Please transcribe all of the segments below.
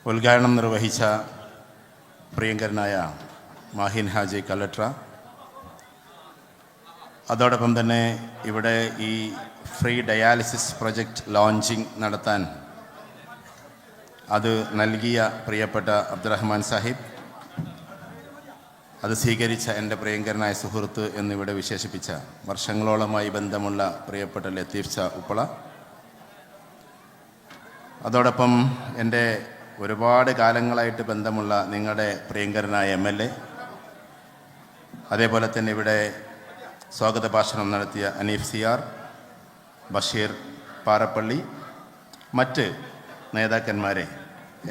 ഉദ്ഘാടനം നിർവഹിച്ച പ്രിയങ്കരനായ മാഹിൻ ഹാജി കലക്ടർ, അതോടൊപ്പം തന്നെ ഇവിടെ ഈ ഫ്രീ ഡയാലിസിസ് പ്രൊജക്റ്റ് ലോഞ്ചിങ് നടത്താൻ അത് നൽകിയ പ്രിയപ്പെട്ട അബ്ദുറഹ്മാൻ സാഹിബ്, അത് സ്വീകരിച്ച എൻ്റെ പ്രിയങ്കരനായ സുഹൃത്ത് എന്നിവിടെ വിശേഷിപ്പിച്ച വർഷങ്ങളോളമായി ബന്ധമുള്ള പ്രിയപ്പെട്ട ലത്തീഫ് ഷാ ഉപ്പള, അതോടൊപ്പം എൻ്റെ ഒരുപാട് കാലങ്ങളായിട്ട് ബന്ധമുള്ള നിങ്ങളുടെ പ്രിയങ്കരനായ MLA, അതേപോലെ തന്നെ ഇവിടെ സ്വാഗത ഭാഷണം നടത്തിയ അനീഫ് CR, ബഷീർ പാറപ്പള്ളി, മറ്റ് നേതാക്കന്മാരെ,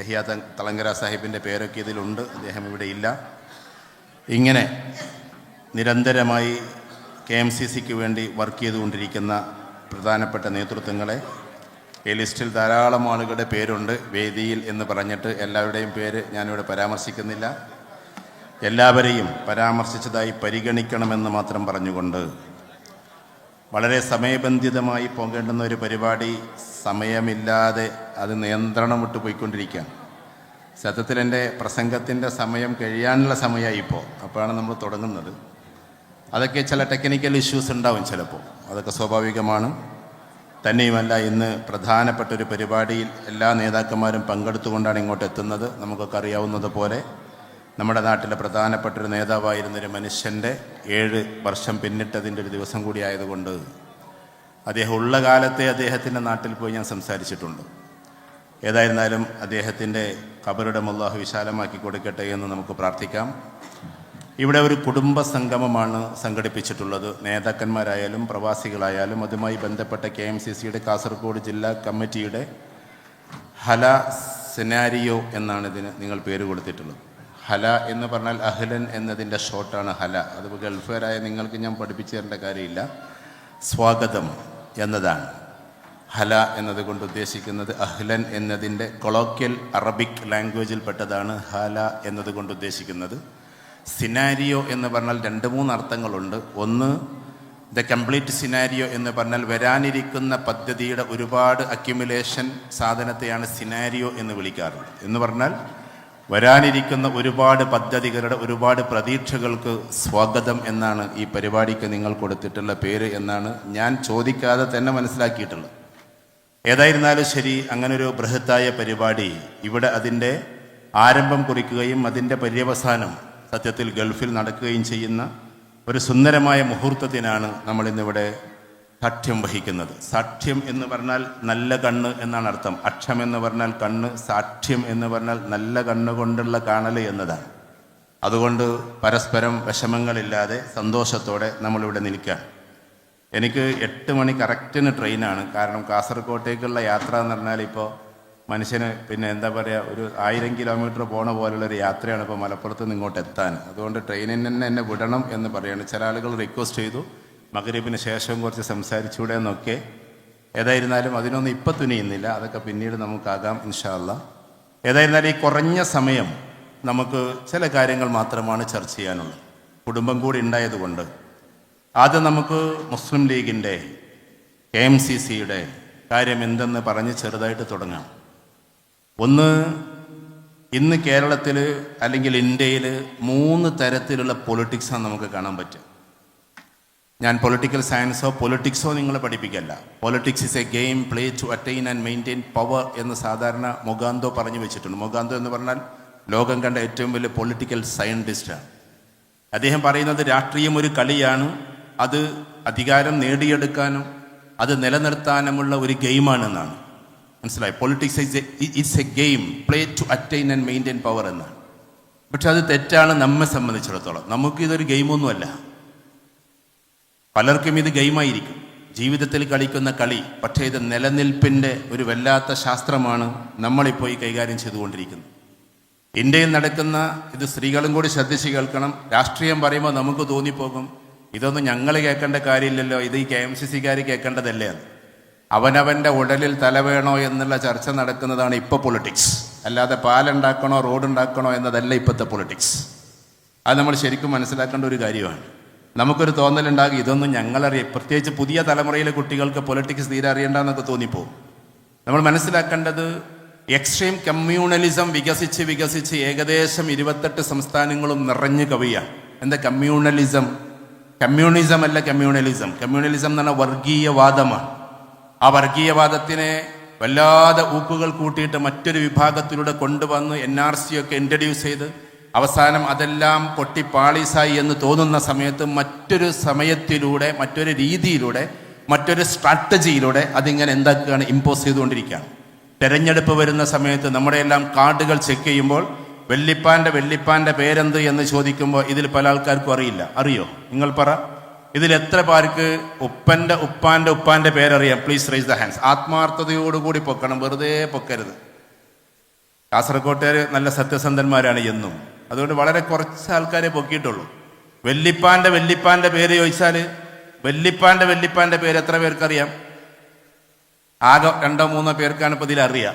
യഹിയ തളങ്കര സാഹിബിൻ്റെ പേരൊക്കെ ഇതിലുണ്ട്, അദ്ദേഹം ഇവിടെ ഇല്ല. ഇങ്ങനെ നിരന്തരമായി KMCCക്ക് വേണ്ടി വർക്ക് ചെയ്തുകൊണ്ടിരിക്കുന്ന പ്രധാനപ്പെട്ട നേതൃത്വങ്ങളെ, ഈ ലിസ്റ്റിൽ ധാരാളം ആളുകളുടെ പേരുണ്ട് വേദിയിൽ എന്ന് പറഞ്ഞിട്ട് എല്ലാവരുടെയും പേര് ഞാനിവിടെ പരാമർശിക്കുന്നില്ല. എല്ലാവരെയും പരാമർശിച്ചതായി പരിഗണിക്കണമെന്ന് മാത്രം പറഞ്ഞുകൊണ്ട്, വളരെ സമയബന്ധിതമായി പോകേണ്ടുന്ന ഒരു പരിപാടി സമയമില്ലാതെ അത് നിയന്ത്രണം വിട്ടു പോയിക്കൊണ്ടിരിക്കുകയാണ്. സത്യത്തിൽ എൻ്റെ പ്രസംഗത്തിൻ്റെ സമയം കഴിയാനുള്ള സമയമായി ഇപ്പോൾ, അപ്പോഴാണ് നമ്മൾ തുടങ്ങുന്നത്. അതൊക്കെ ചില ടെക്നിക്കൽ ഇഷ്യൂസ് ഉണ്ടാവും ചിലപ്പോൾ, അതൊക്കെ സ്വാഭാവികമാണ്. തന്നെയുമല്ല, ഇന്ന് പ്രധാനപ്പെട്ടൊരു പരിപാടിയിൽ എല്ലാ നേതാക്കന്മാരും പങ്കെടുത്തുകൊണ്ടാണ് ഇങ്ങോട്ട് എത്തുന്നത്. നമുക്കൊക്കെ അറിയാവുന്നത് പോലെ നമ്മുടെ നാട്ടിലെ പ്രധാനപ്പെട്ടൊരു നേതാവായിരുന്നൊരു മനുഷ്യൻ്റെ 7 വർഷം പിന്നിട്ടതിൻ്റെ ഒരു ദിവസം കൂടി ആയതുകൊണ്ട് അദ്ദേഹം ഉള്ള കാലത്തെ അദ്ദേഹത്തിൻ്റെ നാട്ടിൽ പോയി ഞാൻ സംസാരിച്ചിട്ടുണ്ട്. ഏതായിരുന്നാലും അദ്ദേഹത്തിൻ്റെ ഖബറിടം അല്ലാഹു വിശാലമാക്കി കൊടുക്കട്ടെ എന്ന് നമുക്ക് പ്രാർത്ഥിക്കാം. ഇവിടെ ഒരു കുടുംബ സംഗമമാണ് സംഘടിപ്പിച്ചിട്ടുള്ളത്. നേതാക്കന്മാരായാലും പ്രവാസികളായാലും അതുമായി ബന്ധപ്പെട്ട KMCCയുടെ കാസർഗോഡ് ജില്ലാ കമ്മിറ്റിയുടെ ഹല സിനാരിയോ എന്നാണ് ഇതിന് നിങ്ങൾ പേര് കൊടുത്തിട്ടുള്ളത്. ഹല എന്ന് പറഞ്ഞാൽ അഹ്ലൻ എന്നതിൻ്റെ ഷോർട്ടാണ് ഹല. അത് ഗൾഫുകാരായ നിങ്ങൾക്ക് ഞാൻ പഠിപ്പിച്ചു തരേണ്ട കാര്യമില്ല. സ്വാഗതം എന്നതാണ് ഹല എന്നതുകൊണ്ട് ഉദ്ദേശിക്കുന്നത്. അഹ്ലൻ എന്നതിൻ്റെ കൊളോക്കിയൽ അറബിക് ലാംഗ്വേജിൽ പെട്ടതാണ് ഹല എന്നതുകൊണ്ട് ഉദ്ദേശിക്കുന്നത്. സിനാരിയോ എന്ന് പറഞ്ഞാൽ 2-3 അർത്ഥങ്ങളുണ്ട്. ഒന്ന്, ദ കംപ്ലീറ്റ് സിനാരിയോ എന്ന് പറഞ്ഞാൽ വരാനിരിക്കുന്ന പദ്ധതിയുടെ ഒരുപാട് അക്യുമുലേഷൻ സാധനത്തെയാണ് സിനാരിയോ എന്ന് വിളിക്കാറുള്ളത്. എന്ന് പറഞ്ഞാൽ വരാനിരിക്കുന്ന ഒരുപാട് പദ്ധതികളുടെ ഒരുപാട് പ്രതീക്ഷകൾക്ക് സ്വാഗതം എന്നാണ് ഈ പരിപാടിക്ക് നിങ്ങൾ കൊടുത്തിട്ടുള്ള പേര് എന്നാണ് ഞാൻ ചോദിക്കാതെ തന്നെ മനസ്സിലാക്കിയിട്ടുള്ളത്. ഏതായിരുന്നാലും ശരി, അങ്ങനൊരു ബൃഹത്തായ പരിപാടി ഇവിടെ അതിൻ്റെ ആരംഭം കുറിക്കുകയും അതിൻ്റെ പര്യവസാനം സത്യത്തിൽ ഗൾഫിൽ നടക്കുകയും ചെയ്യുന്ന ഒരു സുന്ദരമായ മുഹൂർത്തത്തിനാണ് നമ്മളിന്നിവിടെ സാക്ഷ്യം വഹിക്കുന്നത്. സാക്ഷ്യം എന്ന് പറഞ്ഞാൽ നല്ല കണ്ണ് എന്നാണ് അർത്ഥം. അക്ഷം എന്ന് പറഞ്ഞാൽ കണ്ണ്, സാക്ഷ്യം എന്ന് പറഞ്ഞാൽ നല്ല കണ്ണുകൊണ്ടുള്ള കാണൽ എന്നതാണ്. അതുകൊണ്ട് പരസ്പരം വിഷമങ്ങളില്ലാതെ സന്തോഷത്തോടെ നമ്മളിവിടെ നിൽക്കുകയാണ്. എനിക്ക് 8 മണി കറക്റ്റിന് ട്രെയിനാണ്. കാരണം കാസർഗോട്ടേക്കുള്ള യാത്ര എന്ന് പറഞ്ഞാൽ ഇപ്പോൾ മനുഷ്യന് പിന്നെ എന്താ പറയുക, ഒരു 1000 കിലോമീറ്റർ പോണ പോലുള്ളൊരു യാത്രയാണ് ഇപ്പോൾ മലപ്പുറത്ത് നിന്ന് ഇങ്ങോട്ട് എത്താൻ. അതുകൊണ്ട് ട്രെയിനിൽ തന്നെ എന്നെ വിടണം എന്ന് പറയുകയാണ്. ചില ആളുകൾ റിക്വസ്റ്റ് ചെയ്തു മഗ്‌രിബിന് ശേഷം കുറച്ച് സംസാരിച്ചൂടെ എന്നൊക്കെ. ഏതായിരുന്നാലും അതിനൊന്നും ഇപ്പം തുനിയുന്നില്ല, അതൊക്കെ പിന്നീട് നമുക്കാകാം ഇൻഷാ അല്ലാഹ്. ഏതായിരുന്നാലും ഈ കുറഞ്ഞ സമയം നമുക്ക് ചില കാര്യങ്ങൾ മാത്രമാണ് ചർച്ച ചെയ്യാനുള്ളത്. കുടുംബം കൂടി ഉണ്ടായതുകൊണ്ട് ആദ്യം നമുക്ക് മുസ്ലിം ലീഗിൻ്റെ KMCCയുടെ കാര്യം എന്തെന്ന് പറഞ്ഞ് ചെറുതായിട്ട് തുടങ്ങാം. ഒന്ന്, ഇന്ന് കേരളത്തിൽ അല്ലെങ്കിൽ ഇന്ത്യയിൽ 3 തരത്തിലുള്ള പൊളിറ്റിക്സാണ് നമുക്ക് കാണാൻ പറ്റുക. ഞാൻ പൊളിറ്റിക്കൽ സയൻസോ പൊളിറ്റിക്സോ നിങ്ങളെ പഠിപ്പിക്കല്ല. Politics is a game play to attain and maintain power എന്ന് സാധാരണ മൊഗാന്തോ പറഞ്ഞു വെച്ചിട്ടുണ്ട്. മൊഗാന്തോ എന്ന് പറഞ്ഞാൽ ലോകം കണ്ട ഏറ്റവും വലിയ പൊളിറ്റിക്കൽ സയൻറ്റിസ്റ്റാണ്. അദ്ദേഹം പറയുന്നത് രാഷ്ട്രീയം ഒരു കളിയാണ്, അത് അധികാരം നേടിയെടുക്കാനും അത് നിലനിർത്താനുമുള്ള ഒരു ഗെയിമാണെന്നാണ്. മനസ്സിലായി? Politics it's a game play to attain and maintain power എന്നാണ്. പക്ഷെ അത് തെറ്റാണ് നമ്മെ സംബന്ധിച്ചിടത്തോളം. നമുക്കിതൊരു ഗെയിമൊന്നുമല്ല. പലർക്കും ഇത് ഗെയിമായിരിക്കും, ജീവിതത്തിൽ കളിക്കുന്ന കളി. പക്ഷേ ഇത് നിലനിൽപ്പിൻ്റെ ഒരു വല്ലാത്ത ശാസ്ത്രമാണ് നമ്മളിപ്പോൾ ഈ കൈകാര്യം ചെയ്തുകൊണ്ടിരിക്കുന്നത്. ഇന്ത്യയിൽ നടക്കുന്ന ഇത് സ്ത്രീകളും കൂടി ശ്രദ്ധിച്ച് കേൾക്കണം. രാഷ്ട്രീയം പറയുമ്പോൾ നമുക്ക് തോന്നിപ്പോകും ഇതൊന്നും ഞങ്ങൾ കേൾക്കേണ്ട കാര്യമില്ലല്ലോ, ഇത് ഈ KMCCക്കാർ കേൾക്കേണ്ടതല്ലേ എന്ന്. അവനവൻ്റെ ഉടലിൽ തല വേണോ എന്നുള്ള ചർച്ച നടക്കുന്നതാണ് ഇപ്പോൾ പൊളിറ്റിക്സ്. അല്ലാതെ പാലുണ്ടാക്കണോ റോഡുണ്ടാക്കണോ എന്നതല്ല ഇപ്പോഴത്തെ പൊളിറ്റിക്സ്. അത് നമ്മൾ ശരിക്കും മനസ്സിലാക്കേണ്ട ഒരു കാര്യമാണ്. നമുക്കൊരു തോന്നലുണ്ടാകും ഇതൊന്നും ഞങ്ങളറിയാം. പ്രത്യേകിച്ച് പുതിയ തലമുറയിലെ കുട്ടികൾക്ക് പൊളിറ്റിക്സ് തീരെ അറിയണ്ടെന്നൊക്കെ തോന്നിപ്പോകും. നമ്മൾ മനസ്സിലാക്കേണ്ടത് എക്സ്ട്രീം കമ്മ്യൂണലിസം വികസിച്ച് ഏകദേശം 28 സംസ്ഥാനങ്ങളും നിറഞ്ഞു കവിയാണ്. എന്താ കമ്മ്യൂണലിസം? കമ്മ്യൂണിസം അല്ല, കമ്മ്യൂണലിസം എന്ന് പറഞ്ഞാൽ വർഗീയവാദമാണ്. ആ വർഗീയവാദത്തിനെ വല്ലാതെ ഊക്കുകൾ കൂട്ടിയിട്ട് മറ്റൊരു വിഭാഗത്തിലൂടെ കൊണ്ടുവന്ന് NRC ഒക്കെ ഇൻട്രഡ്യൂസ് ചെയ്ത് അവസാനം അതെല്ലാം പൊട്ടി പാളീസായി എന്ന് തോന്നുന്ന സമയത്ത് മറ്റൊരു സമയത്തിലൂടെ, മറ്റൊരു രീതിയിലൂടെ, മറ്റൊരു സ്ട്രാറ്റജിയിലൂടെ അതിങ്ങനെ എന്താക്കുകയാണ്, ഇമ്പോസ് ചെയ്തുകൊണ്ടിരിക്കുകയാണ്. തെരഞ്ഞെടുപ്പ് വരുന്ന സമയത്ത് നമ്മുടെ എല്ലാം കാർഡുകൾ ചെക്ക് ചെയ്യുമ്പോൾ വെള്ളിപ്പാൻ്റെ പേരെന്ത് എന്ന് ചോദിക്കുമ്പോൾ ഇതിൽ പല ആൾക്കാർക്കും അറിയില്ല. അറിയോ? നിങ്ങൾ പറ. ഇതിൽ എത്ര പേർക്ക് ഉപ്പാൻ്റെ പേരറിയാം? Please raise the hands. ആത്മാർത്ഥതയോടുകൂടി പൊക്കണം, വെറുതെ പൊക്കരുത്. കാസർകോട്ടുകാർ നല്ല സത്യസന്ധന്മാരാണ് എന്നും, അതുകൊണ്ട് വളരെ കുറച്ച് ആൾക്കാരെ പൊക്കിയിട്ടുള്ളൂ. വെള്ളിപ്പാൻ്റെ പേര് ചോദിച്ചാൽ വെള്ളിപ്പാൻ്റെ പേര് എത്ര പേർക്കറിയാം? ആകെ 2-3 പേർക്കാണ് ഇപ്പോൾ ഇതിലറിയാം.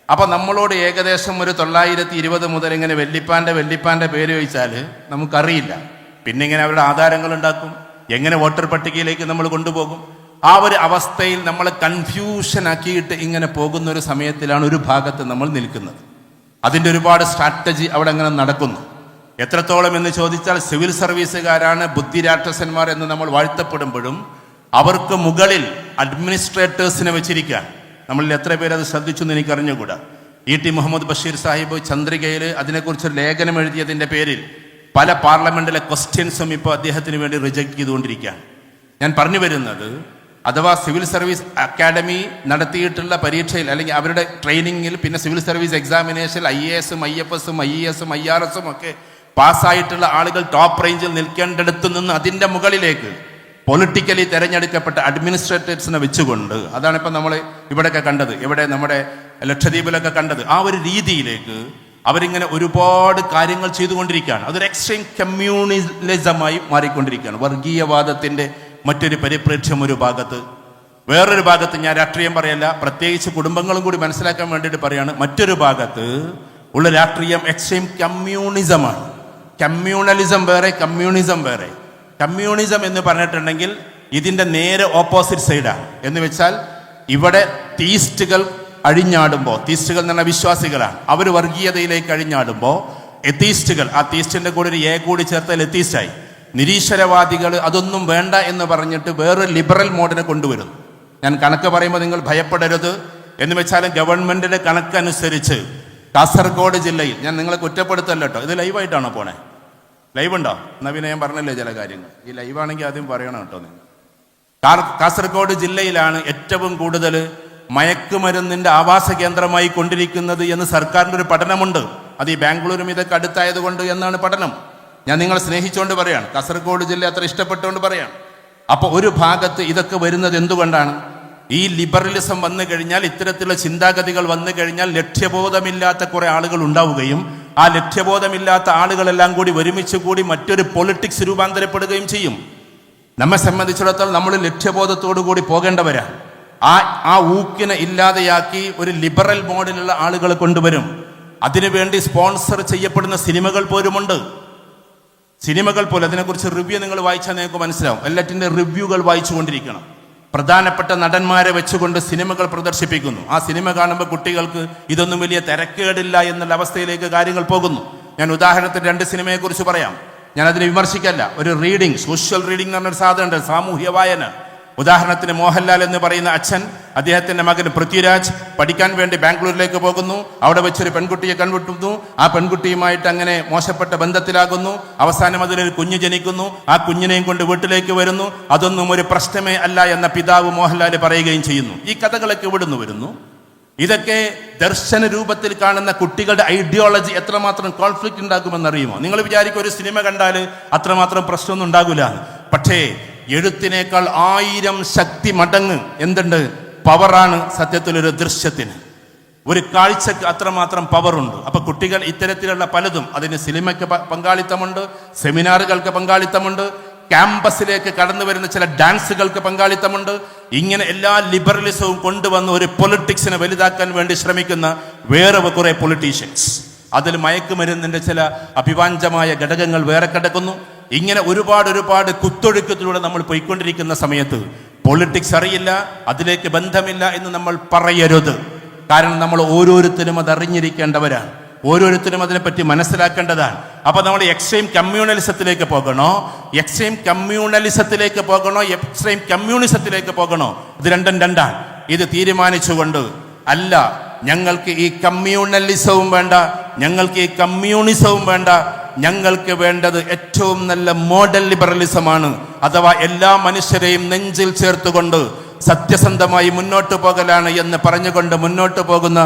അപ്പം നമ്മളോട് ഏകദേശം ഒരു 920 മുതൽ ഇങ്ങനെ വെള്ളിപ്പാൻ്റെ പേര് ചോദിച്ചാൽ നമുക്കറിയില്ല. പിന്നെ ഇങ്ങനെ അവരുടെ ആധാരങ്ങൾ ഉണ്ടാക്കും, എങ്ങനെ വോട്ടർ പട്ടികയിലേക്ക് നമ്മൾ കൊണ്ടുപോകും. ആ ഒരു അവസ്ഥയിൽ നമ്മൾ കൺഫ്യൂഷൻ ആക്കിയിട്ട് ഇങ്ങനെ പോകുന്ന ഒരു സമയത്തിലാണ് ഒരു ഭാഗത്ത് നമ്മൾ നിൽക്കുന്നത്. അതിൻ്റെ ഒരുപാട് സ്ട്രാറ്റജി അവിടെ അങ്ങനെ നടക്കുന്നു. എത്രത്തോളം എന്ന് ചോദിച്ചാൽ സിവിൽ സർവീസുകാരാണ് ബുദ്ധിരാക്ഷസന്മാർ എന്ന് നമ്മൾ വാഴ്ത്തപ്പെടുമ്പോഴും അവർക്ക് മുകളിൽ അഡ്മിനിസ്ട്രേറ്റേഴ്സിനെ വെച്ചിരിക്കുക. നമ്മളിൽ എത്ര പേര് അത് ശ്രദ്ധിച്ചെന്ന് എനിക്കറിഞ്ഞുകൂടാ. E.T. മുഹമ്മദ് ബഷീർ സാഹിബ് ചന്ദ്രികയിൽ അതിനെക്കുറിച്ചൊരു ലേഖനം എഴുതിയതിൻ്റെ പേരിൽ പല പാർലമെന്റിലെ ക്വസ്റ്റ്യൻസും ഇപ്പോൾ അദ്ദേഹത്തിന് വേണ്ടി റിജക്ട് ചെയ്തുകൊണ്ടിരിക്കുകയാണ്. ഞാൻ പറഞ്ഞു വരുന്നത്, അഥവാ സിവിൽ സർവീസ് അക്കാഡമി നടത്തിയിട്ടുള്ള പരീക്ഷയിൽ അല്ലെങ്കിൽ അവരുടെ ട്രെയിനിങ്ങിൽ, പിന്നെ സിവിൽ സർവീസ് എക്സാമിനേഷനിൽ IAS, IFS, IES, IRS ഒക്കെ പാസ്സായിട്ടുള്ള ആളുകൾ ടോപ്പ് റേഞ്ചിൽ നിൽക്കേണ്ടടുത്ത് നിന്ന് അതിൻ്റെ മുകളിലേക്ക് പൊളിറ്റിക്കലി തിരഞ്ഞെടുക്കപ്പെട്ട അഡ്മിനിസ്ട്രേറ്റേഴ്സിനെ വെച്ചുകൊണ്ട്, അതാണ് ഇപ്പം നമ്മൾ ഇവിടെയൊക്കെ കണ്ടത്, ഇവിടെ നമ്മുടെ ലക്ഷദ്വീപിലൊക്കെ കണ്ടത്. ആ ഒരു രീതിയിലേക്ക് അവരിങ്ങനെ ഒരുപാട് കാര്യങ്ങൾ ചെയ്തുകൊണ്ടിരിക്കുകയാണ്. അതൊരു എക്സ്ട്രീം കമ്മ്യൂണലിസമായി മാറിക്കൊണ്ടിരിക്കുകയാണ്. വർഗീയവാദത്തിൻ്റെ മറ്റൊരു പരിപ്രേക്ഷ്യം ഒരു ഭാഗത്ത്, വേറൊരു ഭാഗത്ത്, ഞാൻ രാഷ്ട്രീയം പറയല്ല, പ്രത്യേകിച്ച് കുടുംബങ്ങളും കൂടി മനസ്സിലാക്കാൻ വേണ്ടിയിട്ട് പറയാണ്, മറ്റൊരു ഭാഗത്ത് ഉള്ള രാഷ്ട്രീയം എക്സ്ട്രീം കമ്മ്യൂണിസമാണ്. കമ്മ്യൂണലിസം വേറെ, കമ്മ്യൂണിസം വേറെ. കമ്മ്യൂണിസം എന്ന് പറഞ്ഞിട്ടുണ്ടെങ്കിൽ ഇതിൻ്റെ നേരെ ഓപ്പോസിറ്റ് സൈഡാണ്. എന്ന് വെച്ചാൽ ഇവിടെ തീസ്റ്റുകൾ അഴിഞ്ഞാടുമ്പോൾ, തീസ്റ്റുകൾ എന്ന് പറഞ്ഞാൽ വിശ്വാസികളാണ്, അവർ വർഗീയതയിലേക്ക് അഴിഞ്ഞാടുമ്പോൾ എത്തീസ്റ്റുകൾ, ആ തീസ്റ്റിൻ്റെ കൂടെ ഒരു കൂടി ചേർത്താൽ എത്തീസ്റ്റായി. നിരീശ്വരവാദികൾ അതൊന്നും വേണ്ട എന്ന് പറഞ്ഞിട്ട് വേറൊരു ലിബറൽ മോഡിനെ കൊണ്ടുവരുന്നു. ഞാൻ കണക്ക് പറയുമ്പോൾ നിങ്ങൾ ഭയപ്പെടരുത്. എന്ന് വെച്ചാൽ ഗവൺമെൻറ്റിൻ്റെ കണക്കനുസരിച്ച് കാസർഗോഡ് ജില്ലയിൽ, ഞാൻ നിങ്ങളെ കുറ്റപ്പെടുത്തല്ല കേട്ടോ, ഇത് ലൈവായിട്ടാണോ പോണേ? ലൈവ് ഉണ്ടോ? എന്നാൽ പിന്നെ ഞാൻ പറഞ്ഞല്ലേ ചില കാര്യങ്ങൾ. ഈ ലൈവാണെങ്കിൽ ആദ്യം പറയണം കേട്ടോ നിങ്ങൾ. കാസർഗോഡ് ജില്ലയിലാണ് ഏറ്റവും കൂടുതൽ മയക്കുമരുന്നിൻ്റെ ആവാസ കേന്ദ്രമായി കൊണ്ടിരിക്കുന്നത് എന്ന് സർക്കാരിൻ്റെ ഒരു പഠനമുണ്ട്. അത് ഈ ബാംഗ്ലൂരും ഇതൊക്കെ അടുത്തായതുകൊണ്ട് എന്നാണ് പഠനം. ഞാൻ നിങ്ങളെ സ്നേഹിച്ചുകൊണ്ട് പറയാണ്, കാസർഗോഡ് ജില്ല അത്ര ഇഷ്ടപ്പെട്ടുകൊണ്ട് പറയാണ്. അപ്പോൾ ഒരു ഭാഗത്ത് ഇതൊക്കെ വരുന്നത് എന്തുകൊണ്ടാണ്? ഈ ലിബറലിസം വന്നു കഴിഞ്ഞാൽ, ഇത്തരത്തിലുള്ള ചിന്താഗതികൾ വന്നു കഴിഞ്ഞാൽ ലക്ഷ്യബോധമില്ലാത്ത കുറെ ആളുകൾ ഉണ്ടാവുകയും ആ ലക്ഷ്യബോധമില്ലാത്ത ആളുകളെല്ലാം കൂടി ഒരുമിച്ച് കൂടി മറ്റൊരു പൊളിറ്റിക്സ് രൂപാന്തരപ്പെടുകയും ചെയ്യും. നമ്മെ സംബന്ധിച്ചിടത്തോളം നമ്മൾ ലക്ഷ്യബോധത്തോടു കൂടി പോകേണ്ടവരാണ്. ആ ഊക്കിനെ ഇല്ലാതെയാക്കി ഒരു ലിബറൽ മോഡിലുള്ള ആളുകൾ കൊണ്ടുവരും. അതിനുവേണ്ടി സ്പോൺസർ ചെയ്യപ്പെടുന്ന സിനിമകൾ പോലുമുണ്ട്. സിനിമകൾ പോലും, അതിനെക്കുറിച്ച് റിവ്യൂ നിങ്ങൾ വായിച്ചാൽ നിങ്ങൾക്ക് മനസ്സിലാവും. എല്ലാറ്റിൻ്റെ റിവ്യൂകൾ വായിച്ചു കൊണ്ടിരിക്കണം. പ്രധാനപ്പെട്ട നടന്മാരെ വെച്ചുകൊണ്ട് സിനിമകൾ പ്രദർശിപ്പിക്കുന്നു. ആ സിനിമ കാണുമ്പോൾ കുട്ടികൾക്ക് ഇതൊന്നും വലിയ തിരക്കേടില്ല എന്നുള്ള അവസ്ഥയിലേക്ക് കാര്യങ്ങൾ പോകുന്നു. ഞാൻ ഉദാഹരണത്തിന് 2 സിനിമയെക്കുറിച്ച് പറയാം. ഞാൻ അതിനെ വിമർശിക്കല്ല. ഒരു റീഡിങ്, സോഷ്യൽ റീഡിംഗ് എന്ന് പറഞ്ഞൊരു സാധനമുണ്ട്, സാമൂഹ്യ വായന. ഉദാഹരണത്തിന് മോഹൻലാൽ എന്ന് പറയുന്ന അച്ഛൻ, അദ്ദേഹത്തിൻ്റെ മകൻ പൃഥ്വിരാജ് പഠിക്കാൻ വേണ്ടി ബാംഗ്ലൂരിലേക്ക് പോകുന്നു. അവിടെ വെച്ചൊരു പെൺകുട്ടിയെ കണ്ടുമുട്ടുന്നു. ആ പെൺകുട്ടിയുമായിട്ട് അങ്ങനെ മോശപ്പെട്ട ബന്ധത്തിലാകുന്നു. അവസാനം അതിലൊരു കുഞ്ഞ് ജനിക്കുന്നു. ആ കുഞ്ഞിനെയും കൊണ്ട് വീട്ടിലേക്ക് വരുന്നു. അതൊന്നും ഒരു പ്രശ്നമേ അല്ല എന്ന പിതാവ് മോഹൻലാൽ പറയുകയും ചെയ്യുന്നു. ഈ കഥകളൊക്കെ ഇവിടുന്ന് വരുന്നു. ഇതൊക്കെ ദർശന രൂപത്തിൽ കാണുന്ന കുട്ടികളുടെ ഐഡിയോളജി എത്രമാത്രം കോൺഫ്ലിക്റ്റ് ഉണ്ടാക്കുമെന്നറിയുമോ? നിങ്ങൾ വിചാരിക്കും ഒരു സിനിമ കണ്ടാൽ അത്രമാത്രം പ്രശ്നമൊന്നും ഉണ്ടാകില്ല. പക്ഷേ എഴുത്തിനേക്കാൾ 1000 ശക്തി മടങ്ങ് എന്തുണ്ട്? പവറാണ് സത്യത്തിലൊരു ദൃശ്യത്തിന്, ഒരു കാഴ്ചക്ക് അത്രമാത്രം പവറുണ്ട്. അപ്പൊ കുട്ടികൾ ഇത്തരത്തിലുള്ള പലതും, അതിന് സിനിമയ്ക്ക് പങ്കാളിത്തമുണ്ട്, സെമിനാറുകൾക്ക് പങ്കാളിത്തമുണ്ട്, ക്യാമ്പസിലേക്ക് കടന്നു വരുന്ന ചില ഡാൻസുകൾക്ക് പങ്കാളിത്തമുണ്ട്. ഇങ്ങനെ എല്ലാ ലിബറലിസവും കൊണ്ടുവന്ന് ഒരു പൊളിറ്റിക്സിനെ വലുതാക്കാൻ വേണ്ടി ശ്രമിക്കുന്ന വേറെ കുറെ പൊളിറ്റീഷ്യൻസ്, അതിൽ മയക്കുമരുന്നിന്റെ ചില അഭിവാഞ്ചമായ ഘടകങ്ങൾ വേറെ കിടക്കുന്നു. ഇങ്ങനെ ഒരുപാട് കുത്തൊഴുക്കത്തിലൂടെ നമ്മൾ പോയിക്കൊണ്ടിരിക്കുന്ന സമയത്ത് പൊളിറ്റിക്സ് അറിയില്ല, അതിലേക്ക് ബന്ധമില്ല എന്ന് നമ്മൾ പറയരുത്. കാരണം നമ്മൾ ഓരോരുത്തരും അത് അറിഞ്ഞിരിക്കേണ്ടവരാണ്, ഓരോരുത്തരും അതിനെപ്പറ്റി മനസ്സിലാക്കേണ്ടതാണ്. അപ്പൊ നമ്മൾ എക്സ്ട്രീം കമ്മ്യൂണലിസത്തിലേക്ക് പോകണോ, എക്സ്ട്രീം കമ്മ്യൂണലിസത്തിലേക്ക് പോകണോ, എക്സ്ട്രീം കമ്മ്യൂണിസത്തിലേക്ക് പോകണോ? ഇത് രണ്ടും രണ്ടാണ്. ഇത് തീരുമാനിച്ചുകൊണ്ട് അല്ല, ഞങ്ങൾക്ക് ഈ കമ്മ്യൂണലിസവും വേണ്ട, ഞങ്ങൾക്ക് ഈ കമ്മ്യൂണിസവും വേണ്ട, ഞങ്ങൾക്ക് വേണ്ടത് ഏറ്റവും നല്ല മോഡൽ ലിബറലിസമാണ്. അഥവാ എല്ലാ മനുഷ്യരെയും നെഞ്ചിൽ ചേർത്തുകൊണ്ട് സത്യസന്ധമായി മുന്നോട്ട് പോകലാണ് എന്ന് പറഞ്ഞുകൊണ്ട് മുന്നോട്ട് പോകുന്ന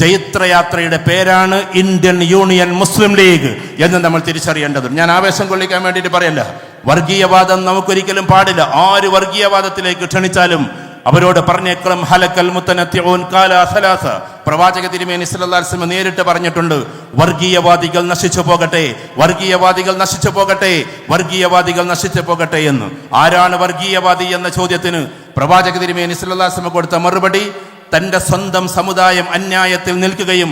ജൈത്രയാത്രയുടെ പേരാണ് ഇന്ത്യൻ യൂണിയൻ മുസ്ലിം ലീഗ് എന്ന് നമ്മൾ തിരിച്ചറിയേണ്ടതുണ്ട്. ഞാൻ ആവേശം കൊള്ളിക്കാൻ വേണ്ടിയിട്ട് പറയല്ല. വർഗീയവാദം നമുക്കൊരിക്കലും പാടില്ല. ആര് വർഗീയവാദത്തിലേക്ക് ക്ഷണിച്ചാലും അവരോട് പറഞ്ഞേക്കണം, ഹലക്കൽ മുത്തനത്തിഊൻ കാല സലാസ. പ്രവാചക തിരുമേനി സല്ലല്ലാഹു അലൈഹി വസല്ലം നേരിട്ട് പറഞ്ഞിട്ടുണ്ട്, വർഗീയവാദികൾ നശിച്ചു പോകട്ടെ, വർഗീയവാദികൾ നശിച്ചു പോകട്ടെ, വർഗീയവാദികൾ നശിച്ചു പോകട്ടെ എന്ന്. ആരാണ് വർഗീയവാദി എന്ന ചോദ്യത്തിന് പ്രവാചക തിരുമേനി സല്ലല്ലാഹു അലൈഹി വസല്ലം കൊടുത്ത മറുപടി, തന്റെ സ്വന്തം സമുദായം അന്യായത്തിൽ നിൽക്കുകയും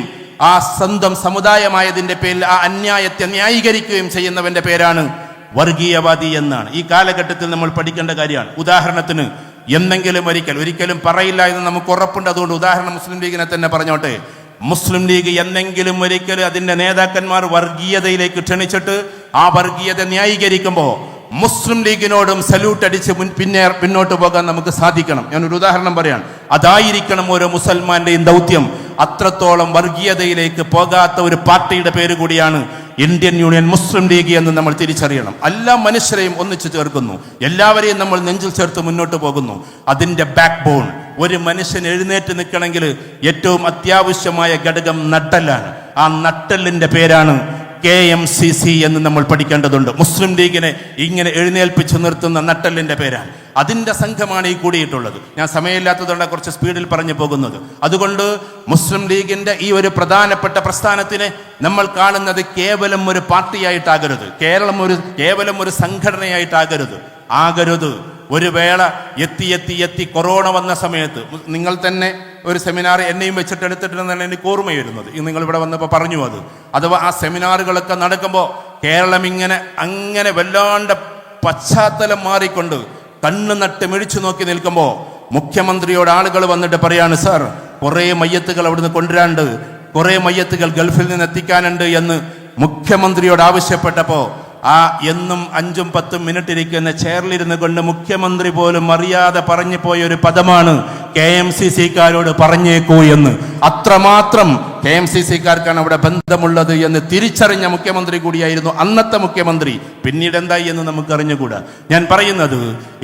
ആ സ്വന്തം സമുദായമായതിന്റെ പേരിൽ ആ അന്യായത്തെ ന്യായീകരിക്കുകയും ചെയ്യുന്നവന്റെ പേരാണ് വർഗീയവാദി എന്നാണ്. ഈ കാലഘട്ടത്തിൽ നമ്മൾ പഠിക്കേണ്ട കാര്യമാണ്. ഉദാഹരണത്തിന്, എന്നെങ്കിലും ഒരിക്കലും പറയില്ല എന്ന് നമുക്ക് ഉറപ്പുണ്ട്. അതുകൊണ്ട് ഉദാഹരണം മുസ്ലിം ലീഗിനെ തന്നെ പറഞ്ഞോട്ടെ. മുസ്ലിം ലീഗ് എന്നെങ്കിലും ഒരിക്കൽ അതിന്റെ നേതാക്കന്മാർ വർഗീയതയിലേക്ക് ക്ഷണിച്ചിട്ട് ആ വർഗീയത ന്യായീകരിക്കുമ്പോൾ മുസ്ലിം ലീഗിനോടും സല്യൂട്ട് അടിച്ച് പിന്നോട്ട് പോകാൻ നമുക്ക് സാധിക്കണം. ഞാനൊരു ഉദാഹരണം പറയാം. അതായിരിക്കണം ഓരോ മുസൽമാന്റെയും ദൗത്യം. അത്രത്തോളം വർഗീയതയിലേക്ക് പോകാത്ത ഒരു പാർട്ടിയുടെ പേര് കൂടിയാണ് ഇന്ത്യൻ യൂണിയൻ മുസ്ലിം ലീഗ് എന്ന് നമ്മൾ തിരിച്ചറിയണം. എല്ലാ മനുഷ്യരെയും ഒന്നിച്ചു ചേർക്കുന്നു, എല്ലാവരെയും നമ്മൾ നെഞ്ചിൽ ചേർത്ത് മുന്നോട്ട് പോകുന്നു. അതിന്റെ ബാക്ക് ബോൺ, ഒരു മനുഷ്യൻ എഴുന്നേറ്റ് നിൽക്കണമെങ്കിൽ ഏറ്റവും അത്യാവശ്യമായ ഘടകം നട്ടെല്ലാണ്. ആ നട്ടെല്ലിന്റെ പേരാണ് KMCC എന്ന് നമ്മൾ പഠിക്കേണ്ടതുണ്ട്. മുസ്ലിം ലീഗിനെ ഇങ്ങനെ എഴുന്നേൽപ്പിച്ചു നിർത്തുന്ന നട്ടെല്ലിന്റെ പേരാണ്. അതിന്റെ സംഘമാണ് ഈ കൂടിയിട്ടുള്ളത്. ഞാൻ സമയമില്ലാത്തതുകൊണ്ട് കുറച്ച് സ്പീഡിൽ പറഞ്ഞു പോകുന്നത്. അതുകൊണ്ട് മുസ്ലിം ലീഗിന്റെ ഈ ഒരു പ്രധാനപ്പെട്ട പ്രസ്ഥാനത്തിനെ നമ്മൾ കാണുന്നത് കേവലം ഒരു പാർട്ടിയായിട്ടാകരുത്, കേവലം ഒരു സംഘടനയായിട്ടാകരുത്. ഒരു വേള എത്തി കൊറോണ വന്ന സമയത്ത് നിങ്ങൾ തന്നെ ഒരു സെമിനാർ എന്നെയും വെച്ചിട്ട് എടുത്തിട്ടുണ്ടെന്നാണ് എനിക്ക് ഓർമ്മ വരുന്നത്. നിങ്ങൾ ഇവിടെ വന്നപ്പോൾ പറഞ്ഞു അത്. അഥവാ ആ സെമിനാറുകളൊക്കെ നടക്കുമ്പോൾ കേരളം അങ്ങനെ വല്ലാണ്ട് പശ്ചാത്തലം മാറിക്കൊണ്ട് കണ്ണ് നട്ട് മിഴിച്ചു നോക്കി നിൽക്കുമ്പോൾ മുഖ്യമന്ത്രിയോട് ആളുകൾ വന്നിട്ട് പറയാണ്, സാർ കുറേ മയ്യത്തുകൾ അവിടുന്ന് കൊണ്ടുവരാണ്ട്, കുറേ മയ്യത്തുകൾ ഗൾഫിൽ നിന്ന് എത്തിക്കാനുണ്ട് എന്ന് മുഖ്യമന്ത്രിയോട് ആവശ്യപ്പെട്ടപ്പോൾ ആ എന്നും 5-10 മിനിറ്റ് ഇരിക്കുന്ന ചെയറിലിരുന്ന് കൊണ്ട് മുഖ്യമന്ത്രി പോലും അറിയാതെ പറഞ്ഞു പോയ ഒരു പദമാണ് KMCC-ക്കാരോട് പറഞ്ഞേക്കൂ എന്ന്. അത്രമാത്രം KMCC-ക്കാർക്കാണ് അവിടെ ബന്ധമുള്ളത് എന്ന് തിരിച്ചറിഞ്ഞ മുഖ്യമന്ത്രി കൂടിയായിരുന്നു അന്നത്തെ മുഖ്യമന്ത്രി. പിന്നീട് എന്തായി എന്ന് നമുക്ക് അറിഞ്ഞുകൂടാ. ഞാൻ പറയുന്നത്,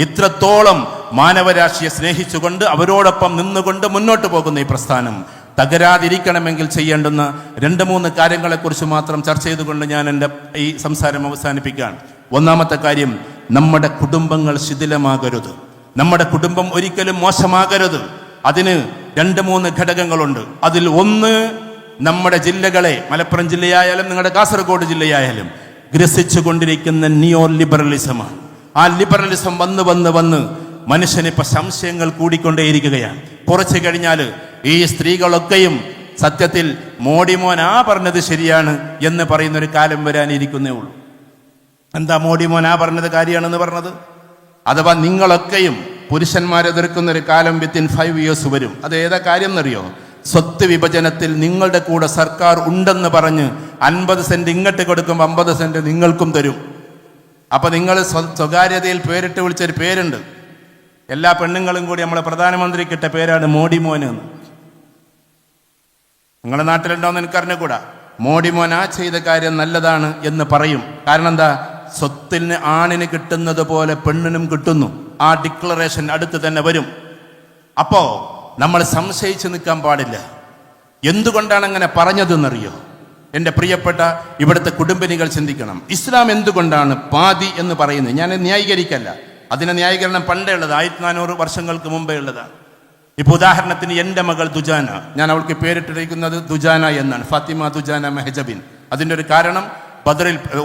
ഇത്രത്തോളം മാനവരാശിയെ സ്നേഹിച്ചുകൊണ്ട് അവരോടൊപ്പം നിന്നുകൊണ്ട് മുന്നോട്ട് പോകുന്ന ഈ പ്രസ്ഥാനം തകരാതിരിക്കണമെങ്കിൽ ചെയ്യേണ്ടുന്ന 2-3 കാര്യങ്ങളെക്കുറിച്ച് മാത്രം ചർച്ച ചെയ്തുകൊണ്ട് ഞാൻ എൻ്റെ ഈ സംസാരം അവസാനിപ്പിക്കുകയാണ്. ഒന്നാമത്തെ കാര്യം, നമ്മുടെ കുടുംബങ്ങൾ ശിഥിലമാകരുത്. നമ്മുടെ കുടുംബം ഒരിക്കലും മോശമാകരുത്. അതിന് 2-3 ഘടകങ്ങളുണ്ട്. അതിൽ ഒന്ന്, നമ്മുടെ ജില്ലകളെ, മലപ്പുറം ജില്ലയായാലും നിങ്ങളുടെ കാസർഗോഡ് ജില്ലയായാലും ഗ്രസിച്ചു കൊണ്ടിരിക്കുന്ന നിയോ ലിബറലിസമാണ്. ആ ലിബറലിസം വന്ന് മനുഷ്യനിപ്പോ സംശയങ്ങൾ കൂടിക്കൊണ്ടേയിരിക്കുകയാണ്. കുറച്ച് കഴിഞ്ഞാൽ ഈ സ്ത്രീകളൊക്കെയും സത്യത്തിൽ മോഡിമോൻ പറഞ്ഞത് ശരിയാണ് എന്ന് പറയുന്ന ഒരു കാലം വരാനിരിക്കുന്നേ ഉള്ളൂ. എന്താ മോഡിമോൻ പറഞ്ഞത് കാര്യമാണെന്ന് പറഞ്ഞത്? അഥവാ നിങ്ങളൊക്കെയും പുരുഷന്മാരെ എതിർക്കുന്ന ഒരു കാലം വിത്തിൻ 5 years വരും. അത് ഏതാ കാര്യം എന്നറിയോ? സ്വത്ത് വിഭജനത്തിൽ നിങ്ങളുടെ കൂടെ സർക്കാർ ഉണ്ടെന്ന് പറഞ്ഞ് 50 സെന്റ് ഇങ്ങോട്ട് കൊടുക്കുമ്പോൾ 50 സെന്റ് നിങ്ങൾക്കും തരും. അപ്പൊ നിങ്ങൾ സ്വകാര്യതയിൽ പേരിട്ട് വിളിച്ചൊരു പേരുണ്ട്. എല്ലാ പെണ്ണുങ്ങളും കൂടി നമ്മളെ പ്രധാനമന്ത്രിക്ക് ഇട്ട പേരാണ് മോഡിമോന് എന്ന്. നിങ്ങളുടെ നാട്ടിലുണ്ടോന്ന് എനിക്കറിഞ്ഞുകൂടാ. മോഡിമോൻ ചെയ്ത കാര്യം നല്ലതാണ് എന്ന് പറയും. കാരണം എന്താ? സ്വത്തിന് ആണിന് കിട്ടുന്നത് പോലെ പെണ്ണിനും കിട്ടുന്നു. ആ ഡിക്ലറേഷൻ അടുത്ത് തന്നെ വരും. അപ്പോ നമ്മൾ സംശയിച്ച് നിൽക്കാൻ പാടില്ല. എന്തുകൊണ്ടാണ് അങ്ങനെ പറഞ്ഞതെന്നറിയോ? എൻ്റെ പ്രിയപ്പെട്ട ഇവിടുത്തെ കുടുംബിനികൾ ചിന്തിക്കണം. ഇസ്ലാം എന്തുകൊണ്ടാണ് പാതി എന്ന് പറയുന്നത്? ഞാൻ ന്യായീകരിക്കല്ല, അതിനെ ന്യായീകരണം പണ്ടേ ഉള്ളത്, 1400 വർഷങ്ങൾക്ക് മുമ്പേ ഉള്ളതാണ്. ഇപ്പൊ ഉദാഹരണത്തിന് എൻ്റെ മകൾ ദുജാന, ഞാൻ അവൾക്ക് പേരിട്ടിരിക്കുന്നത് ദുജാന എന്നാണ്, ഫാത്തിമ ദുജാന മെഹജബിൻ. അതിൻ്റെ ഒരു കാരണം,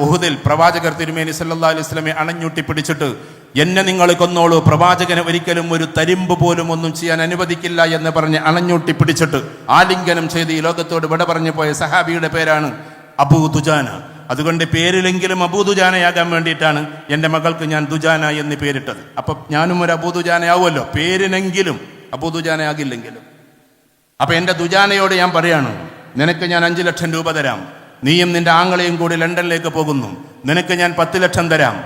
ഉഹുദിൽ പ്രവാചകർ തിരുമേനി സല്ലല്ലാഹു അലൈഹി വസല്ലമയെ അണഞ്ഞൂട്ടി പിടിച്ചിട്ട്, എന്നെ നിങ്ങൾ കൊന്നോളൂ, പ്രവാചകനെ ഒരിക്കലും ഒരു തരിമ്പ് പോലും ഒന്നും ചെയ്യാൻ അനുവദിക്കില്ല എന്ന് പറഞ്ഞ് അണഞ്ഞൂട്ടി പിടിച്ചിട്ട് ആലിംഗനം ചെയ്ത് ഈ ലോകത്തോട് വിട പറഞ്ഞു പോയ സഹാബിയുടെ പേരാണ് അബൂ ദുജാന. അതുകൊണ്ട് പേരിലെങ്കിലും അബൂ ദുജാനയാകാൻ വേണ്ടിയിട്ടാണ് എൻ്റെ മകൾക്ക് ഞാൻ ദുജാന എന്ന് പേരിട്ടത്. അപ്പം ഞാനും ഒരു അബൂ ദുജാനയാവുമല്ലോ, പേരിനെങ്കിലും അബൂ ദുജാനയാകില്ലെങ്കിലും. അപ്പൊ എൻ്റെ ദുജാനയോട് ഞാൻ പറയാണ്, നിനക്ക് ഞാൻ 5 ലക്ഷം രൂപ തരാം, നീയും നിന്റെ ആങ്ങളെയും കൂടി ലണ്ടനിലേക്ക് പോകുന്നു, നിനക്ക് ഞാൻ 10 ലക്ഷം തരാം.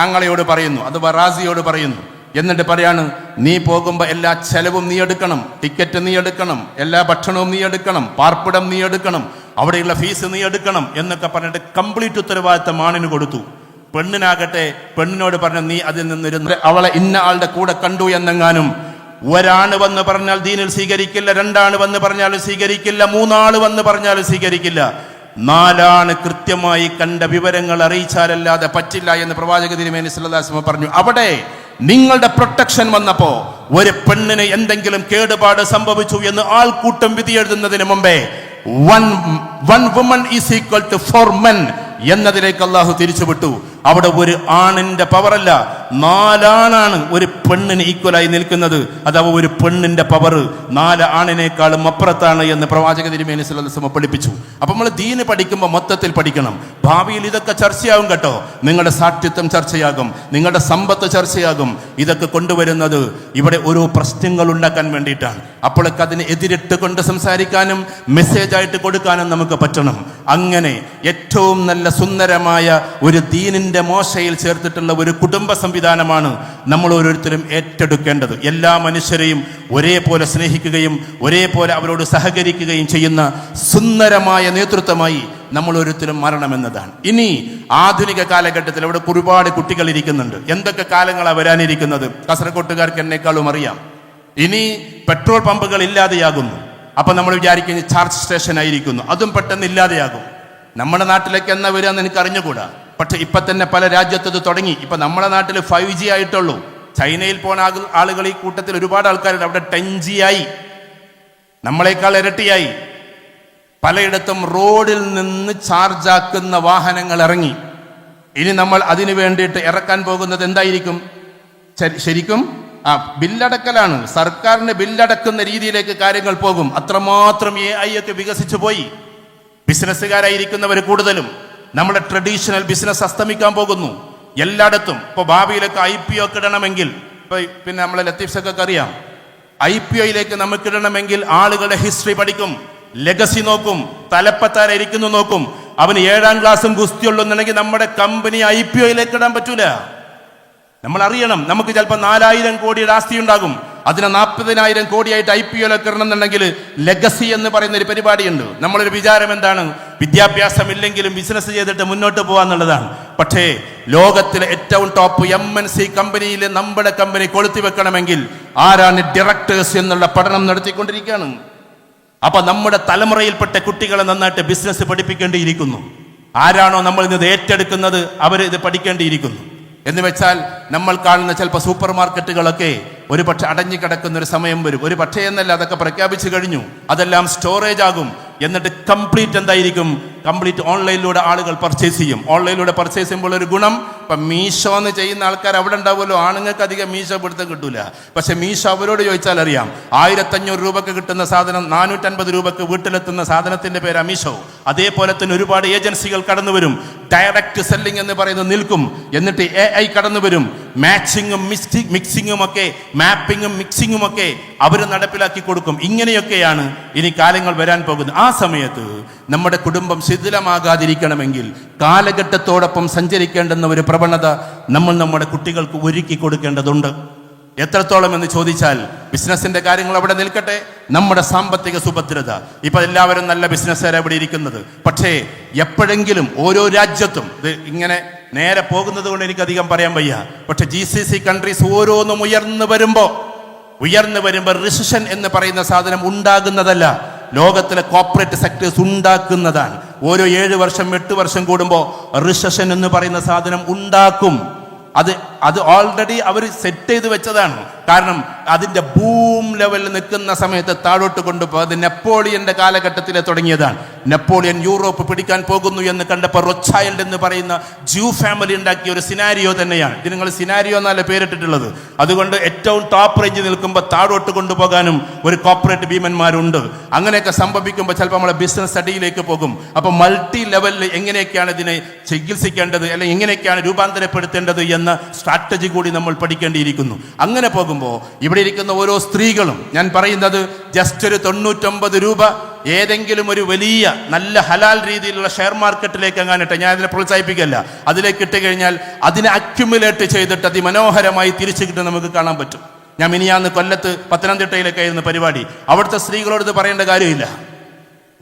ആങ്ങളയോട് പറയുന്നു, അത് റാസിയോട് പറയുന്നു. എന്നിട്ട് പറയാണ്, നീ പോകുമ്പോൾ എല്ലാ ചെലവും നീ എടുക്കണം, ടിക്കറ്റ് നീ എടുക്കണം, എല്ലാ ഭക്ഷണവും നീ എടുക്കണം, പാർപ്പിടം നീ എടുക്കണം, അവിടെയുള്ള ഫീസ് നീ എടുക്കണം എന്നൊക്കെ പറഞ്ഞിട്ട് കംപ്ലീറ്റ് ഉത്തരവാദിത്തം ആണിന് കൊടുത്തു. പെണ്ണിനാകട്ടെ പെണ്ണിനോട് പറഞ്ഞു, നീ അതിൽ നിന്നിരുന്ന് അവളെ ഇന്ന ആളുടെ കൂടെ കണ്ടു എന്നെങ്ങാനും ഒരാണ് വന്ന് പറഞ്ഞാൽ ദീനിൽ സ്വീകരിക്കില്ല, 2 ആണ് വന്ന് പറഞ്ഞാലും സ്വീകരിക്കില്ല, 3 ആള് വന്ന് പറഞ്ഞാലും സ്വീകരിക്കില്ല, 4 ആണ് കൃത്യമായി കണ്ട വിവരങ്ങൾ അറിയിച്ചാലല്ലാതെ പറ്റില്ല എന്ന് പ്രവാചക തിരുമേനി സല്ലല്ലാഹു അലൈഹി വസല്ലം പറഞ്ഞു. അവിടെ നിങ്ങളുടെ പ്രൊട്ടക്ഷൻ വന്നപ്പോ ഒരു പെണ്ണിന് എന്തെങ്കിലും കേടുപാട് സംഭവിച്ചു എന്ന് ആൾക്കൂട്ടം വിധി എഴുതുന്നതിന് മുമ്പേ one woman is equal to 4 men എന്നതിലേക്ക് അള്ളാഹു തിരിച്ചുവിട്ടു. അവിടെ ഒരു ആണിന്റെ പവറല്ല, 4 ആണാണ് ഒരു പെണ്ണിന് ഈക്വലായി നിൽക്കുന്നത്. അഥവാ ഒരു പെണ്ണിന്റെ പവർ 4 ആണിനേക്കാളും അപ്പുറത്താണ് എന്ന് പ്രവാചക തിരുമേനി സല്ലല്ലാഹു അലൈഹി വസല്ലം പഠിപ്പിച്ചു. അപ്പൊ നമ്മൾ ദീന് പഠിക്കുമ്പോൾ മൊത്തത്തിൽ പഠിക്കണം. ഭാവിയിൽ ഇതൊക്കെ ചർച്ചയാകും കേട്ടോ. നിങ്ങളുടെ സാഠ്യത്വം ചർച്ചയാകും, നിങ്ങളുടെ സമ്പത്ത് ചർച്ചയാകും. ഇതൊക്കെ കൊണ്ടുവരുന്നത് ഇവിടെ ഓരോ പ്രശ്നങ്ങൾ ഉണ്ടാക്കാൻ വേണ്ടിയിട്ടാണ്. അപ്പോഴൊക്കെ അതിന് എതിരിട്ട് കൊണ്ട് സംസാരിക്കാനും മെസ്സേജായിട്ട് കൊടുക്കാനും നമുക്ക് പറ്റണം. അങ്ങനെ ഏറ്റവും നല്ല സുന്ദരമായ ഒരു ദീനിന്റെ മോശയിൽ ചേർത്തിട്ടുള്ള ഒരു കുടുംബ സംവിധാനമാണ് നമ്മൾ ഓരോരുത്തരും ഏറ്റെടുക്കേണ്ടത്. എല്ലാ മനുഷ്യരെയും ഒരേപോലെ സ്നേഹിക്കുകയും ഒരേപോലെ അവരോട് സഹകരിക്കുകയും ചെയ്യുന്ന സുന്ദരമായ നേതൃത്വമായി നമ്മൾ ഓരോരുത്തരും മാറണമെന്നതാണ്. ഇനി ആധുനിക കാലഘട്ടത്തിൽ ഇവിടെ ഒരുപാട് കുട്ടികൾ ഇരിക്കുന്നുണ്ട്. എന്തൊക്കെ കാലങ്ങളാണ് വരാനിരിക്കുന്നത് കാസർഗോട്ടുകാർക്ക് എന്നെക്കാളും അറിയാം. ഇനി പെട്രോൾ പമ്പുകൾ ഇല്ലാതെയാകുന്നു. അപ്പൊ നമ്മൾ വിചാരിക്കുന്നത് ചാർജ് സ്റ്റേഷൻ ആയിരിക്കുന്നു, അതും പെട്ടെന്ന് ഇല്ലാതെയാകും. നമ്മുടെ നാട്ടിലേക്ക് എന്നാ വരികയെന്ന് എനിക്ക് അറിഞ്ഞുകൂടാ. പക്ഷെ ഇപ്പൊ തന്നെ പല രാജ്യത്തത് തുടങ്ങി. ഇപ്പൊ നമ്മുടെ നാട്ടിൽ 5G ആയിട്ടുള്ളൂ. ചൈനയിൽ പോണ ആളുകൾ ഈ കൂട്ടത്തിൽ ഒരുപാട് ആൾക്കാരുണ്ട്. അവിടെ 10G ആയി, നമ്മളെക്കാൾ ഇരട്ടിയായി. പലയിടത്തും റോഡിൽ നിന്ന് ചാർജാക്കുന്ന വാഹനങ്ങൾ ഇറങ്ങി. ഇനി നമ്മൾ അതിനു വേണ്ടിയിട്ട് ഇറക്കാൻ പോകുന്നത് എന്തായിരിക്കും? ശരിക്കും ബില്ലടക്കലാണ്. സർക്കാരിന് ബില്ലടക്കുന്ന രീതിയിലേക്ക് കാര്യങ്ങൾ പോകും. അത്രമാത്രം AI ഒക്കെ വികസിച്ചു പോയി. ബിസിനസ്സുകാരായിരിക്കുന്നവർ കൂടുതലും നമ്മുടെ ട്രഡീഷണൽ ബിസിനസ് അസ്തമിക്കാൻ പോകുന്നു എല്ലായിടത്തും. ഇപ്പൊ ഭാവിയിലൊക്കെ IPO ഒക്കെ ഇടണമെങ്കിൽ, ഇപ്പൊ പിന്നെ നമ്മളെ ലത്തീഫ്സൊക്കെ അറിയാം, IPOയിലേക്ക് നമുക്ക് ഇടണമെങ്കിൽ ആളുകളുടെ ഹിസ്റ്ററി പഠിക്കും, ലെഗസി നോക്കും, തലപ്പത്താരായിരിക്കുന്നു നോക്കും. അവന് 7ാം ക്ലാസ്സും ഗുസ്തിയുള്ളൂ എന്നുണ്ടെങ്കിൽ നമ്മുടെ കമ്പനി IPOയിലേക്ക് ഇടാൻ പറ്റൂല. നമ്മൾ അറിയണം, നമുക്ക് ചിലപ്പോൾ 4000 കോടിയുടെ ആസ്തി ഉണ്ടാകും. അതിനെ 40,000 കോടിയായിട്ട് IPOയിലൊക്കെ ഇടണമെന്നുണ്ടെങ്കിൽ ലെഗസി എന്ന് പറയുന്ന ഒരു പരിപാടിയുണ്ട്. നമ്മളൊരു വിചാരം എന്താണ്? വിദ്യാഭ്യാസം ഇല്ലെങ്കിലും ബിസിനസ് ചെയ്തിട്ട് മുന്നോട്ട് പോകാന്നുള്ളതാണ്. പക്ഷേ ലോകത്തിലെ ഏറ്റവും ടോപ്പ് MNC കമ്പനിയിൽ നമ്മുടെ കമ്പനി കൊളുത്തി വെക്കണമെങ്കിൽ ആരാണ് ഡയറക്ടേഴ്സ് എന്നുള്ള പഠനം നടത്തിക്കൊണ്ടിരിക്കുകയാണ്. അപ്പൊ നമ്മുടെ തലമുറയിൽപ്പെട്ട കുട്ടികളെ നന്നായിട്ട് ബിസിനസ് പഠിപ്പിക്കേണ്ടിയിരിക്കുന്നു. ആരാണോ നമ്മൾ ഇത് ഏറ്റെടുക്കുന്നത് അവർ ഇത് പഠിക്കേണ്ടിയിരിക്കുന്നു. എന്ന് വെച്ചാൽ നമ്മൾ കാണുന്ന ചിലപ്പോൾ സൂപ്പർ മാർക്കറ്റുകളൊക്കെ ഒരു പക്ഷെ അടഞ്ഞു കിടക്കുന്ന ഒരു സമയം വരും. ഒരു പക്ഷേ എന്നല്ല, അതൊക്കെ പ്രഖ്യാപിച്ചു കഴിഞ്ഞു. അതെല്ലാം സ്റ്റോറേജ് ആകും. എന്നിട്ട് കംപ്ലീറ്റ് എന്തായിരിക്കും? കംപ്ലീറ്റ് ഓൺലൈനിലൂടെ ആളുകൾ പർച്ചേസ് ചെയ്യും. ഓൺലൈനിലൂടെ പർച്ചേസ് ചെയ്യുമ്പോൾ ഒരു ഗുണം, ഇപ്പം മീഷോ എന്ന് ചെയ്യുന്ന ആൾക്കാർ അവിടെ ഉണ്ടാവുമല്ലോ. ആണുങ്ങൾക്ക് അധികം മീഷോ പിടുത്തം കിട്ടൂല. പക്ഷെ മീഷോ അവരോട് ചോദിച്ചാൽ അറിയാം, 1500 രൂപക്ക് കിട്ടുന്ന സാധനം 450 രൂപക്ക് വീട്ടിലെത്തുന്ന സാധനത്തിന്റെ പേര് മീഷോ. അതേപോലെ തന്നെ ഒരുപാട് ഏജൻസികൾ കടന്നു വരും. ഡയറക്റ്റ് സെല്ലിംഗ് എന്ന് പറയുന്നത് നിൽക്കും. എന്നിട്ട് AI കടന്നു വരും. മാച്ചിങ്ങും മിക്സിങ്ങും ഒക്കെ, മാപ്പിങ്ങും മിക്സിങ്ങും ഒക്കെ അവർ നടപ്പിലാക്കി കൊടുക്കും. ഇങ്ങനെയൊക്കെയാണ് ഇനി കാലങ്ങൾ വരാൻ പോകുന്നത്. ആ സമയത്ത് നമ്മുടെ കുടുംബം ശിഥിലമാകാതിരിക്കണമെങ്കിൽ കാലഘട്ടത്തോടൊപ്പം സഞ്ചരിക്കേണ്ടുന്ന ഒരു പ്രവണത നമ്മൾ നമ്മുടെ കുട്ടികൾക്ക് ഒരുക്കി കൊടുക്കേണ്ടതുണ്ട്. എത്രത്തോളം എന്ന് ചോദിച്ചാൽ ബിസിനസിന്റെ കാര്യങ്ങൾ അവിടെ നിൽക്കട്ടെ, നമ്മുടെ സാമ്പത്തിക സുഭദ്രത. ഇപ്പൊ എല്ലാവരും നല്ല ബിസിനസ്സുകാരെ അവിടെ ഇരിക്കുന്നത്. പക്ഷേ എപ്പോഴെങ്കിലും ഓരോ രാജ്യത്തും ഇത് ഇങ്ങനെ നേരെ പോകുന്നത് കൊണ്ട് എനിക്കധികം പറയാൻ വയ്യ. പക്ഷെ GCC കൺട്രീസ് ഓരോന്നും ഉയർന്നു വരുമ്പോൾ റിസഷൻ എന്ന് പറയുന്ന സാധനം ഉണ്ടാകുന്നതല്ല, ലോകത്തിലെ കോർപ്പറേറ്റ് സെക്ടേഴ്സ് ഉണ്ടാക്കുന്നതാണ്. ഓരോ 7 വർഷം 8 വർഷം കൂടുമ്പോൾ റിസഷൻ എന്ന് പറയുന്ന സാധനം ഉണ്ടാക്കും. അത് ഓൾറെഡി അവർ സെറ്റ് ചെയ്ത് വെച്ചതാണ്. കാരണം അതിന്റെ ബൂം ലെവലിൽ നിൽക്കുന്ന സമയത്ത് താഴോട്ട് കൊണ്ടുപോകും. അത് നെപ്പോളിയന്റെ കാലഘട്ടത്തിലെ തുടങ്ങിയതാണ്. നെപ്പോളിയൻ യൂറോപ്പ് പിടിക്കാൻ പോകുന്നു എന്ന് കണ്ടപ്പോൾ റോത്ത്ചൈൽഡ് എന്ന് പറയുന്ന ജ്യൂ ഫാമിലി ഉണ്ടാക്കിയ ഒരു സിനാരിയോ തന്നെയാണ്. ഇത് നിങ്ങൾ സിനാരിയോ എന്നല്ല പേരിട്ടിട്ടുള്ളത്. അതുകൊണ്ട് ഏറ്റവും ടോപ്പ് റേഞ്ച് നിൽക്കുമ്പോൾ താഴോട്ട് കൊണ്ടുപോകാനും ഒരു കോർപ്പറേറ്റ് ഭീമന്മാരുണ്ട്. അങ്ങനെയൊക്കെ സംഭവിക്കുമ്പോൾ ചിലപ്പോൾ നമ്മളെ ബിസിനസ് സ്റ്റഡിയിലേക്ക് പോകും. അപ്പോൾ മൾട്ടി ലെവലിൽ എങ്ങനെയൊക്കെയാണ് ഇതിനെ ചികിത്സിക്കേണ്ടത് അല്ലെങ്കിൽ എങ്ങനെയൊക്കെയാണ് രൂപാന്തരപ്പെടുത്തേണ്ടത് എന്ന സ്ട്രാറ്റജി കൂടി നമ്മൾ പഠിക്കേണ്ടിയിരിക്കുന്നു. അങ്ങനെ പോകുമ്പോൾ ഇവിടെ ഇരിക്കുന്ന ഓരോ സ്ത്രീകളും, ഞാൻ പറയുന്നത് ജസ്റ്റ് ഒരു 99 രൂപ ഏതെങ്കിലും ഒരു വലിയ നല്ല ഹലാൽ രീതിയിലുള്ള ഷെയർ മാർക്കറ്റിലേക്ക് എങ്ങാനിട്ട്, ഞാൻ അതിനെ പ്രോത്സാഹിപ്പിക്കല്ല, അതിലേക്ക് ഇട്ട് കഴിഞ്ഞാൽ അതിനെ അക്യുമുലേറ്റ് ചെയ്തിട്ട് അതിമനോഹരമായി തിരിച്ചു കിട്ടും നമുക്ക് കാണാൻ പറ്റും. ഞാൻ മിനിയാന്ന് കൊല്ലത്ത് പത്തനംതിട്ടയിലൊക്കെ ആയിരുന്നു പരിപാടി. അവിടുത്തെ സ്ത്രീകളോട് ഇത് പറയേണ്ട കാര്യമില്ല.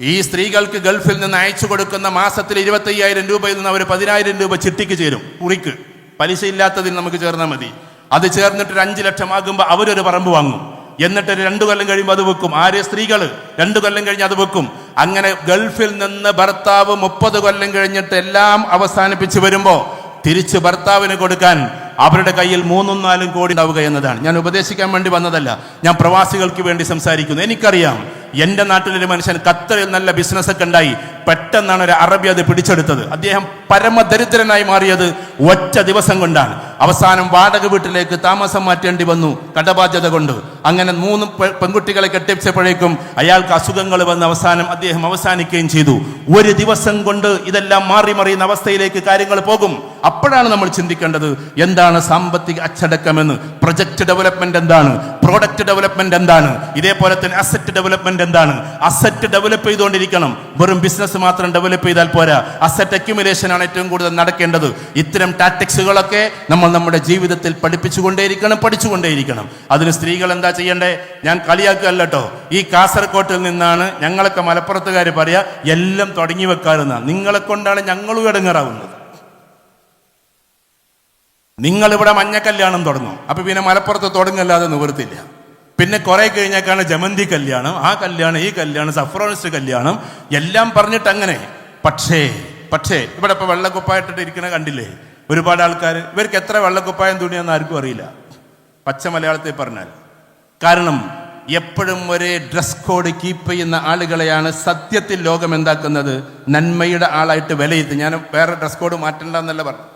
ഈ സ്ത്രീകൾക്ക് ഗൾഫിൽ നിന്ന് അയച്ചു കൊടുക്കുന്ന മാസത്തിൽ 25,000 രൂപയിൽ നിന്ന് അവർ 10,000 രൂപ ചിട്ടിക്ക് ചേരും. കുറിക്ക് പലിശ ഇല്ലാത്തതിൽ നമുക്ക് ചേർന്നാൽ മതി. അത് ചേർന്നിട്ട് 5 ലക്ഷം ആകുമ്പോൾ അവരൊരു പറമ്പ് വാങ്ങും. എന്നിട്ട് 2 കൊല്ലം കഴിയുമ്പോൾ അത് വെക്കും. സ്ത്രീകൾ 2 കൊല്ലം കഴിഞ്ഞ് അത് വെക്കും. അങ്ങനെ ഗൾഫിൽ നിന്ന് ഭർത്താവ് 30 കൊല്ലം കഴിഞ്ഞിട്ട് എല്ലാം അവസാനിപ്പിച്ച് വരുമ്പോൾ തിരിച്ച് ഭർത്താവിന് കൊടുക്കാൻ അവരുടെ കയ്യിൽ 3-4 കോടി ഉണ്ടാവുക എന്നതാണ്. ഞാൻ ഉപദേശിക്കാൻ വേണ്ടി വന്നതല്ല, ഞാൻ പ്രവാസികൾക്ക് വേണ്ടി സംസാരിക്കുന്നു. എനിക്കറിയാം, എൻ്റെ നാട്ടിലൊരു മനുഷ്യൻ ഖത്തറിൽ നല്ല ബിസിനസ്സൊക്കെ ഉണ്ടായി, പെട്ടെന്നാണ് ഒരു അറബി അത് പിടിച്ചെടുത്തത്. അദ്ദേഹം പരമദരിദ്രനായി മാറിയത് ഒറ്റ ദിവസം കൊണ്ടാണ്. അവസാനം വാടക വീട്ടിലേക്ക് താമസം മാറ്റേണ്ടി വന്നു കടബാധ്യത കൊണ്ട്. അങ്ങനെ 3 പെൺകുട്ടികളെ കെട്ടിച്ചപ്പോഴേക്കും അയാൾക്ക് അസുഖങ്ങൾ വന്ന് അവസാനം അദ്ദേഹം അവസാനിക്കുകയും ചെയ്തു. ഒരു ദിവസം കൊണ്ട് ഇതെല്ലാം മാറി മറിയുന്ന അവസ്ഥയിലേക്ക് കാര്യങ്ങൾ പോകും. അപ്പോഴാണ് നമ്മൾ ചിന്തിക്കേണ്ടത്, എന്താണ് സാമ്പത്തിക അച്ചടക്കമെന്ന്, പ്രൊജക്ട് ഡെവലപ്മെന്റ് എന്താണ്, പ്രോഡക്റ്റ് ഡെവലപ്മെന്റ് എന്താണ്, ഇതേപോലെ തന്നെ അസറ്റ് ഡെവലപ്മെന്റ് എന്താണ്. അസറ്റ് ഡെവലപ്പ് ചെയ്തുകൊണ്ടിരിക്കണം. വെറും ബിസിനസ് മാത്രം ഡെവലപ്പ് ചെയ്താൽ പോരാ, അസറ്റ് അക്യുമുലേഷൻ ആണ് ഏറ്റവും കൂടുതൽ നടക്കേണ്ടത്. ഇത്തരം ടാക്ടിക്സുകളൊക്കെ നമ്മൾ നമ്മുടെ ജീവിതത്തിൽ പഠിച്ചുകൊണ്ടേയിരിക്കണം. അതിന് സ്ത്രീകൾ എന്താ ചെയ്യണ്ടേ? ഞാൻ കളിയാക്കുകയല്ല കേട്ടോ. ഈ കാസർകോട്ടിൽ നിന്നാണ് ഞങ്ങളൊക്കെ മലപ്പുറത്തുകാർ പറയാ എല്ലാം തുടങ്ങി വെക്കാറുന്ന. നിങ്ങളെ കൊണ്ടാണ് ഞങ്ങളും ഇടങ്ങേറാവുന്നത്. നിങ്ങളിവിടെ മഞ്ഞ കല്യാണം തുടങ്ങും, അപ്പൊ പിന്നെ മലപ്പുറത്ത് തുടങ്ങല്ലാതെ നിവൃത്തില്ല. പിന്നെ കുറെ കഴിഞ്ഞേക്കാണ് ജമന്തി കല്യാണം, ആ കല്യാണം, ഈ കല്യാണം, സഫ്രോണിസ്റ്റ് കല്യാണം, എല്ലാം പറഞ്ഞിട്ട് അങ്ങനെ. പക്ഷേ ഇവിടെ ഇപ്പൊ വെള്ളക്കുപ്പായിട്ടിട്ട് ഇരിക്കണ കണ്ടില്ലേ ഒരുപാട് ആൾക്കാർ? ഇവർക്ക് എത്ര വെള്ളക്കുപ്പായം തുണിയെന്ന് ആർക്കും അറിയില്ല, പച്ച മലയാളത്തിൽ പറഞ്ഞാൽ. കാരണം എപ്പോഴും ഒരേ ഡ്രസ് കോഡ് കീപ്പ് ചെയ്യുന്ന ആളുകളെയാണ് സത്യത്തിൽ ലോകം എന്താക്കുന്നത്, നന്മയുടെ ആളായിട്ട് വിലയിരുത്തി. ഞാൻ വേറെ ഡ്രസ് കോഡ് മാറ്റണ്ടെന്നല്ല പറഞ്ഞു.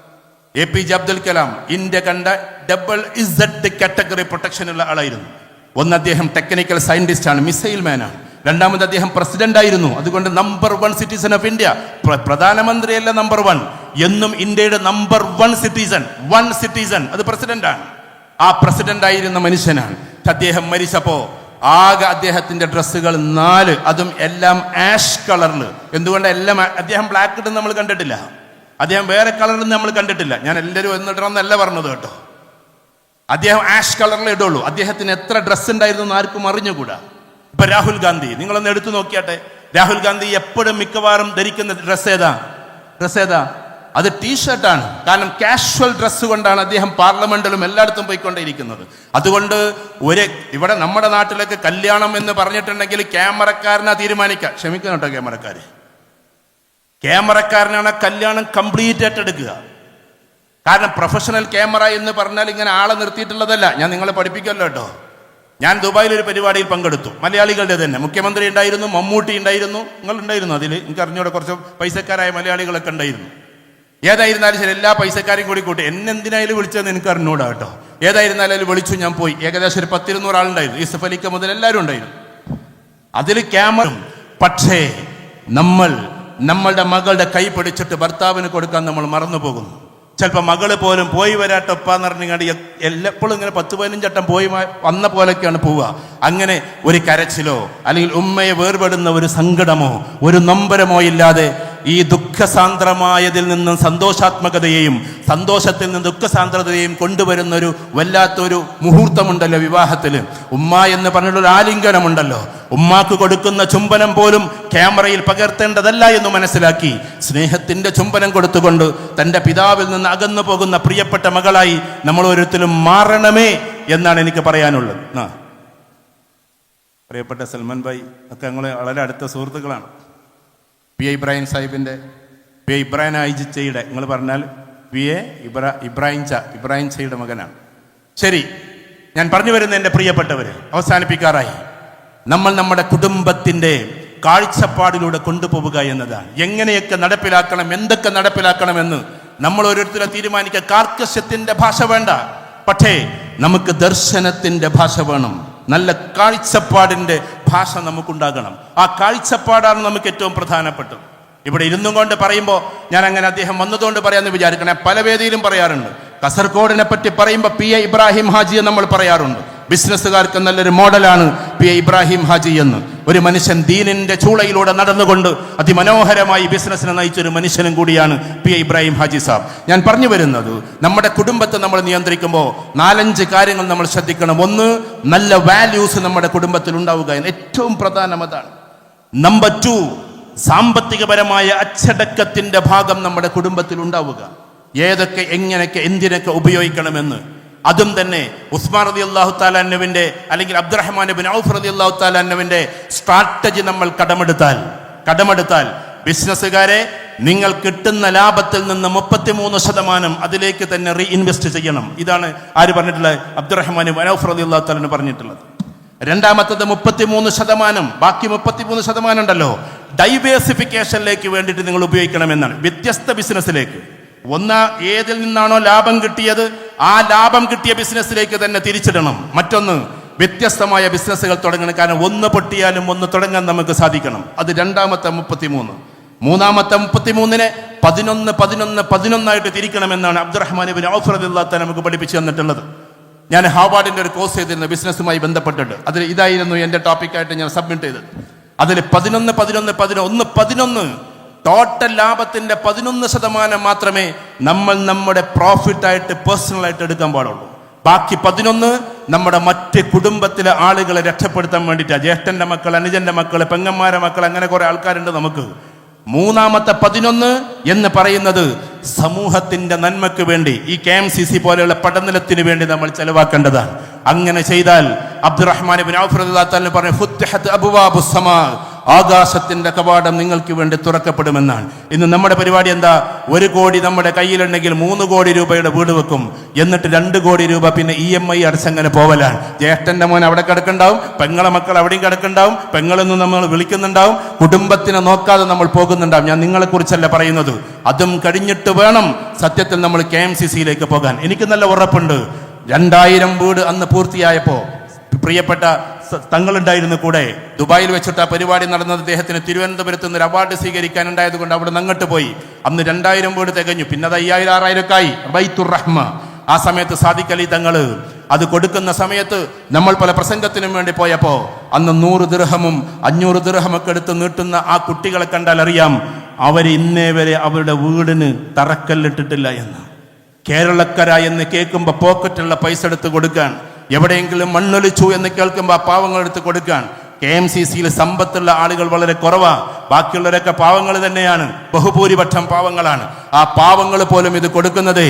APJ അബ്ദുൽ കലാം ഇന്ത്യ കണ്ട ഡബിൾ ഇസഡ് കാറ്റഗറി പ്രൊട്ടക്ഷൻ ഉള്ള ആളായിരുന്നു. ഒന്ന്, അദ്ദേഹം ടെക്നിക്കൽ സയന്റിസ്റ്റ് ആണ്, മിസൈൽ മാനാണ്. രണ്ടാമത്, അദ്ദേഹം പ്രസിഡന്റ് ആയിരുന്നു. അതുകൊണ്ട് നമ്പർ 1 സിറ്റിസൺ ഓഫ് ഇന്ത്യ. പ്രധാനമന്ത്രിയല്ല നമ്പർ 1, എന്നും ഇന്ത്യയുടെ നമ്പർ 1 സിറ്റിസൺ അത് പ്രസിഡന്റ് ആണ്. ആ പ്രസിഡന്റ് ആയിരുന്ന മനുഷ്യനാണ്. അദ്ദേഹം മരിച്ചപ്പോ ആകെ അദ്ദേഹത്തിന്റെ ഡ്രസ്സുകൾ 4, അതും എല്ലാം ആഷ് കളറിൽ. എന്തുകൊണ്ട് എല്ലാം? അദ്ദേഹം ബ്ലാക്ക് ഇട്ട് നമ്മൾ കണ്ടിട്ടില്ല, അദ്ദേഹം വേറെ കളറിൽ നമ്മൾ കണ്ടിട്ടില്ല. ഞാൻ എല്ലാവരും എന്നിടണമെന്നല്ല പറഞ്ഞത് കേട്ടോ. അദ്ദേഹം ആഷ് കളറിൽ ഇടുള്ളൂ. അദ്ദേഹത്തിന് എത്ര ഡ്രസ്സ് ഉണ്ടായിരുന്നു ആർക്കും അറിഞ്ഞുകൂടാ. ഇപ്പൊ രാഹുൽ ഗാന്ധി നിങ്ങളൊന്ന് എടുത്തു നോക്കിയാട്ടെ. രാഹുൽ ഗാന്ധി എപ്പോഴും മിക്കവാറും ധരിക്കുന്ന ഡ്രസ്സ് ഏതാ? അത് ടീഷർട്ടാണ്. കാരണം കാഷ്വൽ ഡ്രസ്സ് കൊണ്ടാണ് അദ്ദേഹം പാർലമെന്റിലും എല്ലായിടത്തും പോയിക്കൊണ്ടേയിരിക്കുന്നത്. അതുകൊണ്ട് ഇവിടെ നമ്മുടെ നാട്ടിലൊക്കെ കല്യാണം എന്ന് പറഞ്ഞിട്ടുണ്ടെങ്കിൽ ക്യാമറക്കാരനാ തീരുമാനിക്കുക. ക്ഷമിക്കണം കേട്ടോ, ക്യാമറക്കാരനാണ് കല്യാണം കംപ്ലീറ്റ് ഏറ്റെടുക്കുക. കാരണം പ്രൊഫഷണൽ ക്യാമറ എന്ന് പറഞ്ഞാൽ ഇങ്ങനെ ആളെ നിർത്തിയിട്ടുള്ളതല്ല. ഞാൻ നിങ്ങളെ പഠിപ്പിക്കുമല്ലോ കേട്ടോ. ഞാൻ ദുബായിൽ ഒരു പരിപാടിയിൽ പങ്കെടുത്തു, മലയാളികളുടെ തന്നെ. മുഖ്യമന്ത്രി ഉണ്ടായിരുന്നു, മമ്മൂട്ടി ഉണ്ടായിരുന്നു, നിങ്ങളുണ്ടായിരുന്നു അതിൽ. എനിക്ക് അറിഞ്ഞൂടെ, കുറച്ച് പൈസക്കാരായ മലയാളികളൊക്കെ ഉണ്ടായിരുന്നു. ഏതായിരുന്നാലും ശരി, എല്ലാ പൈസക്കാരെയും കൂട്ടി എന്നെന്തിനായാലും വിളിച്ചതെന്ന് എനിക്ക് അറിഞ്ഞൂടാ കേട്ടോ. ഏതായിരുന്നാലും അതിൽ വിളിച്ചു, ഞാൻ പോയി. ഏകദേശം ഒരു 10-200 ആളുണ്ടായിരുന്നു. യൂസഫ് അലിക്ക മുതൽ എല്ലാവരും ഉണ്ടായിരുന്നു അതിൽ ക്യാമറ. പക്ഷേ നമ്മളുടെ മകളുടെ കൈ പിടിച്ചിട്ട് ഭർത്താവിന് കൊടുക്കാൻ നമ്മൾ മറന്നു പോകുന്നു. ചിലപ്പോൾ മകള് പോലും പോയി വരാട്ടൊപ്പാന്ന് പറഞ്ഞാൽ എല്ലപ്പോഴും ഇങ്ങനെ 10-15 വട്ടം പോയി വന്ന പോലൊക്കെയാണ് പോവുക. അങ്ങനെ ഒരു കരച്ചിലോ അല്ലെങ്കിൽ ഉമ്മയെ വേർപെടുന്ന ഒരു സങ്കടമോ ഒരു നൊമ്പരമോ ഇല്ലാതെ ഈ ദുഃഖസാന്ദ്രമായതിൽ നിന്നും സന്തോഷാത്മകതയെയും സന്തോഷത്തിൽ നിന്ന് ദുഃഖസാന്ദ്രതയെയും കൊണ്ടുവരുന്ന ഒരു വല്ലാത്തൊരു മുഹൂർത്തമുണ്ടല്ലോ വിവാഹത്തിൽ. ഉമ്മ എന്ന് പറഞ്ഞിട്ടൊരു ആലിംഗനമുണ്ടല്ലോ. ഉമ്മാക്ക് കൊടുക്കുന്ന ചുംബനം പോലും ക്യാമറയിൽ പകർത്തേണ്ടതല്ല എന്ന് മനസ്സിലാക്കി സ്നേഹത്തിന്റെ ചുംബനം കൊടുത്തുകൊണ്ട് തൻ്റെ പിതാവിൽ നിന്ന് അകന്നു പോകുന്ന പ്രിയപ്പെട്ട മകളായി നമ്മൾ ഓരോരുത്തരും മാറണമേ എന്നാണ് എനിക്ക് പറയാനുള്ളത്. പ്രിയപ്പെട്ട സൽമാൻ ഭായി ഒക്കെ ഞങ്ങൾ വളരെ അടുത്ത സുഹൃത്തുക്കളാണ്. PA ഇബ്രാഹിം സാഹിബിൻ്റെ PA ഇബ്രാഹിം ഐജിച്ചയുടെ, നിങ്ങൾ പറഞ്ഞാൽ PA ഇബ്രാഹിം ചയുടെ മകനാണ്. ശരി, ഞാൻ പറഞ്ഞു വരുന്ന എൻ്റെ പ്രിയപ്പെട്ടവർ, അവസാനിപ്പിക്കാറായി. നമ്മൾ നമ്മുടെ കുടുംബത്തിൻ്റെ കാഴ്ചപ്പാടിലൂടെ കൊണ്ടുപോവുക എന്നതാണ്. എങ്ങനെയൊക്കെ നടപ്പിലാക്കണം, എന്തൊക്കെ നടപ്പിലാക്കണമെന്ന് നമ്മൾ ഓരോരുത്തരെ തീരുമാനിക്കുക. കാർക്കശ്യത്തിൻ്റെ ഭാഷ വേണ്ട, പക്ഷേ നമുക്ക് ദർശനത്തിൻ്റെ ഭാഷ വേണം. നല്ല കാഴ്ചപ്പാടിൻ്റെ ഭാഷ നമുക്കുണ്ടാകണം. ആ കാഴ്ചപ്പാടാണ് നമുക്ക് ഏറ്റവും പ്രധാനപ്പെട്ടത്. ഇവിടെ ഇരുന്നും കൊണ്ട് പറയുമ്പോൾ ഞാൻ അങ്ങനെ അദ്ദേഹം വന്നതുകൊണ്ട് പറയാമെന്ന് വിചാരിക്കണം. പല വേദിയിലും പറയാറുണ്ട്, കാസർഗോഡിനെ പറ്റി പറയുമ്പോൾ പി എ ഇബ്രാഹിം ഹാജിയെ നമ്മൾ പറയാറുണ്ട്. ബിസിനസ്സുകാർക്ക് നല്ലൊരു മോഡലാണ് പി എ ഇബ്രാഹിം ഹാജി എന്ന്. ഒരു മനുഷ്യൻ ദീനിന്റെ ചൂളയിലൂടെ നടന്നുകൊണ്ട് അതിമനോഹരമായി ബിസിനസ്സിനെ നയിച്ചൊരു മനുഷ്യനും കൂടിയാണ് പി എ ഇബ്രാഹിം ഹാജി സാബ്. ഞാൻ പറഞ്ഞു വരുന്നത്, നമ്മുടെ കുടുംബത്തെ നമ്മൾ നിയന്ത്രിക്കുമ്പോൾ 4-5 കാര്യങ്ങൾ നമ്മൾ ശ്രദ്ധിക്കണം. ഒന്ന്, നല്ല വാല്യൂസ് നമ്മുടെ കുടുംബത്തിൽ ഉണ്ടാവുക എന്ന് ഏറ്റവും പ്രധാനം അതാണ്. നമ്പർ 2, സാമ്പത്തികപരമായ അച്ചടക്കത്തിന്റെ ഭാഗം നമ്മുടെ കുടുംബത്തിൽ ഉണ്ടാവുക. ഏതൊക്കെ, എങ്ങനെയൊക്കെ, എന്തിനൊക്കെ ഉപയോഗിക്കണമെന്ന്. അതും തന്നെ ഉസ്മാൻ റളിയല്ലാഹു തആല അൻഹുവിന്റെ അല്ലെങ്കിൽ അബ്ദുറഹ്മാൻ ഇബ്നു ഔഫ് റളിയല്ലാഹു തആല അൻഹുവിന്റെ സ്ട്രാറ്റജി നമ്മൾ കടമെടുത്താൽ ബിസിനസ്സുകാരെ, നിങ്ങൾ കിട്ടുന്ന ലാഭത്തിൽ നിന്ന് 33% അതിലേക്ക് തന്നെ റീഇൻവെസ്റ്റ് ചെയ്യണം. ഇതാണ് ആര് പറഞ്ഞിട്ടുള്ളത്? അബ്ദുറഹ്മാൻ ഇബ്നു ഔഫ് റളിയല്ലാഹു തആല പറഞ്ഞിട്ടുള്ളത്. രണ്ടാമത്തത് 33%, ബാക്കി 33% ഉണ്ടല്ലോ, ഡൈവേഴ്സിഫിക്കേഷനിലേക്ക് വേണ്ടിയിട്ട് നിങ്ങൾ ഉപയോഗിക്കണമെന്നാണ്. വ്യത്യസ്ത ബിസിനസ്സിലേക്ക്. ഒന്ന്, ഏതിൽ നിന്നാണോ ലാഭം കിട്ടിയത് ആ ലാഭം കിട്ടിയ ബിസിനസ്സിലേക്ക് തന്നെ തിരിച്ചിടണം. മറ്റൊന്ന്, വ്യത്യസ്തമായ ബിസിനസ്സുകൾ തുടങ്ങണം. കാരണം ഒന്ന് പൊട്ടിയാലും ഒന്ന് തുടങ്ങാൻ നമുക്ക് സാധിക്കണം. അത് രണ്ടാമത്തെ 33. മൂന്നാമത്തെ 33-നെ 11 തിരിക്കണമെന്നാണ് അബ്ദുറഹ്മാൻ ഇബ്നു ഔഫ് റളിയല്ലാഹു തആല നമുക്ക് പഠിപ്പിച്ചു തന്നിട്ടുള്ളത്. ഞാൻ ഹാർവാർഡിന്റെ ഒരു കോഴ്സ് ചെയ്തിരുന്ന ബിസിനസ്സുമായി ബന്ധപ്പെട്ടിട്ട് അതിൽ ഇതായിരുന്നു എൻ്റെ ടോപ്പിക്കായിട്ട് ഞാൻ സബ്മിറ്റ് ചെയ്തത്. അതിൽ 11 ടോട്ടൽ ലാഭത്തിന്റെ 11% മാത്രമേ നമ്മൾ നമ്മുടെ പ്രോഫിറ്റായിട്ട് പേഴ്സണലായിട്ട് എടുക്കാൻ പാടുള്ളൂ. ബാക്കി 11 നമ്മുടെ മറ്റ് കുടുംബത്തിലെ ആളുകളെ രക്ഷപ്പെടുത്താൻ വേണ്ടിയിട്ടാണ്. ജ്യേഷ്ഠന്റെ മക്കൾ, അനുജന്റെ മക്കൾ, പെങ്ങന്മാരെ മക്കൾ, അങ്ങനെ കുറെ ആൾക്കാരുണ്ട് നമുക്ക്. മൂന്നാമത്തെ 11 എന്ന് പറയുന്നത് സമൂഹത്തിന്റെ നന്മയ്ക്ക് വേണ്ടി, ഈ KMCC പോലെയുള്ള പഠനത്തിന് വേണ്ടി നമ്മൾ ചെലവാക്കേണ്ടതാണ്. അങ്ങനെ ചെയ്താൽ അബ്ദുറഹ്മാൻ ഇബ്നു ഔഫ് റളിയല്ലാഹു തആല പറഞ്ഞു, ഫുത്തിഹത് അബ്വാബുസ് സമാ, ആകാശത്തിന്റെ കവാടം നിങ്ങൾക്ക് വേണ്ടി തുറക്കപ്പെടുമെന്നാണ്. ഇന്ന് നമ്മുടെ പരിപാടി എന്താ? 1 കോടി നമ്മുടെ കയ്യിലുണ്ടെങ്കിൽ 3 കോടി രൂപയുടെ വീട് വെക്കും. എന്നിട്ട് 2 കോടി രൂപ പിന്നെ EMI അടച്ചങ്ങനെ പോവലാണ്. ജ്യേഷ്ഠന്റെ മോൻ അവിടെ കിടക്കുന്നുണ്ടാവും, പെങ്ങളെ മക്കൾ അവിടെയും കിടക്കുന്നുണ്ടാവും, പെങ്ങളെന്ന് നമ്മൾ വിളിക്കുന്നുണ്ടാവും, കുടുംബത്തിനെ നോക്കാതെ നമ്മൾ പോകുന്നുണ്ടാവും. ഞാൻ നിങ്ങളെ കുറിച്ചല്ല പറയുന്നത്. അതും കഴിഞ്ഞിട്ട് വേണം സത്യത്തിൽ നമ്മൾ KMCCയിലേക്ക് പോകാൻ. എനിക്ക് നല്ല ഉറപ്പുണ്ട്. 2000 വീട് അന്ന് പൂർത്തിയായപ്പോ പ്രിയപ്പെട്ട തങ്ങളുണ്ടായിരുന്നു കൂടെ. ദുബായിൽ വെച്ചിട്ട് ആ പരിപാടി നടന്നത് അദ്ദേഹത്തിന് തിരുവനന്തപുരത്ത് നിന്ന് ഒരു അവാർഡ് സ്വീകരിക്കാനുണ്ടായത് കൊണ്ട് അവിടെ നിന്ന് അങ്ങോട്ട് പോയി. അന്ന് 2000 വീട് തികഞ്ഞു. പിന്നെ അത് 5000-6000 ഒക്കെ ആയി. ബൈത്തുർ റഹ്മ. ആ സമയത്ത് സാദിഖ് അലി തങ്ങള് അത് കൊടുക്കുന്ന സമയത്ത് നമ്മൾ പല പ്രസംഗത്തിനും വേണ്ടി പോയപ്പോ അന്ന് 100 ദിർഹമും 500 ദിർഹമൊക്കെ എടുത്ത് നീട്ടുന്ന ആ കുട്ടികളെ കണ്ടാൽ അറിയാം അവർ ഇന്നേ വരെ അവരുടെ വീടിന് തറക്കല്ലിട്ടിട്ടില്ല എന്ന്. കേരളക്കര എന്ന് കേൾക്കുമ്പോൾ പോക്കറ്റുള്ള പൈസ എടുത്ത് കൊടുക്കാൻ, എവിടെയെങ്കിലും മണ്ണൊലിച്ചു എന്ന് കേൾക്കുമ്പോൾ ആ പാവങ്ങൾ എടുത്ത് കൊടുക്കാൻ. KMCCയിൽ സമ്പത്തുള്ള ആളുകൾ വളരെ കുറവാണ്. ബാക്കിയുള്ളവരൊക്കെ പാവങ്ങൾ തന്നെയാണ്, ബഹുഭൂരിപക്ഷം പാവങ്ങളാണ്. ആ പാവങ്ങൾ പോലും ഇത് കൊടുക്കുന്നത്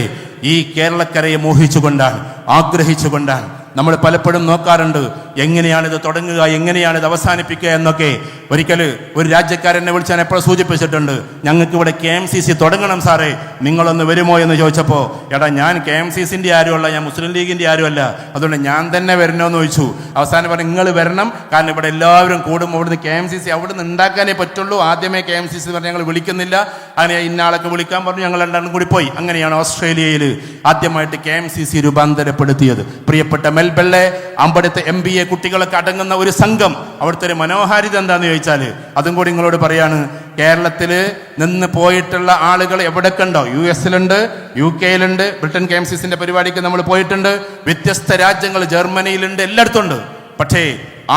ഈ കേരളക്കരയെ മോഹിച്ചുകൊണ്ടാണ്, ആഗ്രഹിച്ചുകൊണ്ടാണ്. നമ്മൾ പലപ്പോഴും നോക്കാറുണ്ട് എങ്ങനെയാണിത് തുടങ്ങുക, എങ്ങനെയാണിത് അവസാനിപ്പിക്കുക എന്നൊക്കെ. ഒരിക്കൽ ഒരു രാജ്യക്കാരനെ വിളിച്ച് ഞാൻ എപ്പോഴും സൂചിപ്പിച്ചിട്ടുണ്ട്, ഞങ്ങൾക്ക് ഇവിടെ KMCC തുടങ്ങണം സാറേ, നിങ്ങളൊന്ന് വരുമോ എന്ന് ചോദിച്ചപ്പോൾ, എടാ ഞാൻ KMCCൻ്റെ ആരുമല്ല, ഞാൻ മുസ്ലിം ലീഗിൻ്റെ ആരുമല്ല, അതുകൊണ്ട് ഞാൻ തന്നെ വരണോന്ന് ചോദിച്ചു. അവസാനം പറഞ്ഞു നിങ്ങൾ വരണം, കാരണം ഇവിടെ എല്ലാവരും കൂടുമ്പോൾ അവിടുന്ന് KMCC അവിടുന്ന് ഉണ്ടാക്കാനേ പറ്റുള്ളൂ. ആദ്യമേ KMCC പറഞ്ഞ് ഞങ്ങൾ വിളിക്കുന്നില്ല, അങ്ങനെ ഇന്നാളൊക്കെ വിളിക്കാൻ പറഞ്ഞു. ഞങ്ങൾ രണ്ടാളും കൂടി പോയി. അങ്ങനെയാണ് ഓസ്ട്രേലിയയിൽ ആദ്യമായിട്ട് KMCC രൂപാന്തരപ്പെടുത്തിയത്. പ്രിയപ്പെട്ട മെൽബെള്ളെ, അവിടുത്തെ MBA കുട്ടികളൊക്കെ അടങ്ങുന്ന ഒരു സംഘം. അവിടുത്തെ ഒരു മനോഹാരിത എന്താന്ന് ചോദിച്ചാൽ അതും കൂടി നിങ്ങളോട് പറയാണ്. കേരളത്തിൽ നിന്ന് പോയിട്ടുള്ള ആളുകൾ എവിടെയൊക്കെ ഉണ്ടോ, US-ലുണ്ട്, UK-യിലുണ്ട്, ബ്രിട്ടൻ KMCCന്റെ പരിപാടിക്ക് നമ്മൾ പോയിട്ടുണ്ട്, വ്യത്യസ്ത രാജ്യങ്ങൾ, ജർമ്മനിയിലുണ്ട്, എല്ലായിടത്തും ഉണ്ട്. പക്ഷേ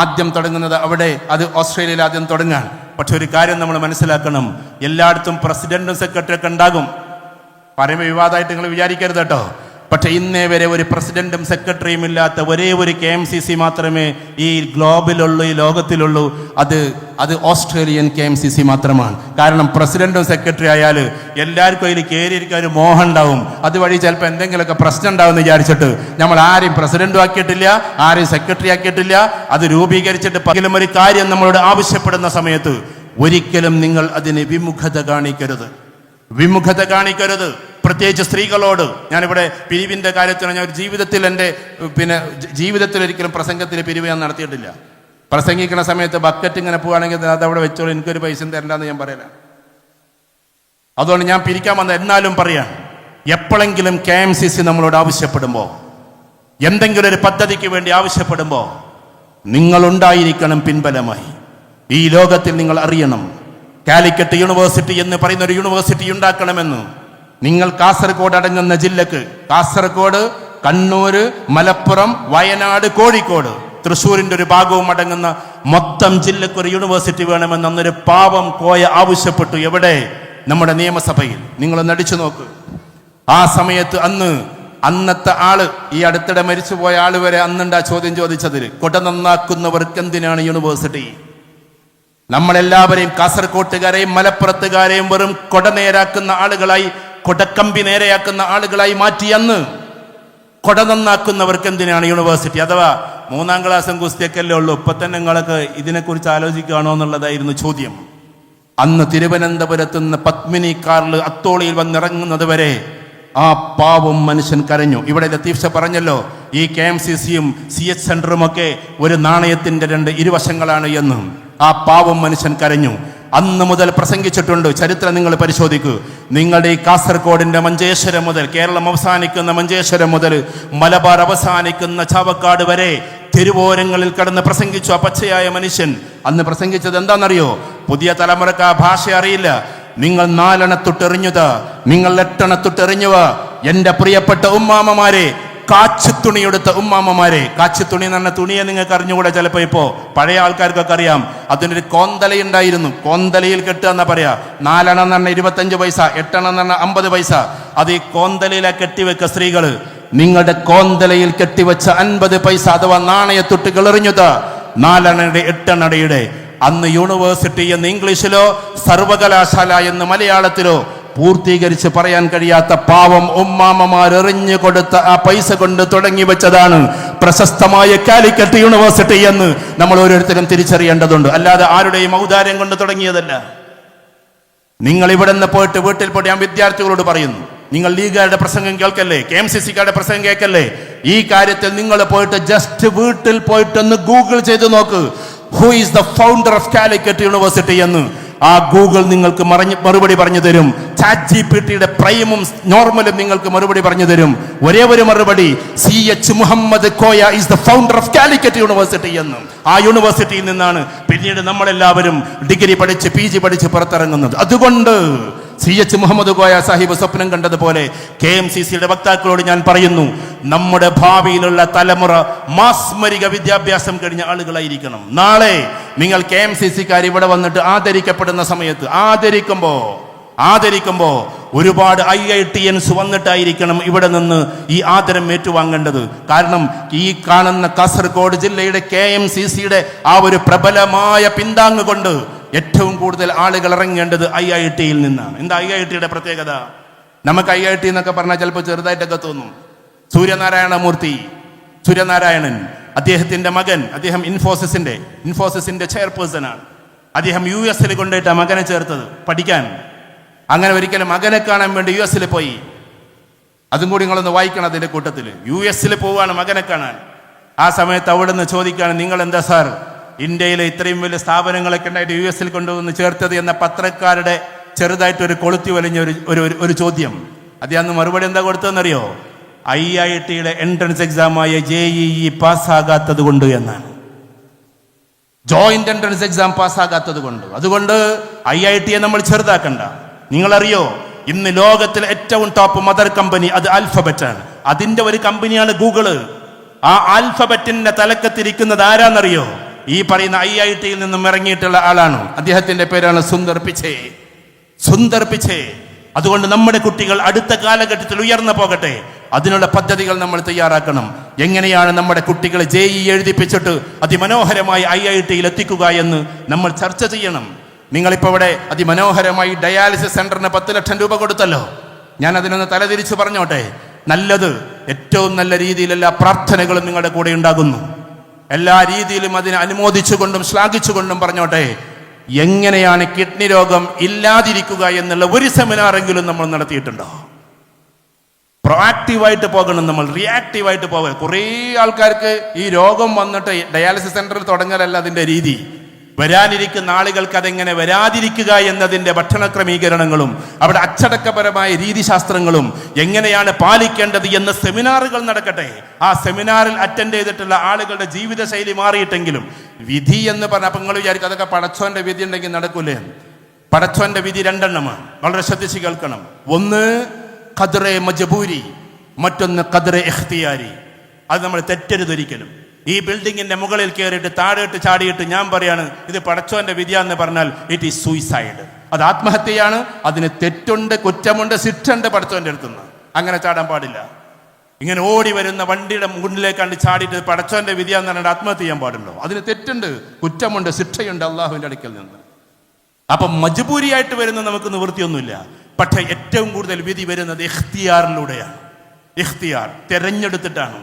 ആദ്യം തുടങ്ങുന്നത് അവിടെ, അത് ഓസ്ട്രേലിയയിൽ ആദ്യം തുടങ്ങാൻ. പക്ഷെ ഒരു കാര്യം നമ്മൾ മനസ്സിലാക്കണം, എല്ലായിടത്തും പ്രസിഡന്റും സെക്രട്ടറി ഒക്കെ ഉണ്ടാകും. പറയുമ്പോൾ വിവാദമായിട്ട് നിങ്ങൾ വിചാരിക്കരുത് കേട്ടോ. പക്ഷെ ഇന്നേ വരെ ഒരു പ്രസിഡന്റും സെക്രട്ടറിയും ഇല്ലാത്ത ഒരേ ഒരു KMCC മാത്രമേ ഈ ഗ്ലോബിലുള്ളൂ, ഈ ലോകത്തിലുള്ളൂ. അത് ഓസ്ട്രേലിയൻ KMCC മാത്രമാണ്. കാരണം പ്രസിഡന്റും സെക്രട്ടറി ആയാൽ എല്ലാവർക്കും അതിൽ കയറിയിരിക്കാൻ ഒരു മോഹം ഉണ്ടാവും. അതുവഴി ചിലപ്പോൾ എന്തെങ്കിലുമൊക്കെ പ്രശ്നം ഉണ്ടാവും എന്ന് വിചാരിച്ചിട്ട് നമ്മൾ ആരെയും പ്രസിഡന്റും ആക്കിയിട്ടില്ല, ആരെയും സെക്രട്ടറി ആക്കിയിട്ടില്ല. അത് രൂപീകരിച്ചിട്ട് പകലും ഒരു കാര്യം നമ്മളോട് ആവശ്യപ്പെടുന്ന സമയത്ത് ഒരിക്കലും നിങ്ങൾ അതിന് വിമുഖത കാണിക്കരുത്. പ്രത്യേകിച്ച് സ്ത്രീകളോട്. ഞാനിവിടെ പിരിവിൻ്റെ കാര്യത്തിന് ഞാൻ ഒരു ജീവിതത്തിൽ ഒരിക്കലും പ്രസംഗത്തിൽ പിരിവ് ഞാൻ നടത്തിയിട്ടില്ല. പ്രസംഗിക്കുന്ന സമയത്ത് ബക്കറ്റ് ഇങ്ങനെ പോവുകയാണെങ്കിൽ അതവിടെ വെച്ചോളൂ, എനിക്കൊരു പൈസ തരണ്ടെന്ന് ഞാൻ പറയില്ല. അതുകൊണ്ട് ഞാൻ പിരിക്കാൻ വന്ന എന്നാലും പറയാം, എപ്പോഴെങ്കിലും KMCC നമ്മളോട് ആവശ്യപ്പെടുമ്പോൾ, എന്തെങ്കിലും ഒരു പദ്ധതിക്ക് വേണ്ടി ആവശ്യപ്പെടുമ്പോൾ നിങ്ങളുണ്ടായിരിക്കണം പിൻബലമായി. ഈ ലോകത്തിൽ നിങ്ങൾ അറിയണം, കാലിക്കറ്റ് യൂണിവേഴ്സിറ്റി എന്ന് പറയുന്ന ഒരു യൂണിവേഴ്സിറ്റി ഉണ്ടാക്കണമെന്ന് നിങ്ങൾ കാസർഗോഡ് അടങ്ങുന്ന ജില്ലക്ക്, കാസർഗോഡ്, കണ്ണൂര്, മലപ്പുറം, വയനാട്, കോഴിക്കോട്, തൃശ്ശൂരിന്റെ ഒരു ഭാഗവും അടങ്ങുന്ന മൊത്തം ജില്ലക്ക് ഒരു യൂണിവേഴ്സിറ്റി വേണമെന്ന് അന്നൊരു പാവം കോയ ആവശ്യപ്പെട്ടു. എവിടെ? നമ്മുടെ നിയമസഭയിൽ. നിങ്ങളൊന്ന് അടിച്ചു നോക്ക്. ആ സമയത്ത് അന്നത്തെ ആള്, ഈ അടുത്തിടെ മരിച്ചുപോയ ആള് വരെ അന്നുണ്ടാ ചോദ്യം ചോദിച്ചതിൽ, കൊട നന്നാക്കുന്നവർക്ക് എന്തിനാണ് യൂണിവേഴ്സിറ്റി? നമ്മളെല്ലാവരെയും, കാസർകോട്ടുകാരെയും മലപ്പുറത്തുകാരെയും വെറും കൊട നേരാക്കുന്ന ആളുകളായി, കൊടക്കമ്പി നേരെയാക്കുന്ന ആളുകളായി മാറ്റി. അന്ന് കൊട നന്നാക്കുന്നവർക്ക് എന്തിനാണ് യൂണിവേഴ്സിറ്റി? അഥവാ 3ാം ക്ലാസ്സും കുസ്തിയൊക്കെയല്ലേ ഉള്ളൂ, ഇപ്പൊ തന്നെ നിങ്ങളൊക്കെ ഇതിനെക്കുറിച്ച് ആലോചിക്കുകയാണോ എന്നുള്ളതായിരുന്നു ചോദ്യം. അന്ന് തിരുവനന്തപുരത്ത് നിന്ന് പത്മിനി കാറിൽ അത്തോളിയിൽ വന്നിറങ്ങുന്നത് വരെ ആ പാവം മനുഷ്യൻ കരഞ്ഞു. ഇവിടെ ലത്തീഫ് ഷാ പറഞ്ഞല്ലോ, ഈ KMCC-യും CH സെന്ററും ഒക്കെ ഒരു നാണയത്തിന്റെ 2 ഇരുവശങ്ങളാണ് എന്നും. ആ പാവം മനുഷ്യൻ കരഞ്ഞു. അന്ന് മുതൽ പ്രസംഗിച്ചിട്ടുണ്ട്. ചരിത്രം നിങ്ങൾ പരിശോധിക്കൂ. നിങ്ങളുടെ ഈ കാസർഗോഡിന്റെ മഞ്ചേശ്വരം മുതൽ, കേരളം അവസാനിക്കുന്ന മഞ്ചേശ്വരം മുതൽ മലബാർ അവസാനിക്കുന്ന ചാവക്കാട് വരെ തെരുവോരങ്ങളിൽ കടന്ന് പ്രസംഗിച്ചു ആ പച്ചയായ മനുഷ്യൻ. അന്ന് പ്രസംഗിച്ചത് എന്താണെന്നറിയോ? പുതിയ തലമുറക്ക് ആ ഭാഷ അറിയില്ല. നിങ്ങൾ 4 അണത്തൊട്ടെറിഞ്ഞത്, നിങ്ങൾ 8 അണത്തൊട്ടെറിഞ്ഞവ, എന്റെ പ്രിയപ്പെട്ട ഉമ്മാമ്മമാരെ, കാച്ചുതുണിയെടുത്ത ഉമ്മാമ്മമാരെ. കാച്ചുതുണി എന്ന് പറഞ്ഞ തുണിയെ നിങ്ങൾക്ക് അറിഞ്ഞുകൂടെ? ചിലപ്പോൾ ഇപ്പോ പഴയ ആൾക്കാർക്കൊക്കെ അറിയാം. അതിനൊരു കോന്തലയുണ്ടായിരുന്നു. കോന്തലയിൽ കെട്ടുക എന്നാ പറയാ. 4 അണ എന്ന് പറഞ്ഞ 25 പൈസ, 8 അണ എന്ന് പറഞ്ഞ 50 പൈസ. അത് ഈ കോന്തലയിലെ കെട്ടിവെക്ക സ്ത്രീകള്. നിങ്ങളുടെ കോന്തലയിൽ കെട്ടിവെച്ച 50 പൈസ അഥവാ നാണയത്തൊട്ടുകൾ എറിഞ്ഞത് 4 അണയുടെ 8 അണയുടെ. അന്ന് യൂണിവേഴ്സിറ്റി എന്ന് ഇംഗ്ലീഷിലോ സർവകലാശാല എന്ന് മലയാളത്തിലോ പൂർത്തീകരിച്ച് പറയാൻ കഴിയാത്ത പാവം ഉമ്മാമ്മമാർ എറിഞ്ഞു കൊടുത്ത ആ പൈസ കൊണ്ട് തുടങ്ങി വെച്ചതാണ് പ്രശസ്തമായ കാലിക്കറ്റ് യൂണിവേഴ്സിറ്റി എന്ന് നമ്മൾ ഓരോരുത്തരും തിരിച്ചറിയേണ്ടതുണ്ട്. അല്ലാതെ ആരുടെയും ഔദാര്യം കൊണ്ട് തുടങ്ങിയതല്ല. നിങ്ങൾ ഇവിടെ നിന്ന് പോയിട്ട് വീട്ടിൽ പോയിട്ട് ഞാൻ വിദ്യാർത്ഥികളോട് പറയുന്നു, നിങ്ങൾ ലീഗുകാരുടെ പ്രസംഗം കേൾക്കല്ലേ, KMCC-ക്കാരുടെ പ്രസംഗം കേൾക്കല്ലേ. ഈ കാര്യത്തിൽ നിങ്ങൾ പോയിട്ട് ജസ്റ്റ് വീട്ടിൽ പോയിട്ടൊന്ന് ഗൂഗിൾ ചെയ്ത് നോക്ക്, who is the founder of Calicut university എന്ന്. ആ ഗൂഗിൾ നിങ്ങൾക്ക് മറുപടി പറഞ്ഞു തരും. ChatGPT-യുടെ പ്രൈമും നോർമലും നിങ്ങൾക്ക് മറുപടി പറഞ്ഞു തരും. ഒരേ ഒരു മറുപടി, CH Muhammad Koya is the founder of Calicut university എന്നും. ആ യൂണിവേഴ്സിറ്റിയിൽ നിന്നാണ് പിന്നീട് നമ്മളെല്ലാവരും ഡിഗ്രി പഠിച്ച് PG പഠിച്ച് പുറത്തിറങ്ങുന്നത്. അതുകൊണ്ട് CH മുഹമ്മദ് കോയ സാഹിബ് സ്വപ്നം കണ്ടതുപോലെ KMCC-യുടെ വക്താക്കളോട് ഞാൻ പറയുന്നു, നമ്മുടെ ഭാവിയിലുള്ള തലമുറ മാസ്മരിക വിദ്യാഭ്യാസം കഴിഞ്ഞ ആളുകളായിരിക്കണം. നാളെ നിങ്ങൾ KMCC-ക്കാർ ഇവിടെ വന്നിട്ട് ആദരിക്കപ്പെടുന്ന സമയത്ത് ആദരിക്കുമ്പോ ഒരുപാട് IITians വന്നിട്ടായിരിക്കണം ഇവിടെ നിന്ന് ഈ ആദരം ഏറ്റുവാങ്ങേണ്ടത്. കാരണം ഈ കാണുന്ന കാസർഗോഡ് ജില്ലയുടെ KMCC-യുടെ ആ ഒരു പ്രബലമായ പിന്താങ്ങ് കൊണ്ട് ഏറ്റവും കൂടുതൽ ആളുകൾ ഇറങ്ങേണ്ടത് IIT-യിൽ നിന്നാണ്. എന്താ IIT-യുടെ പ്രത്യേകത? നമുക്ക് IIT എന്നൊക്കെ പറഞ്ഞാൽ ചിലപ്പോൾ ചെറുതായിട്ടൊക്കെ തോന്നും. സൂര്യനാരായണൻ, അദ്ദേഹത്തിന്റെ മകൻ, അദ്ദേഹം ഇൻഫോസിസിന്റെ ചെയർപേഴ്സണാണ്. അദ്ദേഹം US-ൽ കൊണ്ടുപോയിട്ട് മകനെ ചേർത്തത് പഠിക്കാൻ. അങ്ങനെ ഒരിക്കലും മകനെ കാണാൻ വേണ്ടി US-ൽ പോയി. അതും കൂടി നിങ്ങളൊന്ന് വായിക്കണം. അതിന്റെ കൂട്ടത്തിൽ US-ൽ പോവാണ് മകനെ കാണാൻ. ആ സമയത്ത് അവിടെ നിന്ന് ചോദിക്കുകയാണ്, നിങ്ങൾ എന്താ സാർ ഇന്ത്യയിലെ ഇത്രയും വലിയ സ്ഥാപനങ്ങളൊക്കെ ഉണ്ടായിട്ട് US-ൽ കൊണ്ടുവന്ന് ചേർത്തത് എന്ന പത്രക്കാരുടെ ചെറുതായിട്ടൊരു കൊളുത്തി വലിഞ്ഞ ഒരു ചോദ്യം. അത് അന്ന് മറുപടി എന്താ കൊടുത്തതെന്നറിയോ? IIT-യുടെ എൻട്രൻസ് എക്സാമായ JEE പാസ്സാകാത്തത് കൊണ്ട് എന്നാണ്. ജോയിന്റ് എൻട്രൻസ് എക്സാം പാസ്സാകാത്തത് കൊണ്ട്. അതുകൊണ്ട് IIT-യെ നമ്മൾ ചെറുതാക്കണ്ട. നിങ്ങളറിയോ, ഇന്ന് ലോകത്തിലെ ഏറ്റവും ടോപ്പ് മദർ കമ്പനി അത് ആൽഫബറ്റ് ആണ്. അതിന്റെ ഒരു കമ്പനിയാണ് ഗൂഗിള്. ആ ആൽഫബറ്റിന്റെ തലക്കത്തിരിക്കുന്നത് ആരാന്നറിയോ? ഈ പറയുന്ന IIT-യിൽ നിന്നും ഇറങ്ങിയിട്ടുള്ള ആളാണ്. അദ്ദേഹത്തിന്റെ പേരാണ് സുന്ദർ പിച്ചേ. അതുകൊണ്ട് നമ്മുടെ കുട്ടികൾ അടുത്ത കാലഘട്ടത്തിൽ ഉയർന്നു പോകട്ടെ, അതിനുള്ള പദ്ധതികൾ നമ്മൾ തയ്യാറാക്കണം. എങ്ങനെയാണ് നമ്മുടെ കുട്ടികളെ JEE എഴുതിപ്പിച്ചിട്ട് അതിമനോഹരമായി IIT-യിൽ എത്തിക്കുക എന്ന് നമ്മൾ ചർച്ച ചെയ്യണം. നിങ്ങളിപ്പോൾ ഇവിടെ അതിമനോഹരമായി ഡയാലിസിസ് സെന്ററിന് 10 ലക്ഷം രൂപ കൊടുത്തല്ലോ. ഞാൻ അതിനൊന്ന് തലതിരിച്ച് പറഞ്ഞോട്ടെ. നല്ലത്, ഏറ്റവും നല്ല രീതിയിൽ എല്ലാ പ്രാർത്ഥനകളും നിങ്ങളുടെ കൂടെ ഉണ്ടാകുന്നു. എല്ലാ രീതിയിലും അതിനെ അനുമോദിച്ചുകൊണ്ടും ശ്ലാഘിച്ചുകൊണ്ടും പറഞ്ഞോട്ടെ, എങ്ങനെയാണ് കിഡ്നി രോഗം ഇല്ലാതിരിക്കുക എന്നുള്ള ഒരു സെമിനാറെങ്കിലും നമ്മൾ നടത്തിയിട്ടുണ്ടോ? പ്രൊആക്റ്റീവായിട്ട് പോകണം, നമ്മൾ റിയാക്റ്റീവായിട്ട് പോകണം. കുറേ ആൾക്കാർക്ക് ഈ രോഗം വന്നിട്ട് ഡയാലിസിസ് സെന്ററിൽ തുടങ്ങലല്ല അതിൻ്റെ രീതി. വരാനിരിക്കുന്ന ആളുകൾക്ക് അതെങ്ങനെ വരാതിരിക്കുക എന്നതിൻ്റെ ഭക്ഷണ ക്രമീകരണങ്ങളും അവിടെ അച്ചടക്കപരമായ രീതിശാസ്ത്രങ്ങളും എങ്ങനെയാണ് പാലിക്കേണ്ടത് എന്ന സെമിനാറുകൾ നടക്കട്ടെ. ആ സെമിനാറിൽ അറ്റൻഡ് ചെയ്തിട്ടുള്ള ആളുകളുടെ ജീവിതശൈലി മാറിയിട്ടെങ്കിലും വിധി എന്ന് പറഞ്ഞാൽ, അപ്പം നിങ്ങൾ വിചാരിക്കും അതൊക്കെ പടച്ചോന്റെ വിധി ഉണ്ടെങ്കിൽ നടക്കൂലേ? പടച്ചോന്റെ വിധി 2 എണ്ണമാണ്. വളരെ ശ്രദ്ധിച്ച് കേൾക്കണം. ഒന്ന്, ഖദ്റെ മജ്ബൂരി, മറ്റൊന്ന് ഖദ്റെ ഇഖ്തിയാരി. അത് നമ്മൾ തെറ്റരുതൊരിക്കലും. ഈ ബിൽഡിങ്ങിന്റെ മുകളിൽ കയറിയിട്ട് താഴോട്ട് ചാടിയിട്ട് ഞാൻ പറയാണ് ഇത് പടച്ചോന്റെ വിദ്യ എന്ന് പറഞ്ഞാൽ ഇറ്റ് ഈസ് സൂയിസൈഡ്. അത് ആത്മഹത്യയാണ്. അതിന് തെറ്റുണ്ട്, കുറ്റമുണ്ട്, ശിക്ഷയുണ്ട് പടച്ചോന്റെ അടുത്തുനിന്ന്. അങ്ങനെ ചാടാൻ പാടില്ല. ഇങ്ങനെ ഓടി വരുന്ന വണ്ടിയുടെ മുന്നിലേക്ക് കണ്ട് ചാടിയിട്ട് പടച്ചോന്റെ വിദ്യ എന്ന് പറഞ്ഞാൽ ആത്മഹത്യ ചെയ്യാൻ പാടുണ്ടോ? അതിന് തെറ്റുണ്ട്, കുറ്റമുണ്ട്, ശിക്ഷയുണ്ട് അള്ളാഹുവിന്റെ അടുക്കൽ നിന്ന്. അപ്പം മജ്ബൂരിയായിട്ട് വരുന്ന നമുക്ക് നിവൃത്തിയൊന്നുമില്ല. പക്ഷെ ഏറ്റവും കൂടുതൽ വിധി വരുന്നത് ഇഖ്തിയാറിലൂടെയാണ്. ഇഖ്തിയാർ തെരഞ്ഞെടുത്തിട്ടാണ്.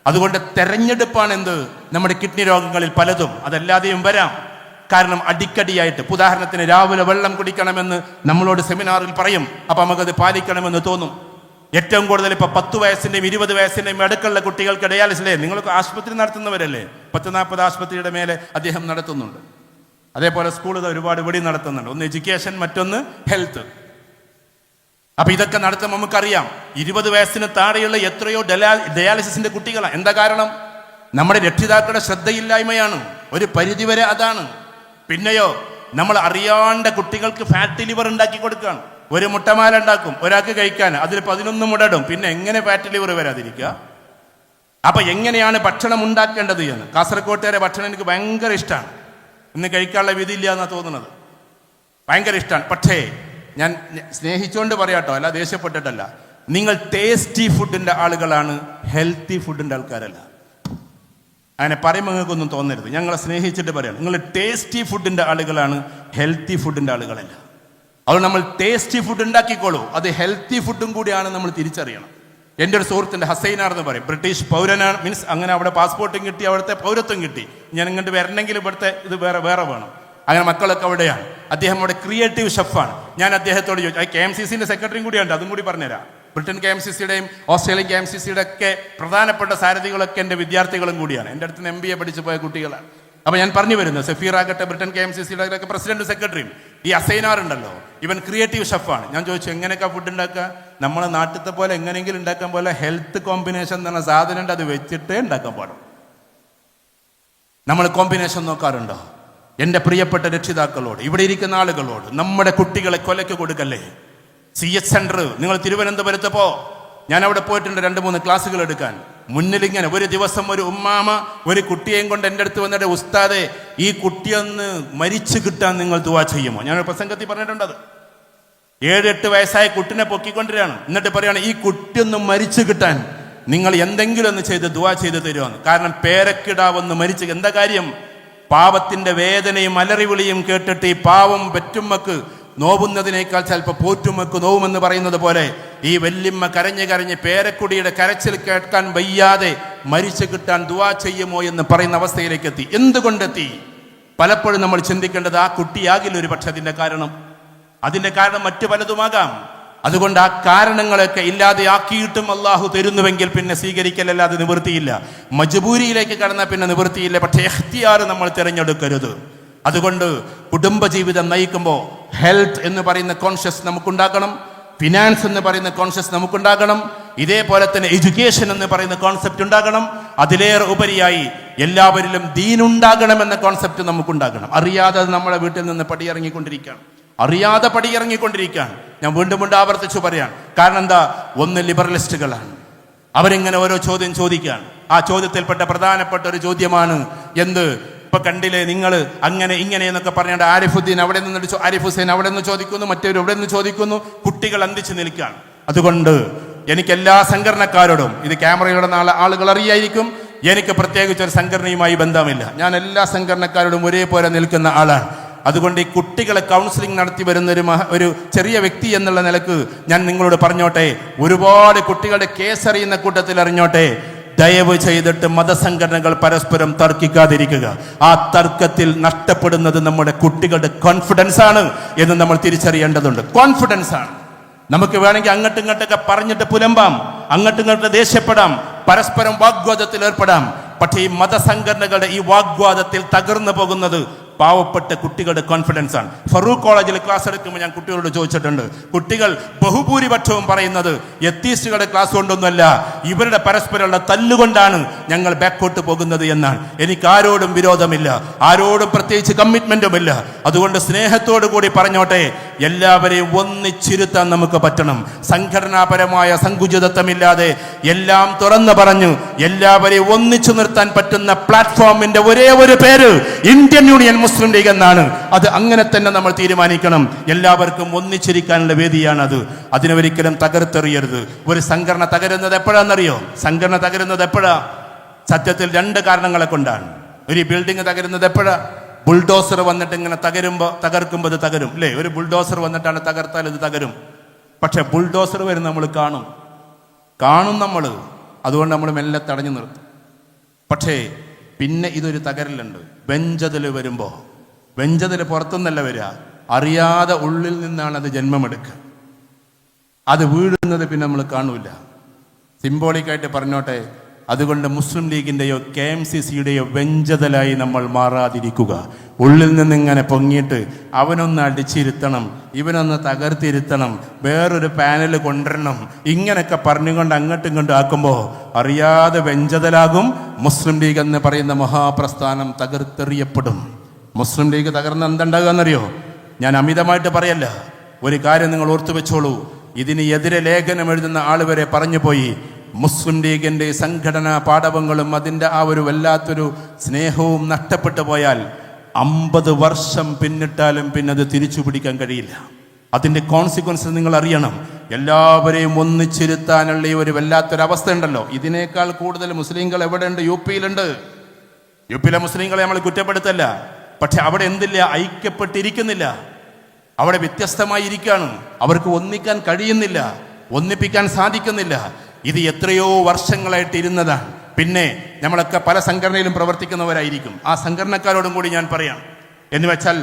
അതുകൊണ്ട് തെരഞ്ഞെടുപ്പാണ് എന്ത് നമ്മുടെ കിഡ്നി രോഗങ്ങളിൽ പലതും. അതല്ലാതെയും വരാം. കാരണം അടിക്കടിയായിട്ട്, ഉദാഹരണത്തിന് രാവിലെ വെള്ളം കുടിക്കണമെന്ന് നമ്മളോട് സെമിനാറിൽ പറയും. അപ്പം നമുക്കത് പാലിക്കണമെന്ന് തോന്നും. ഏറ്റവും കൂടുതൽ ഇപ്പൊ 10 വയസ്സിന്റെയും 20 വയസ്സിന്റെയും അടുക്കളുള്ള കുട്ടികൾക്ക് ഡയാലിസിസ്. നിങ്ങൾക്ക് ആശുപത്രി നടത്തുന്നവരല്ലേ? 10-40 ആശുപത്രിയുടെ മേലെ അദ്ദേഹം നടത്തുന്നുണ്ട്. അതേപോലെ സ്കൂളുകൾ ഒരുപാട് ഇവിടെ നടത്തുന്നുണ്ട്. ഒന്ന് എഡ്യൂക്കേഷൻ, മറ്റൊന്ന് ഹെൽത്ത്. അപ്പൊ ഇതൊക്കെ നടത്തുമ്പോൾ നമുക്കറിയാം 20 വയസ്സിന് താഴെയുള്ള എത്രയോ ഡയാലിസിന്റെ കുട്ടികളാണ്. എന്താ കാരണം? നമ്മുടെ രക്ഷിതാക്കളുടെ ശ്രദ്ധയില്ലായ്മയാണ്. ഒരു പരിധിവരെ അതാണ്. പിന്നെയോ നമ്മൾ അറിയാണ്ട കുട്ടികൾക്ക് ഫാറ്റ് ലിവർ ഉണ്ടാക്കി കൊടുക്കുകയാണ്. ഒരു മുട്ടമാല ഉണ്ടാക്കും ഒരാൾക്ക് കഴിക്കാൻ, അതിൽ 11 മുടടും. പിന്നെ എങ്ങനെ ഫാറ്റ് ലിവർ വരാതിരിക്കുക? അപ്പൊ എങ്ങനെയാണ് ഭക്ഷണം ഉണ്ടാക്കേണ്ടത് എന്ന് കാസർകോട്ടുകാരെ ഭക്ഷണം എനിക്ക് ഭയങ്കര ഇഷ്ടമാണ്. ഇന്ന് കഴിക്കാനുള്ള വിധിയില്ല എന്നാണ് തോന്നുന്നത്. ഭയങ്കര ഇഷ്ടമാണ്. പക്ഷേ ഞാൻ സ്നേഹിച്ചുകൊണ്ട് പറയാട്ടോ, അല്ല ദേഷ്യപ്പെട്ടിട്ടല്ല. നിങ്ങൾ ടേസ്റ്റി ഫുഡിന്റെ ആളുകളാണ്, ഹെൽത്തി ഫുഡിന്റെ ആൾക്കാരല്ല. അങ്ങനെ പറയുമ്പോൾ നിങ്ങൾക്കൊന്നും തോന്നരുത്. ഞങ്ങളെ സ്നേഹിച്ചിട്ട് പറയാണ്, നിങ്ങൾ ടേസ്റ്റി ഫുഡിന്റെ ആളുകളാണ്, ഹെൽത്തി ഫുഡിന്റെ ആളുകളല്ല. അതുകൊണ്ട് നമ്മൾ ടേസ്റ്റി ഫുഡ് ഉണ്ടാക്കിക്കോളൂ. അത് ഹെൽത്തി ഫുഡും കൂടിയാണ് നമ്മൾ തിരിച്ചറിയണം. എൻ്റെ ഒരു സുഹൃത്തിൻ്റെ ഹസൈനാർ എന്ന് പറയും, ബ്രിട്ടീഷ് പൗരനാണ്. മീൻസ് അങ്ങനെ അവിടെ പാസ്പോർട്ടും കിട്ടി, അവിടുത്തെ പൗരത്വം കിട്ടി. ഞാൻ ഇങ്ങോട്ട് വരണമെങ്കിൽ ഇവിടുത്തെ ഇത് വേറെ വേണം. അങ്ങനെ മക്കളൊക്കെ അവിടെയാണ്. അദ്ദേഹം അവിടെ ക്രിയേറ്റീവ് ഷെഫാണ്. ഞാൻ അദ്ദേഹത്തോട് ചോദിച്ചു, KMCCന്റെ സെക്രട്ടറിയും കൂടിയുണ്ട്, അതും കൂടി പറഞ്ഞുതരാം. ബ്രിട്ടൻ KMCCയുടെയും ഓസ്ട്രേലിയൻ KMCCയുടെ ഒക്കെ പ്രധാനപ്പെട്ട സാരഥികളൊക്കെ എൻ്റെ വിദ്യാർത്ഥികളും കൂടിയാണ്. എൻ്റെ അടുത്ത് നിന്ന് MBA പഠിച്ചു പോയ കുട്ടികളാണ്. അപ്പോൾ ഞാൻ പറഞ്ഞു വരുന്നത്, സഫീർ ആകട്ടെ ബ്രിട്ടൻ KMCCയുടെ ഒക്കെ പ്രസിഡന്റ് സെക്രട്ടറിയും. ഈ അസൈനാർ ഉണ്ടല്ലോ, ഇവൻ ക്രിയേറ്റീവ് ഷെഫാണ്. ഞാൻ ചോദിച്ചു, എങ്ങനെയൊക്കെ ഫുഡ് ഉണ്ടാക്കുക? നമ്മളെ നാട്ടിലത്തെ പോലെ എങ്ങനെയെങ്കിലും ഉണ്ടാക്കാൻ പോലെ ഹെൽത്ത് കോമ്പിനേഷൻ എന്ന് പറഞ്ഞ സാധനം ഉണ്ട്, അത് വെച്ചിട്ടേ ഉണ്ടാക്കാൻ പാടും. നമ്മൾ കോമ്പിനേഷൻ നോക്കാറുണ്ടോ? എൻ്റെ പ്രിയപ്പെട്ട രക്ഷിതാക്കളോട്, ഇവിടെ ഇരിക്കുന്ന ആളുകളോട്, നമ്മുടെ കുട്ടികളെ കൊലയ്ക്ക് കൊടുക്കല്ലേ. CS സെന്റർ നിങ്ങൾ തിരുവനന്തപുരത്തപ്പോ ഞാൻ അവിടെ പോയിട്ടുണ്ട് 2-3 ക്ലാസ്സുകൾ എടുക്കാൻ. മുന്നിലിങ്ങനെ ഒരു ദിവസം ഒരു ഉമ്മാമ ഒരു കുട്ടിയെയും കൊണ്ട് എൻ്റെ അടുത്ത് വന്നിട്ട്, ഉസ്താദെ ഈ കുട്ടിയൊന്ന് മരിച്ചു കിട്ടാൻ നിങ്ങൾ ദുആ ചെയ്യുമോ? ഞാനൊരു പ്രസംഗത്തിൽ പറഞ്ഞിട്ടുണ്ട്. അത് 7-8 വയസ്സായ കുട്ടിനെ പൊക്കിക്കൊണ്ടിരാണ്. എന്നിട്ട് പറയാണ്, ഈ കുട്ടിയൊന്ന് മരിച്ചു കിട്ടാൻ നിങ്ങൾ എന്തെങ്കിലും ഒന്ന് ചെയ്ത് ദുആ ചെയ്ത് തരുമെന്ന്. കാരണം പേരക്കിടാവൊന്ന് മരിച്ചു. എന്താ കാര്യം? പാവത്തിന്റെ വേദനയും അലറിവിളിയും കേട്ടിട്ട് ഈ പാവം പെറ്റുമ്മക്ക് നോവുന്നതിനേക്കാൾ ചിലപ്പോൾ പോറ്റുമ്മക്ക് നോവുമെന്ന് പറയുന്നത് പോലെ ഈ വല്യമ്മ കരഞ്ഞ് കരഞ്ഞ് പേരക്കുടിയുടെ കരച്ചിൽ കേൾക്കാൻ വയ്യാതെ മരിച്ചു കിട്ടാൻ ദുആ ചെയ്യുമോ എന്ന് പറയുന്ന അവസ്ഥയിലേക്ക് എത്തി. എന്തുകൊണ്ടെത്തി? പലപ്പോഴും നമ്മൾ ചിന്തിക്കേണ്ടത് ആ കുട്ടിയാകില്ല ഒരു പക്ഷെ അതിന്റെ കാരണം മറ്റു പലതുമാകാം. അതുകൊണ്ട് ആ കാരണങ്ങളൊക്കെ ഇല്ലാതെ ആക്കിയിട്ടും അള്ളാഹു തരുന്നുവെങ്കിൽ പിന്നെ സ്വീകരിക്കലല്ലാതെ നിവൃത്തിയില്ല. മജ്ബൂരിയിലേക്ക് കടന്നാൽ പിന്നെ നിവൃത്തിയില്ല. പക്ഷേ ഇഖ്തിയാർ നമ്മൾ തിരഞ്ഞെടുക്കരുത്. അതുകൊണ്ട് കുടുംബജീവിതം നയിക്കുമ്പോൾ ഹെൽത്ത് എന്ന് പറയുന്ന കോൺഷ്യസ് നമുക്കുണ്ടാക്കണം, ഫിനാൻസ് എന്ന് പറയുന്ന കോൺഷ്യസ് നമുക്കുണ്ടാകണം, ഇതേപോലെ തന്നെ എഡ്യൂക്കേഷൻ എന്ന് പറയുന്ന കോൺസെപ്റ്റ് ഉണ്ടാകണം. അതിലേറെ ഉപരിയായി എല്ലാവരിലും ദീനുണ്ടാകണമെന്ന കോൺസെപ്റ്റ് നമുക്കുണ്ടാകണം. അറിയാതെ നമ്മളെ വീട്ടിൽ നിന്ന് പടിയിറങ്ങിക്കൊണ്ടിരിക്കുകയാണ്. ഞാൻ വീണ്ടും ആവർത്തിച്ചു പറയാൻ കാരണം എന്താ? ഒന്ന് ലിബറലിസ്റ്റുകളാണ്. അവരിങ്ങനെ ഓരോ ചോദ്യം ചോദിക്കുകയാണ്. ആ ചോദ്യത്തിൽപ്പെട്ട പ്രധാനപ്പെട്ട ഒരു ചോദ്യമാണ് എന്ത്? ഇപ്പൊ കണ്ടില്ലേ നിങ്ങൾ അങ്ങനെ ഇങ്ങനെ എന്നൊക്കെ പറഞ്ഞാൽ ആരിഫുദ്ദീൻ അവിടെ നിന്ന് ആരിഫ് ഹുസൈൻ അവിടെ നിന്ന് ചോദിക്കുന്നു, മറ്റൊരു ഇവിടെ നിന്ന് ചോദിക്കുന്നു. കുട്ടികൾ അന്തിച്ചു നിൽക്കുകയാണ്. അതുകൊണ്ട് എനിക്ക് എല്ലാ സംഘടനക്കാരോടും, ഇത് ക്യാമറയുടെ നാളെ ആളുകൾ അറിയായിരിക്കും, എനിക്ക് പ്രത്യേകിച്ച് ഒരു സംഘടനയുമായി ബന്ധമില്ല. ഞാൻ എല്ലാ സംഘടനക്കാരോടും ഒരേപോലെ നിൽക്കുന്ന ആളാണ്. അതുകൊണ്ട് ഈ കുട്ടികളെ കൗൺസിലിംഗ് നടത്തി വരുന്ന ഒരു ചെറിയ വ്യക്തി എന്നുള്ള നിലക്ക് ഞാൻ നിങ്ങളോട് പറഞ്ഞോട്ടെ, ഒരുപാട് കുട്ടികളുടെ കേസറിയുന്ന കൂട്ടത്തിൽ അറിഞ്ഞോട്ടെ, ദയവ് ചെയ്തിട്ട് മതസംഘടനകൾ പരസ്പരം തർക്കിക്കാതിരിക്കുക. ആ തർക്കത്തിൽ നഷ്ടപ്പെടുന്നത് നമ്മുടെ കുട്ടികളുടെ കോൺഫിഡൻസ് ആണ് എന്ന് നമ്മൾ തിരിച്ചറിയേണ്ടതുണ്ട്. കോൺഫിഡൻസ് ആണ്. നമുക്ക് വേണമെങ്കിൽ അങ്ങോട്ടും ഇങ്ങോട്ടൊക്കെ പറഞ്ഞിട്ട് പുലമ്പാം, അങ്ങോട്ടും ഇങ്ങോട്ട് ദേഷ്യപ്പെടാം, പരസ്പരം വാഗ്വാദത്തിൽ ഏർപ്പെടാം. പക്ഷേ ഈ മതസംഘടനകളുടെ ഈ വാഗ്വാദത്തിൽ തകർന്നു പോകുന്നത് പാവപ്പെട്ട കുട്ടികളുടെ കോൺഫിഡൻസ് ആണ്. ഫറൂഖ് കോളേജിൽ ക്ലാസ് എടുക്കുമ്പോൾ ഞാൻ കുട്ടികളോട് ചോദിച്ചിട്ടുണ്ട്, കുട്ടികൾ ബഹുഭൂരിപക്ഷവും പറയുന്നത് എത്തീസ്റ്റുകളുടെ ക്ലാസ് കൊണ്ടൊന്നുമല്ല, ഇവരുടെ പരസ്പരമുള്ള തല്ലുകൊണ്ടാണ് ഞങ്ങൾ ബാക്കോട്ട് പോകുന്നത് എന്നാണ്. എനിക്ക് ആരോടും വിരോധമില്ല, ആരോടും പ്രത്യേകിച്ച് കമ്മിറ്റ്മെന്റുമില്ല. അതുകൊണ്ട് സ്നേഹത്തോടു കൂടി പറഞ്ഞോട്ടെ, എല്ലാവരെയും ഒന്നിച്ചിരുത്താൻ നമുക്ക് പറ്റണം. സംഘടനാപരമായ സങ്കുചിതത്വമില്ലാതെ എല്ലാം തുറന്നു പറഞ്ഞു എല്ലാവരെയും ഒന്നിച്ചു നിർത്താൻ പറ്റുന്ന പ്ലാറ്റ്ഫോമിന്റെ ഒരേ ഒരു പേര് ഇന്ത്യൻ യൂണിയൻ മുസ്ലിം ലീഗ് എന്നാണ്. അത് അങ്ങനെ തന്നെ നമ്മൾ തീരുമാനിക്കണം. എല്ലാവർക്കും ഒന്നിച്ചിരിക്കാനുള്ള വേദിയാണ് അത്. അതിനൊരിക്കലും തകർത്തെറിയരുത്. ഒരു സംഘടന തകരുന്നത് എപ്പോഴാണെന്നറിയോ? സംഘടന തകരുന്നത് എപ്പോഴാ? സത്യത്തിൽ രണ്ട് കാരണങ്ങളെ കൊണ്ടാണ്. ഒരു ബിൽഡിംഗ് തകരുന്നത് എപ്പോഴാ? ബുൾഡോസർ വന്നിട്ട് ഇങ്ങനെ തകർക്കുമ്പോൾ ഇത് തകരും അല്ലേ? ഒരു ബുൾഡോസർ വന്നിട്ടാണ് തകർത്താൽ ഇത് തകരും. പക്ഷെ ബുൾഡോസർ വരും നമ്മൾ കാണും നമ്മൾ. അതുകൊണ്ട് നമ്മൾ മെല്ലെ തടഞ്ഞു നിർത്തും. പക്ഷേ പിന്നെ ഇതൊരു തകരലുണ്ട്. വെഞ്ചതിൽ വരുമ്പോൾ, വെഞ്ചതിൽ പുറത്തുനിന്നല്ല വരിക, അറിയാതെ ഉള്ളിൽ നിന്നാണ് അത് ജന്മമെടുക്കുക. അത് വീഴുന്നത് പിന്നെ നമ്മൾ കാണൂല. സിംബോളിക്കായിട്ട് പറഞ്ഞോട്ടെ, അതുകൊണ്ട് മുസ്ലിം ലീഗിൻ്റെയോ KMCCയുടെയോ വെഞ്ചതലായി നമ്മൾ മാറാതിരിക്കുക. ഉള്ളിൽ നിന്നിങ്ങനെ പൊങ്ങിയിട്ട് അവനൊന്ന് അടിച്ചിരുത്തണം, ഇവനൊന്ന് തകർത്തിരുത്തണം, വേറൊരു പാനൽ കൊണ്ടുവരണം, ഇങ്ങനെയൊക്കെ പറഞ്ഞുകൊണ്ട് അങ്ങോട്ടും ഇങ്ങോട്ടും ആക്കുമ്പോൾ അറിയാതെ വെഞ്ചതലാകും. മുസ്ലിം ലീഗ് എന്ന് പറയുന്ന മഹാപ്രസ്ഥാനം തകർത്തെറിയപ്പെടും. മുസ്ലിം ലീഗ് തകർന്ന് എന്തുണ്ടാകുക എന്നറിയോ? ഞാൻ അമിതമായിട്ട് പറയല്ല, ഒരു കാര്യം നിങ്ങൾ ഓർത്തു വെച്ചോളൂ. ഇതിന് എതിരെ ലേഖനം എഴുതുന്ന ആൾ വരെ പറഞ്ഞു പോയി, മുസ്ലിം ലീഗിൻ്റെ സംഘടനാ പാടവങ്ങളും അതിൻ്റെ ആ ഒരു വല്ലാത്തൊരു സ്നേഹവും നഷ്ടപ്പെട്ടു പോയാൽ 50 വർഷം പിന്നിട്ടാലും പിന്നെ അത് തിരിച്ചു പിടിക്കാൻ കഴിയില്ല. അതിൻ്റെ കോൺസിക്വൻസ് നിങ്ങൾ അറിയണം. എല്ലാവരെയും ഒന്നിച്ചിരുത്താനുള്ള ഈ ഒരു വല്ലാത്തൊരവസ്ഥ ഉണ്ടല്ലോ, ഇതിനേക്കാൾ കൂടുതൽ മുസ്ലിങ്ങൾ എവിടെയുണ്ട്? യുപിയിലുണ്ട്. യുപിയിലെ മുസ്ലിങ്ങളെ നമ്മൾ കുറ്റപ്പെടുത്തല്ല, പക്ഷെ അവിടെ എന്തില്ല? ഐക്യപ്പെട്ടിരിക്കുന്നില്ല. അവിടെ വ്യത്യസ്തമായി ഇരിക്കുകയാണ്. അവർക്ക് ഒന്നിക്കാൻ കഴിയുന്നില്ല, ഒന്നിപ്പിക്കാൻ സാധിക്കുന്നില്ല. ഇത് എത്രയോ വർഷങ്ങളായിട്ട് ഇരുന്നതാണ്. പിന്നെ നമ്മളൊക്കെ പല സംഘടനയിലും പ്രവർത്തിക്കുന്നവരായിരിക്കും. ആ സംഘടനക്കാരോടും കൂടി ഞാൻ പറയാം. എന്ന് വെച്ചാൽ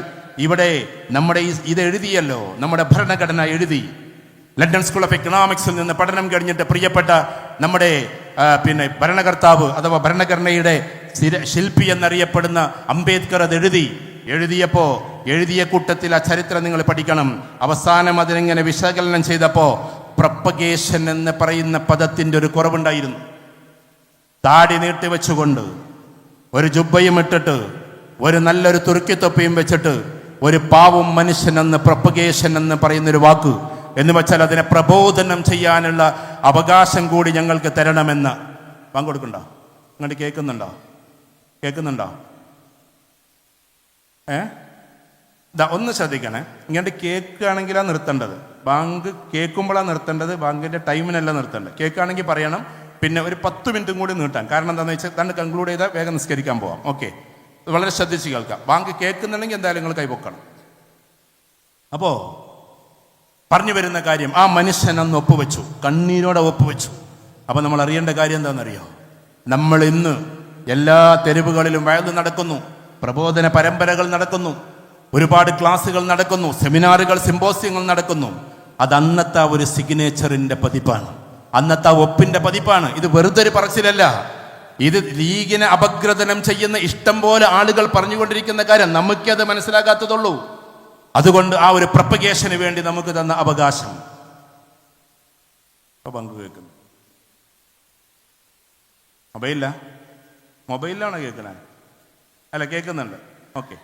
ഇവിടെ നമ്മുടെ ഇത് എഴുതിയല്ലോ, നമ്മുടെ ഭരണഘടന എഴുതി. ലണ്ടൻ സ്കൂൾ ഓഫ് എക്കണോമിക്സിൽ നിന്ന് പഠനം കഴിഞ്ഞിട്ട് പ്രിയപ്പെട്ട നമ്മുടെ ഭരണകർത്താവ് അഥവാ ഭരണഘടനയുടെ ശില്പി എന്നറിയപ്പെടുന്ന അംബേദ്കർ അത് എഴുതിയപ്പോൾ എഴുതിയ കൂട്ടത്തിൽ ആ ചരിത്രം നിങ്ങൾ പഠിക്കണം. അവസാനം അതിനെങ്ങനെ വിശകലനം ചെയ്തപ്പോൾ പ്രൊപ്പഗേഷൻ എന്ന് പറയുന്ന പദത്തിൻ്റെ ഒരു കുറവുണ്ടായിരുന്നു. താടി നീട്ടി വെച്ചുകൊണ്ട്, ഒരു ജുബ്ബയും ഇട്ടിട്ട്, ഒരു നല്ലൊരു തുർക്കിത്തൊപ്പിയും വെച്ചിട്ട്, ഒരു പാവം മനുഷ്യനെന്ന് പ്രൊപ്പഗേഷൻ എന്ന് പറയുന്നൊരു വാക്ക് എന്ന് വെച്ചാൽ അതിനെ പ്രബോധനം ചെയ്യാനുള്ള അവകാശം കൂടി ഞങ്ങൾക്ക് തരണമെന്ന്. പങ്കെടുക്കണ്ടോ? ഇങ്ങോട്ട് കേൾക്കുന്നുണ്ടോ? ഒന്ന് ശ്രദ്ധിക്കണേ. ഇങ്ങോട്ട് കേൾക്കുകയാണെങ്കിലാണ് നിർത്തേണ്ടത്. ബാങ്ക് കേൾക്കുമ്പോഴാണ് നിർത്തേണ്ടത്, ബാങ്കിൻ്റെ ടൈമിനല്ല നിർത്തേണ്ടത്. കേൾക്കുകയാണെങ്കിൽ പറയണം. പിന്നെ ഒരു 10 മിനിറ്റും കൂടി നീട്ടാൻ. കാരണം എന്താണെന്ന് വെച്ചാൽ തന്നെ കൺക്ലൂഡ് ചെയ്താൽ വേഗം നിസ്കരിക്കാൻ പോവാം. ഓക്കെ, വളരെ ശ്രദ്ധിച്ച് കേൾക്കാം. ബാങ്ക് കേൾക്കുന്നുണ്ടെങ്കിൽ എന്തായാലും നിങ്ങൾ കൈപൊക്കണം. അപ്പോൾ പറഞ്ഞു വരുന്ന കാര്യം, ആ മനുഷ്യൻ അന്ന് ഒപ്പുവെച്ചു, കണ്ണീരോടെ ഒപ്പുവെച്ചു. അപ്പോൾ നമ്മൾ അറിയേണ്ട കാര്യം എന്താണെന്നറിയോ? നമ്മൾ ഇന്ന് എല്ലാ തെരുവുകളിലും വയല് നടക്കുന്നു, പ്രബോധന പരമ്പരകൾ നടക്കുന്നു, ഒരുപാട് ക്ലാസ്സുകൾ നടക്കുന്നു, സെമിനാറുകൾ, സിമ്പോസിയങ്ങൾ നടക്കുന്നു. അത് അന്നത്തെ ഒരു സിഗ്നേച്ചറിൻ്റെ പതിപ്പാണ്, അന്നത്തെ ഒപ്പിൻ്റെ പതിപ്പാണ്. ഇത് വെറുതെ ഒരു പറച്ചിലല്ല. ഇത് ലീഗിനെ അപഗ്രഥനം ചെയ്യുന്ന ഇഷ്ടം പോലെ ആളുകൾ പറഞ്ഞുകൊണ്ടിരിക്കുന്ന കാര്യം. നമുക്കത് മനസ്സിലാകാത്തതുള്ളൂ. അതുകൊണ്ട് ആ ഒരു പ്രൊപ്പഗേഷന് വേണ്ടി നമുക്ക് തന്ന അവകാശം പങ്കുവെക്കുന്നു. മൊബൈലിലാണോ കേൾക്കണേ? അല്ല, കേൾക്കുന്നുണ്ട്. ഓക്കെ,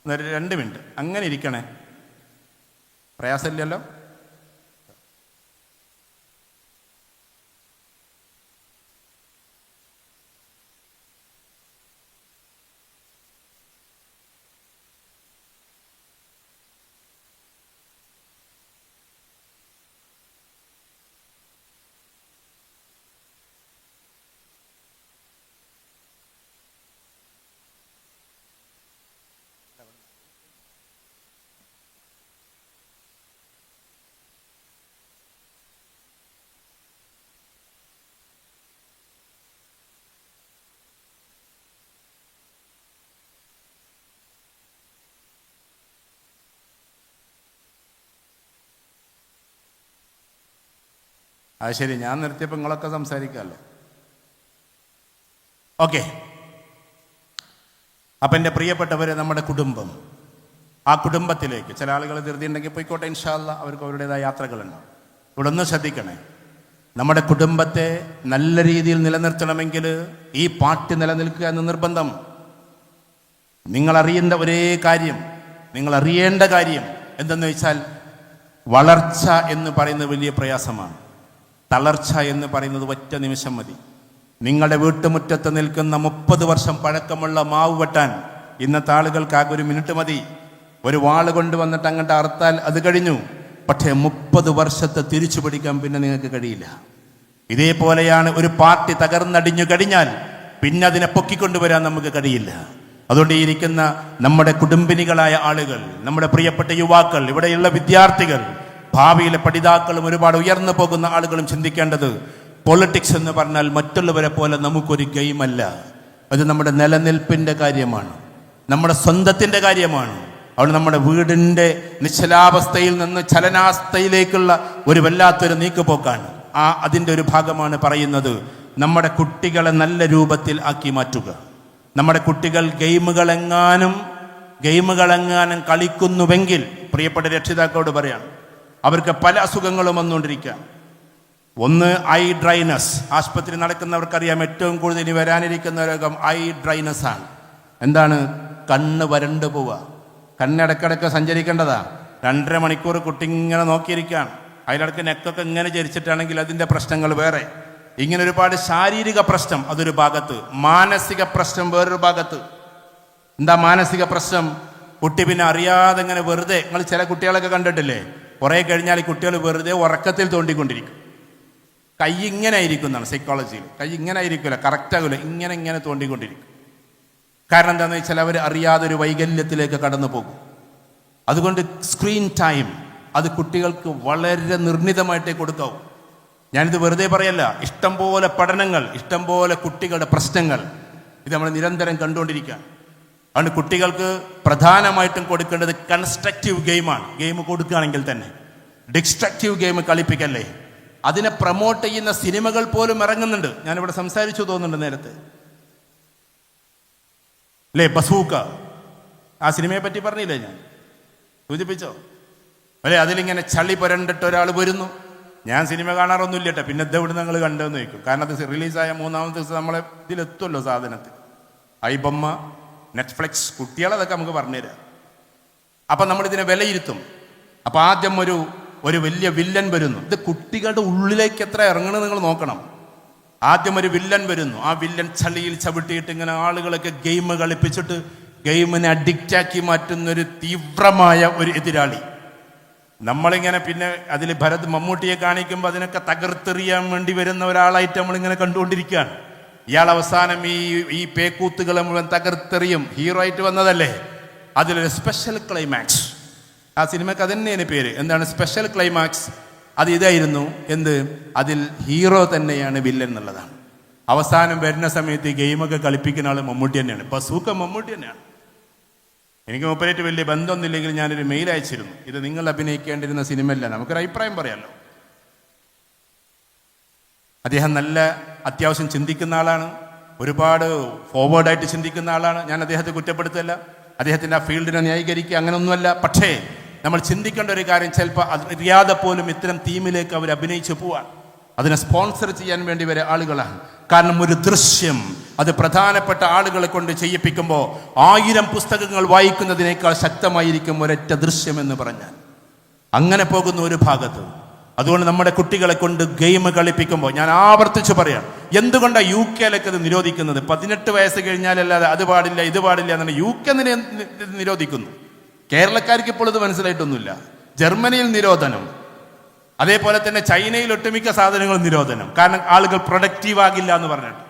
2 മിനിറ്റ് അങ്ങനെ ഇരിക്കണേ, പ്രയാസമില്ലല്ലോ. അത് ശരി, ഞാൻ നിർത്തിയപ്പോൾ നിങ്ങളൊക്കെ സംസാരിക്കാമല്ലോ. ഓക്കെ, അപ്പം എൻ്റെ പ്രിയപ്പെട്ടവരെ, നമ്മുടെ കുടുംബം, ആ കുടുംബത്തിലേക്ക് ചില ആളുകൾ ധൃതി ഉണ്ടെങ്കിൽ പോയിക്കോട്ടെ, ഇൻഷാ അല്ലാ, അവർക്ക് അവരുടേതായ യാത്രകളുണ്ടാവും. ഇവിടെ ഒന്ന് ശ്രദ്ധിക്കണേ, നമ്മുടെ കുടുംബത്തെ നല്ല രീതിയിൽ നിലനിർത്തണമെങ്കിൽ ഈ പാർട്ടി നിലനിൽക്കുക എന്ന് നിർബന്ധം. നിങ്ങളറിയേണ്ട ഒരേ കാര്യം, നിങ്ങൾ അറിയേണ്ട കാര്യം എന്തെന്ന് വെച്ചാൽ, വളർച്ച എന്ന് പറയുന്നത് വലിയ പ്രയാസമാണ്. തളർച്ച എന്ന് പറയുന്നത് ഒറ്റ നിമിഷം മതി. നിങ്ങളുടെ വീട്ടുമുറ്റത്ത് നിൽക്കുന്ന 30 വർഷം പഴക്കമുള്ള മാവ് വെട്ടാൻ ഇന്നത്തെ ആളുകൾക്ക് ആകെ 1 മിനിറ്റ് മതി. ഒരു വാള് കൊണ്ടുവന്നിട്ട് അങ്ങോട്ട് അറുത്താൽ അത് കഴിഞ്ഞു. പക്ഷേ 30 വർഷത്തെ തിരിച്ചു പിടിക്കാൻ പിന്നെ നിങ്ങൾക്ക് കഴിയില്ല. ഇതേപോലെയാണ് ഒരു പാർട്ടി തകർന്നടിഞ്ഞു കഴിഞ്ഞാൽ പിന്നെ അതിനെ പൊക്കിക്കൊണ്ടുവരാൻ നമുക്ക് കഴിയില്ല. അതുകൊണ്ട് ഈ ഇരിക്കുന്ന നമ്മുടെ കുടുംബിനികളായ ആളുകൾ, നമ്മുടെ പ്രിയപ്പെട്ട യുവാക്കൾ, ഇവിടെയുള്ള വിദ്യാർത്ഥികൾ, ഭാവിയിലെ പഠിതാക്കളും ഒരുപാട് ഉയർന്നു പോകുന്ന ആളുകളും ചിന്തിക്കേണ്ടത്, പൊളിറ്റിക്സ് എന്ന് പറഞ്ഞാൽ മറ്റുള്ളവരെ പോലെ നമുക്കൊരു ഗെയിമല്ല. അത് നമ്മുടെ നിലനിൽപ്പിൻ്റെ കാര്യമാണ്, നമ്മുടെ സ്വന്തത്തിൻ്റെ കാര്യമാണ്. അവിടെ നമ്മുടെ വീടിൻ്റെ നിശ്ചലാവസ്ഥയിൽ നിന്ന് ചലനാവസ്ഥയിലേക്കുള്ള ഒരു വല്ലാത്തൊരു നീക്കുപോക്കാണ്. അതിൻ്റെ ഒരു ഭാഗമാണ് പറയുന്നത്, നമ്മുടെ കുട്ടികളെ നല്ല രൂപത്തിൽ ആക്കി മാറ്റുക. നമ്മുടെ കുട്ടികൾ ഗെയിമുകളെങ്ങാനും കളിക്കുന്നുവെങ്കിൽ പ്രിയപ്പെട്ട രക്ഷിതാക്കളോട് പറയാണ്, അവർക്ക് പല അസുഖങ്ങളും വന്നുകൊണ്ടിരിക്കുക. ഒന്ന് ഐ ഡ്രൈനസ്. ആശുപത്രി നടക്കുന്നവർക്കറിയാം, ഏറ്റവും കൂടുതൽ ഇനി വരാനിരിക്കുന്ന രോഗം ഐ ഡ്രൈനസ് ആണ്. എന്താണ്? കണ്ണ് വരണ്ടു പോവുക. കണ്ണിടക്കിടക്ക് സഞ്ചരിക്കേണ്ടതാ. 2.5 മണിക്കൂർ കുട്ടി ഇങ്ങനെ നോക്കിയിരിക്കുകയാണ്. അതിലിടക്ക് നെക്കൊക്കെ ഇങ്ങനെ ചരിച്ചിട്ടാണെങ്കിൽ അതിൻ്റെ പ്രശ്നങ്ങൾ വേറെ. ഇങ്ങനെ ഒരുപാട് ശാരീരിക പ്രശ്നം അതൊരു ഭാഗത്ത്, മാനസിക പ്രശ്നം വേറൊരു ഭാഗത്ത്. എന്താ മാനസിക പ്രശ്നം? കുട്ടി പിന്നെ അറിയാതെ ഇങ്ങനെ വെറുതെ, നിങ്ങൾ ചില കുട്ടികളൊക്കെ കണ്ടിട്ടില്ലേ, കുറേ കഴിഞ്ഞാൽ ഈ കുട്ടികൾ വെറുതെ ഉറക്കത്തിൽ തോണ്ടിക്കൊണ്ടിരിക്കും. കൈ ഇങ്ങനെ ആയിരിക്കുന്നതാണ് സൈക്കോളജിയിൽ. കൈ ഇങ്ങനെ ആയിരിക്കില്ല, കറക്റ്റാകില്ല, ഇങ്ങനെ തോണ്ടിക്കൊണ്ടിരിക്കും. കാരണം എന്താണെന്ന് വെച്ചാൽ അവർ അറിയാതെ ഒരു വൈകല്യത്തിലേക്ക് കടന്നു പോകും. അതുകൊണ്ട് സ്ക്രീൻ ടൈം അത് കുട്ടികൾക്ക് വളരെ നിർണിതമായിട്ടേ കൊടുക്കാവൂ. ഞാനിത് വെറുതെ പറയല്ല. ഇഷ്ടംപോലെ പഠനങ്ങൾ, ഇഷ്ടംപോലെ കുട്ടികളുടെ പ്രശ്നങ്ങൾ ഇത് നമ്മൾ നിരന്തരം കണ്ടുകൊണ്ടിരിക്കുക. അതുകൊണ്ട് കുട്ടികൾക്ക് പ്രധാനമായിട്ടും കൊടുക്കേണ്ടത് കൺസ്ട്രക്റ്റീവ് ഗെയിമാണ്. ഗെയിം കൊടുക്കുകയാണെങ്കിൽ തന്നെ ഡിസ്ട്രക്റ്റീവ് ഗെയിം കളിപ്പിക്കല്ലേ. അതിനെ പ്രൊമോട്ട് ചെയ്യുന്ന സിനിമകൾ പോലും ഇറങ്ങുന്നുണ്ട്. ഞാനിവിടെ സംസാരിച്ചു തോന്നുന്നുണ്ട് നേരത്തെ, അല്ലേ? ബസൂക്ക, ആ സിനിമയെ പറ്റി പറഞ്ഞില്ലേ, ഞാൻ സൂചിപ്പിച്ചോ അല്ലേ? അതിലിങ്ങനെ ചളി പുരണ്ടിട്ട് ഒരാൾ വരുന്നു. ഞാൻ സിനിമ കാണാറൊന്നുമില്ല കേട്ടോ. പിന്നെ ഇതെവിടെ നിങ്ങൾ കണ്ടതെന്ന് ചോദിക്കും. കാരണം അത് റിലീസായ 3-ാമത്തെ ദിവസം നമ്മളെ ഇതിലെത്തുമല്ലോ സാധനത്തിൽ. ഐബൊമ്മ, നെറ്റ്ഫ്ലിക്സ്, കുട്ടികളതൊക്കെ നമുക്ക് പറഞ്ഞുതരാം. അപ്പം നമ്മളിതിനെ വിലയിരുത്തും. അപ്പം ആദ്യം ഒരു വലിയ വില്ലൻ വരുന്നു. ഇത് കുട്ടികളുടെ ഉള്ളിലേക്ക് എത്ര ഇറങ്ങണമെന്ന് നിങ്ങൾ നോക്കണം. ആദ്യം ഒരു വില്ലൻ വരുന്നു. ആ വില്ലൻ ചളിയിൽ ചവിട്ടിയിട്ട് ഇങ്ങനെ ആളുകളൊക്കെ ഗെയിം കളിപ്പിച്ചിട്ട് ഗെയിമിനെ അഡിക്റ്റാക്കി മാറ്റുന്നൊരു തീവ്രമായ ഒരു എതിരാളി. നമ്മളിങ്ങനെ പിന്നെ അതിൽ മമ്മൂട്ടിയെ കാണിക്കുമ്പോൾ അതിനൊക്കെ തകർത്തെറിയാൻ വേണ്ടി വരുന്ന ഒരാളായിട്ട് നമ്മളിങ്ങനെ കണ്ടുകൊണ്ടിരിക്കുകയാണ്. ഇയാൾ അവസാനം ഈ പേക്കൂത്തുകളെ മുഴുവൻ തകർത്തെറിയും. ഹീറോ ആയിട്ട് വന്നതല്ലേ. അതിലൊരു സ്പെഷ്യൽ ക്ലൈമാക്സ്, ആ സിനിമയ്ക്ക് അതന്നെയാണ് പേര്. എന്താണ് സ്പെഷ്യൽ ക്ലൈമാക്സ്? അത് ഇതായിരുന്നു. എന്ത്? അതിൽ ഹീറോ തന്നെയാണ് വില്ലൻ എന്നുള്ളതാണ്. അവസാനം വരുന്ന സമയത്ത് ഈ ഗെയിമൊക്കെ കളിപ്പിക്കുന്ന ആൾ മമ്മൂട്ടി തന്നെയാണ്. ബസൂക്ക മമ്മൂട്ടി തന്നെയാണ്. എനിക്ക് മൂപ്പരായിട്ട് വലിയ ബന്ധമൊന്നുമില്ലെങ്കിൽ ഞാനൊരു മെയിൽ അയച്ചിരുന്നു, ഇത് നിങ്ങൾ അഭിനയിക്കേണ്ടിരുന്ന സിനിമയല്ല, നമുക്കൊരു അഭിപ്രായം പറയാമല്ലോ. അദ്ദേഹം നല്ല അത്യാവശ്യം ചിന്തിക്കുന്ന ആളാണ്, ഒരുപാട് ഫോർവേഡായിട്ട് ചിന്തിക്കുന്ന ആളാണ്. ഞാൻ അദ്ദേഹത്തെ കുറ്റപ്പെടുത്തല്ല, അദ്ദേഹത്തിൻ്റെ ആ ഫീൽഡിനെ ന്യായീകരിക്കുക അങ്ങനെയൊന്നുമല്ല. പക്ഷേ നമ്മൾ ചിന്തിക്കേണ്ട ഒരു കാര്യം, ചിലപ്പോൾ അറിയാതെ പോലും ഇത്തരം തീമിലേക്ക് അവർ അഭിനയിച്ചു പോവാൻ, അതിനെ സ്പോൺസർ ചെയ്യാൻ വേണ്ടി വരെ ആളുകളാണ്. കാരണം ഒരു ദൃശ്യം അത് പ്രധാനപ്പെട്ട ആളുകളെ കൊണ്ട് ചെയ്യിപ്പിക്കുമ്പോൾ 1000 പുസ്തകങ്ങൾ വായിക്കുന്നതിനേക്കാൾ ശക്തമായിരിക്കും ഒരൊറ്റ ദൃശ്യം എന്ന് പറഞ്ഞാൽ. അങ്ങനെ പോകുന്ന ഒരു ഭാഗത്ത്. അതുകൊണ്ട് നമ്മുടെ കുട്ടികളെ കൊണ്ട് ഗെയിം കളിപ്പിക്കുമ്പോൾ ഞാൻ ആവർത്തിച്ച് പറയാം, എന്തുകൊണ്ടാണ് UK ഇത് നിരോധിക്കുന്നത്? 18 വയസ്സ് കഴിഞ്ഞാലല്ലാതെ അത് പാടില്ല ഇത് പാടില്ല എന്നാണ് UK നിരോധിക്കുന്നു. കേരളക്കാർക്ക് ഇപ്പോൾ ഇത് മനസ്സിലായിട്ടൊന്നുമില്ല. ജർമ്മനിയിൽ നിരോധനം, അതേപോലെ തന്നെ ചൈനയിൽ ഒട്ടുമിക്ക സാധനങ്ങളും നിരോധനം. കാരണം ആളുകൾ പ്രൊഡക്റ്റീവ് ആകില്ല എന്ന് പറഞ്ഞിട്ട്.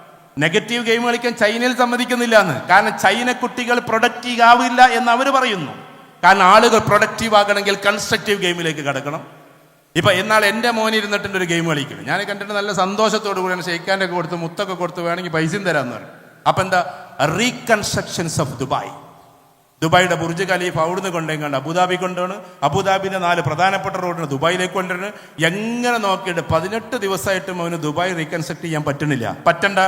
നെഗറ്റീവ് ഗെയിം കളിക്കാൻ ചൈനയിൽ സമ്മതിക്കുന്നില്ല എന്ന്. കാരണം ചൈന കുട്ടികൾ പ്രൊഡക്റ്റീവ് ആവില്ല എന്ന് അവർ പറയുന്നു. കാരണം ആളുകൾ പ്രൊഡക്റ്റീവ് ആകണമെങ്കിൽ കൺസ്ട്രക്റ്റീവ് ഗെയിമിലേക്ക് കടക്കണം. ഇപ്പം എന്നാൽ എൻ്റെ മോൻ ഇരുന്നിട്ടുണ്ട് ഒരു ഗെയിം കളിക്കണം. ഞാൻ കണ്ടിട്ട് നല്ല സന്തോഷത്തോടു കൂടിയാണ് ഷെയ്ക്കാൻ്റെ ഒക്കെ കൊടുത്ത് മുത്തൊക്കെ കൊടുത്ത് വേണമെങ്കിൽ പൈസയും തരാമെന്ന് പറയും. അപ്പം എന്താ? റീകൺസ്ട്രക്ഷൻസ് ഓഫ് ദുബായ്. ദുബായിയുടെ ബുർജ് ഖലീഫ അവിടുന്ന് കൊണ്ടുപോയി അബുദാബി കൊണ്ടുപോണ്. അബുദാബിൻ്റെ 4 പ്രധാനപ്പെട്ട റോഡിന് ദുബായിലേക്ക് കൊണ്ടുവരുന്നത്. എങ്ങനെ നോക്കിയിട്ട് 18 ദിവസമായിട്ടും അവന് ദുബായ് റീകൺസ്ട്രക്ട് ചെയ്യാൻ പറ്റണില്ല. പറ്റണ്ട,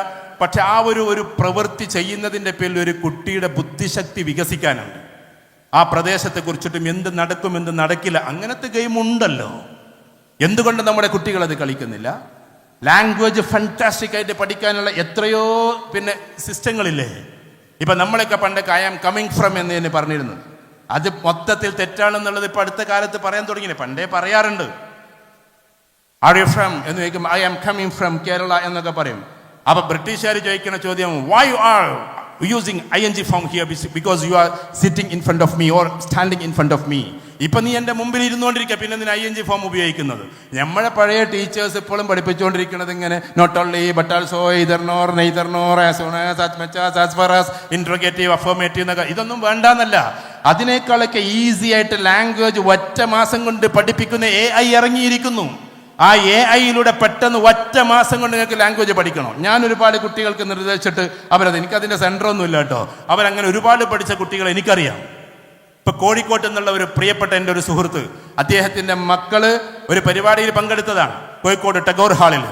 പക്ഷെ ആ ഒരു പ്രവൃത്തി ചെയ്യുന്നതിൻ്റെ പേരിൽ ഒരു കുട്ടിയുടെ ബുദ്ധിശക്തി വികസിക്കാനുണ്ട്. ആ പ്രദേശത്തെ കുറിച്ചിട്ടും എന്ത് നടക്കും എന്ത് നടക്കില്ല, അങ്ങനത്തെ ഗെയിം ഉണ്ടല്ലോ. എന്തുകൊണ്ട് നമ്മുടെ കുട്ടികൾ അത് കളിക്കുന്നില്ല? ലാംഗ്വേജ് ഫാന്റാസ്റ്റിക് ആയിട്ട് പഠിക്കാനുള്ള എത്രയോ സിസ്റ്റങ്ങളില്ലേ. ഇപ്പൊ നമ്മളൊക്കെ പണ്ടൊക്കെ ഐ ആം കമ്മിങ് ഫ്രം എന്ന് തന്നെ പറഞ്ഞിരുന്നത്, അത് മൊത്തത്തിൽ തെറ്റാണെന്നുള്ളത് ഇപ്പൊ അടുത്ത കാലത്ത് പറയാൻ തുടങ്ങിയില്ലേ. പണ്ടേ പറയാറുണ്ട്. ആർ യു ഫ്രം എന്ന് ചോദിക്കുമ്പോൾ I am coming from Kerala എന്നൊക്കെ പറയും. അപ്പൊ ബ്രിട്ടീഷുകാർ ചോദിക്കുന്ന ചോദ്യം, why you are using ing form here because you are sitting in front of me or standing in front of me. ഇപ്പൊ നീ എൻ്റെ മുമ്പിൽ ഇരുന്നുകൊണ്ടിരിക്കുക, പിന്നെ എന്തിനാ ing ഫോം ഉപയോഗിക്കുന്നത്? നമ്മളെ പഴയ ടീച്ചേഴ്സ് ഇപ്പോഴും പഠിപ്പിച്ചുകൊണ്ടിരിക്കുന്നത് ഇങ്ങനെ not only but also either nor neither nor as soon as as much as far as interrogative affirmative എന്നൊക്കെ. ഇതൊന്നും വേണ്ടാന്നല്ല, അതിനേക്കാളൊക്കെ ഈസി ആയിട്ട് ലാംഗ്വേജ് ഒറ്റ മാസം കൊണ്ട് പഠിപ്പിക്കുന്ന AI ഇറങ്ങിയിരിക്കുന്നു. ആ AI പെട്ടെന്ന് ഒറ്റ മാസം കൊണ്ട് നിങ്ങൾക്ക് ലാംഗ്വേജ് പഠിക്കണം. ഞാൻ ഒരുപാട് കുട്ടികൾക്ക് നിർദ്ദേശിച്ചിട്ട് അവരത്, എനിക്കതിൻ്റെ സെൻറ്ററൊന്നും ഇല്ല കേട്ടോ, അവരങ്ങനെ ഒരുപാട് പഠിച്ച കുട്ടികളെ എനിക്കറിയാം. ഇപ്പൊ കോഴിക്കോട്ട് എന്നുള്ള ഒരു പ്രിയപ്പെട്ട എൻ്റെ ഒരു സുഹൃത്ത്, അദ്ദേഹത്തിൻ്റെ മക്കള് ഒരു പരിപാടിയിൽ പങ്കെടുത്തതാണ് കോഴിക്കോട് ടാഗോർ ഹാളിൽ.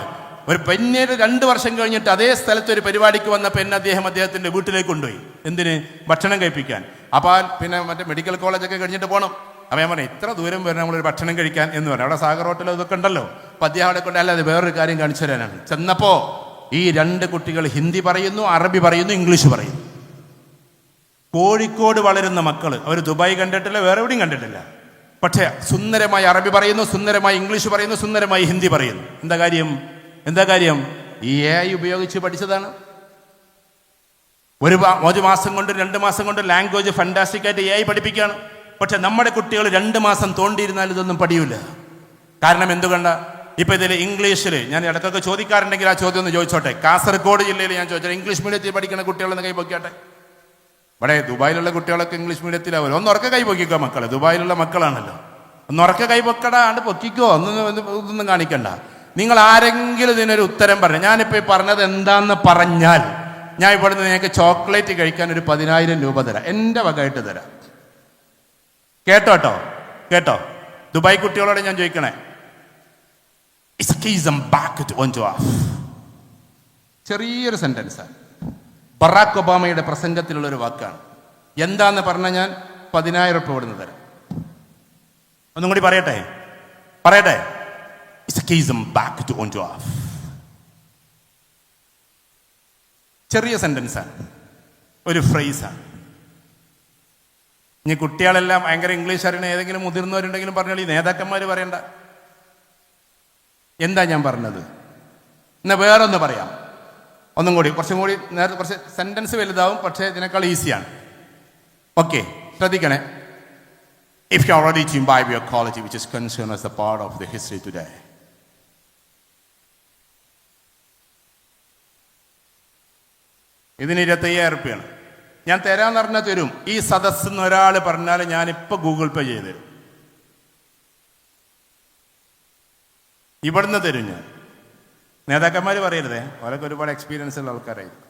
പിന്നീട് 2 വർഷം കഴിഞ്ഞിട്ട് അതേ സ്ഥലത്ത് ഒരു പരിപാടിക്ക് വന്നപ്പോൾ എന്നെ അദ്ദേഹത്തിൻ്റെ വീട്ടിലേക്ക് കൊണ്ടുപോയി. എന്തിന്? ഭക്ഷണം കഴിപ്പിക്കാൻ. അപ്പോൾ പിന്നെ മറ്റേ മെഡിക്കൽ കോളേജൊക്കെ കഴിഞ്ഞിട്ട് പോകണം. അപ്പം ഞാൻ പറഞ്ഞു, ഇത്ര ദൂരം വരെ നമ്മളൊരു ഭക്ഷണം കഴിക്കാൻ എന്ന് പറഞ്ഞു. അവിടെ സാഗർ ഹോട്ടൽ ഇതൊക്കെ ഉണ്ടല്ലോ. അപ്പം അദ്ദേഹം അവിടെ കൊണ്ട് അല്ലാതെ വേറൊരു കാര്യം കാണിച്ചു തരാനാണ് ചെന്നപ്പോൾ ഈ 2 കുട്ടികൾ ഹിന്ദി പറയുന്നു, അറബി പറയുന്നു, ഇംഗ്ലീഷ് പറയുന്നു. കോഴിക്കോട് വളരുന്ന മക്കൾ, അവർ ദുബായ് കണ്ടിട്ടില്ല, വേറെ എവിടെയും കണ്ടിട്ടില്ല. പക്ഷേ സുന്ദരമായി അറബി പറയുന്നു, സുന്ദരമായി ഇംഗ്ലീഷ് പറയുന്നു, സുന്ദരമായി ഹിന്ദി പറയുന്നു. എന്താ കാര്യം? ഈ AI ഉപയോഗിച്ച് പഠിച്ചതാണ്. ഒരു മാസം കൊണ്ട് 2 മാസം കൊണ്ട് ലാംഗ്വേജ് ഫാന്റാസ്റ്റിക് ആയിട്ട് AI പഠിപ്പിക്കുകയാണ്. പക്ഷെ നമ്മുടെ കുട്ടികൾ 2 മാസം തോണ്ടിയിരുന്നാൽ ഇതൊന്നും പഠിയൂല. കാരണം എന്തുകൊണ്ടാ? ഇപ്പൊ ഇതിൽ ഇംഗ്ലീഷിൽ ഞാൻ ഇടയ്ക്കൊക്കെ ചോദിക്കാറുണ്ടെങ്കിൽ ആ ചോദ്യം ഒന്ന് ചോദിച്ചോട്ടെ. കാസർഗോഡ് ജില്ലയിൽ ഞാൻ ചോദിച്ചാൽ ഇംഗ്ലീഷ് മീഡിയത്തിൽ പഠിക്കുന്ന കുട്ടികളെന്ന് കൈ പൊക്കിയാട്ടെ. ഇവിടെ ദുബായിലുള്ള കുട്ടികളൊക്കെ ഇംഗ്ലീഷ് മീഡിയത്തിലാവും. ഒന്നുറക്കെ കൈ പൊക്കിക്കോ മക്കളെ, ദുബായിലുള്ള മക്കളാണല്ലോ. ഒന്നുറക്കെ കൈ പൊക്കടാ, പൊക്കിക്കോ, ഒന്നും കാണിക്കണ്ട. നിങ്ങൾ ആരെങ്കിലും ഇതിനൊരു ഉത്തരം പറഞ്ഞു. ഞാനിപ്പോൾ ഈ പറഞ്ഞത് എന്താന്ന് പറഞ്ഞാൽ, ഞാൻ ഇവിടുന്ന് നിങ്ങൾക്ക് ചോക്ലേറ്റ് കഴിക്കാൻ ഒരു 10,000 രൂപ തരാം, എൻ്റെ വകയായിട്ട് തരാം. കേട്ടോ ദുബായ് കുട്ടികളോട് ഞാൻ ചോദിക്കണേ, ചെറിയൊരു സെന്റൻസാണ്, ബറാക്ക് ഒബാമയുടെ പ്രസംഗത്തിലുള്ള ഒരു വാക്കാണ്. എന്താന്ന് പറഞ്ഞാൽ ഞാൻ 10,000 രൂപ ഇവിടുന്ന് തരാം. ഒന്നും കൂടി പറയട്ടെ. ചെറിയ സെന്റൻസാണ്, ഒരു ഫ്രേസാണ്. ഇനി കുട്ടികളെല്ലാം ഭയങ്കര ഇംഗ്ലീഷ് അറിയണ ഏതെങ്കിലും മുതിർന്നവരുണ്ടെങ്കിലും പറഞ്ഞാൽ ഈ നേതാക്കന്മാർ പറയണ്ട. എന്താ ഞാൻ പറഞ്ഞത്? എന്നാൽ വേറൊന്ന് പറയാം, ഒന്നും കൂടി, കുറച്ചും കൂടി നേരത്തെ കുറച്ച് സെന്റൻസ് വലുതാവും, പക്ഷേ ഇതിനേക്കാൾ ഈസിയാണ്. ഓക്കെ, ശ്രദ്ധിക്കണേ. If you are ready to imbibe your quality which is concerned as a part of the history today. ഇതിന് 25,000 രൂപയാണ് ഞാൻ തരാന്ന് പറഞ്ഞാൽ തരും. ഈ സദസ്സിന്ന് ഒരാൾ പറഞ്ഞാൽ ഞാനിപ്പോൾ ഗൂഗിൾ പേ ചെയ്ത് തരും. ഇവിടുന്ന് തരും ഞാൻ. നേതാക്കന്മാർ പറയരുതേ, അവരൊക്കെ ഒരുപാട് എക്സ്പീരിയൻസ് ഉള്ള ആൾക്കാരായിരിക്കും.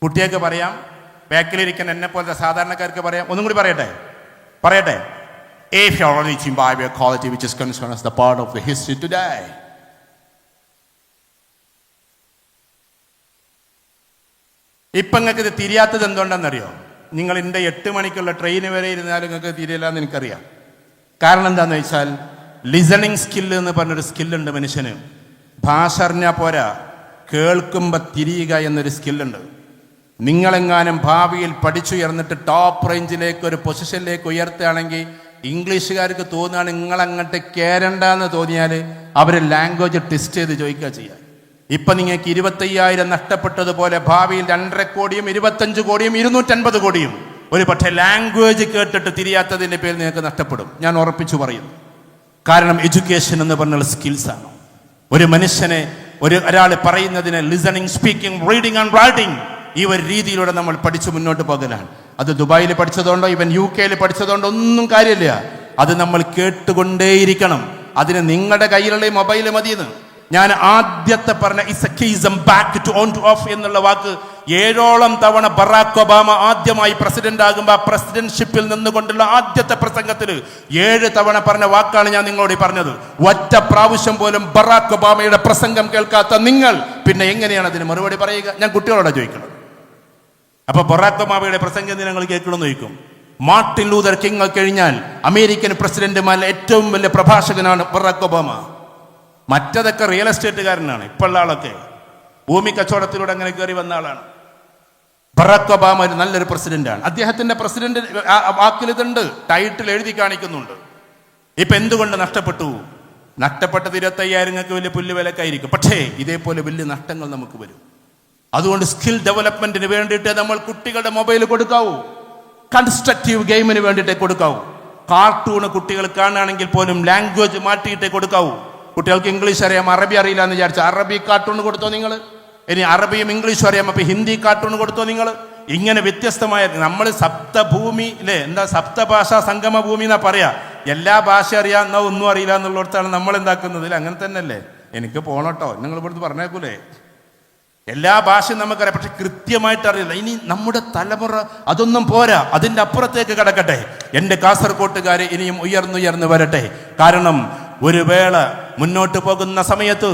കുട്ടിയൊക്കെ പറയാം, ബാക്കിലിരിക്കുന്ന എന്നെ പോലത്തെ സാധാരണക്കാർക്ക് പറയാം. ഒന്നും കൂടി പറയട്ടെ. If you are reaching by your quality which is concerned as the part of the history today. ഇപ്പം നിങ്ങൾക്ക് ഇത് തിരിയാത്തത് എന്തുകൊണ്ടാണെന്നറിയോ? നിങ്ങൾ എൻ്റെ 8 മണിക്കുള്ള ട്രെയിന് വരെ ഇരുന്നാലും നിങ്ങൾക്ക് തിരിയില്ല എന്ന് എനിക്കറിയാം. കാരണം എന്താണെന്ന് വെച്ചാൽ, ലിസണിങ് സ്കില്ല് എന്ന് പറഞ്ഞൊരു സ്കില്ലുണ്ട് മനുഷ്യന്. ഭാഷ അറിഞ്ഞാൽ പോരാ, കേൾക്കുമ്പോൾ തിരിയുക എന്നൊരു സ്കില്ലുണ്ട്. നിങ്ങളെങ്ങാനും ഭാവിയിൽ പഠിച്ചുയർന്നിട്ട് ടോപ്പ് റേഞ്ചിലേക്ക് ഒരു പൊസിഷനിലേക്ക് ഉയർത്തുകയാണെങ്കിൽ ഇംഗ്ലീഷുകാർക്ക് തോന്നുകയാണ് നിങ്ങളങ്ങോട്ട് കയറണ്ടെന്ന് തോന്നിയാൽ അവർ ലാംഗ്വേജ് ടെസ്റ്റ് ചെയ്ത് ചോദിക്കുക ചെയ്യാം. ഇപ്പം നിങ്ങൾക്ക് 25,000 നഷ്ടപ്പെട്ടതുപോലെ ഭാവിയിൽ 2.5 കോടിയും 25 കോടിയും 250 കോടിയും ഒരു പക്ഷേ ലാംഗ്വേജ് കേട്ടിട്ട് തിരിയാത്തതിൻ്റെ പേരിൽ നിങ്ങൾക്ക് നഷ്ടപ്പെടും. ഞാൻ ഉറപ്പിച്ചു പറയുന്നു. കാരണം എഡ്യൂക്കേഷൻ എന്ന് പറഞ്ഞാൽ സ്കിൽസാണ്. ഒരു മനുഷ്യനെ ഒരാൾ പറയുന്നതിന് listening, speaking, reading and writing, ഈ ഒരു രീതിയിലൂടെ നമ്മൾ പഠിച്ച് മുന്നോട്ട് പോകലാണ്. അത് ദുബായിൽ പഠിച്ചതുകൊണ്ടോ ഇവൻ UK പഠിച്ചതുകൊണ്ടോ ഒന്നും കാര്യമില്ല. അത് നമ്മൾ കേട്ടുകൊണ്ടേയിരിക്കണം. അതിന് നിങ്ങളുടെ കയ്യിലുള്ള മൊബൈൽ മതിയെന്ന്. ഞാൻ ആദ്യത്തെ പറഞ്ഞ ഇസക്കീസം back to on to off എന്നുള്ള വാക്ക് 7ഓളം തവണ ബറാക് ഒബാമ ആദ്യമായി പ്രസിഡന്റ് ആകുമ്പോൾ ആ പ്രസിഡന്റ്ഷിപ്പിൽ നിന്നുകൊണ്ടുള്ള ആദ്യത്തെ പ്രസംഗത്തിൽ 7 തവണ പറഞ്ഞ വാക്കാണ് ഞാൻ നിങ്ങളോട് പറഞ്ഞത്. ഒറ്റ പ്രാവശ്യം പോലും ബറാക് ഒബാമയുടെ പ്രസംഗം കേൾക്കാത്ത നിങ്ങൾ പിന്നെ എങ്ങനെയാണ് അതിന് മറുപടി പറയുക? ഞാൻ കുട്ടികളോട് ചോദിക്കണം. അപ്പൊ ബറാക് ഒബാമയുടെ പ്രസംഗം നിങ്ങൾ കേൾക്കണമെന്ന് ചോദിക്കും. മാർട്ടിൻ ലൂതർ കിങ് കഴിഞ്ഞാൽ അമേരിക്കൻ പ്രസിഡന്റുമാരിലെ ഏറ്റവും വലിയ പ്രഭാഷകനാണ് ബറാക് ഒബാമ. മറ്റതൊക്കെ റിയൽ എസ്റ്റേറ്റുകാരനാണ്. ഇപ്പോഴുള്ള ആളൊക്കെ ഭൂമി കച്ചവടത്തിലൂടെ അങ്ങനെ കയറി വന്ന ആളാണ്. ബറാക് ഒബാമ ഒരു നല്ലൊരു പ്രസിഡന്റാണ്. അദ്ദേഹത്തിന്റെ പ്രസിഡന്റ് വാക്കിൽ ഇതുണ്ട്, ടൈറ്റിൽ എഴുതി കാണിക്കുന്നുണ്ട്. ഇപ്പൊ എന്തുകൊണ്ട് നഷ്ടപ്പെട്ടു? നഷ്ടപ്പെട്ടത് 25,000 വലിയ പുല്ലുവിലക്കായിരിക്കും. പക്ഷേ ഇതേപോലെ വലിയ നഷ്ടങ്ങൾ നമുക്ക് വരും. അതുകൊണ്ട് സ്കിൽ ഡെവലപ്മെന്റിന് വേണ്ടിയിട്ട് നമ്മൾ കുട്ടികളുടെ മൊബൈൽ കൊടുക്കാവൂ, കൺസ്ട്രക്റ്റീവ് ഗെയിമിന് വേണ്ടിയിട്ടേ കൊടുക്കാവൂ. കാർട്ടൂണ് കുട്ടികൾ കാണുകയാണെങ്കിൽ പോലും ലാംഗ്വേജ് മാറ്റിയിട്ടേ കൊടുക്കാവൂ. കുട്ടികൾക്ക് ഇംഗ്ലീഷ് അറിയാം, അറബി അറിയില്ല എന്ന് വിചാരിച്ചു അറബി കാർട്ടൂൺ കൊടുത്തോ നിങ്ങൾ? ഇനി അറബിയും ഇംഗ്ലീഷും അറിയാം, അപ്പൊ ഹിന്ദി കാർട്ടൂൺ കൊടുത്തോ നിങ്ങൾ? ഇങ്ങനെ വ്യത്യസ്തമായ നമ്മൾ സപ്തഭൂമി അല്ലേ, എന്താ സപ്തഭാഷാ സംഗമ ഭൂമി എന്നാ പറയാ. എല്ലാ ഭാഷ അറിയാം എന്നാ ഒന്നും അറിയില്ല എന്നുള്ളിടത്താണ് നമ്മൾ എന്താക്കുന്നത്. അങ്ങനെ തന്നെയല്ലേ? എനിക്ക് പോണട്ടോ, നിങ്ങൾ ഇവിടുന്ന് പറഞ്ഞേക്കൂലേ? എല്ലാ ഭാഷയും നമുക്കറിയാം, പക്ഷെ കൃത്യമായിട്ട് അറിയില്ല. ഇനി നമ്മുടെ തലമുറ അതൊന്നും പോരാ, അതിൻ്റെ അപ്പുറത്തേക്ക് കടക്കട്ടെ. എൻ്റെ കാസർകോട്ടുകാർ ഇനിയും ഉയർന്നുയർന്ന് വരട്ടെ. കാരണം ഒരു വേള മുന്നോട്ട് പോകുന്ന സമയത്ത്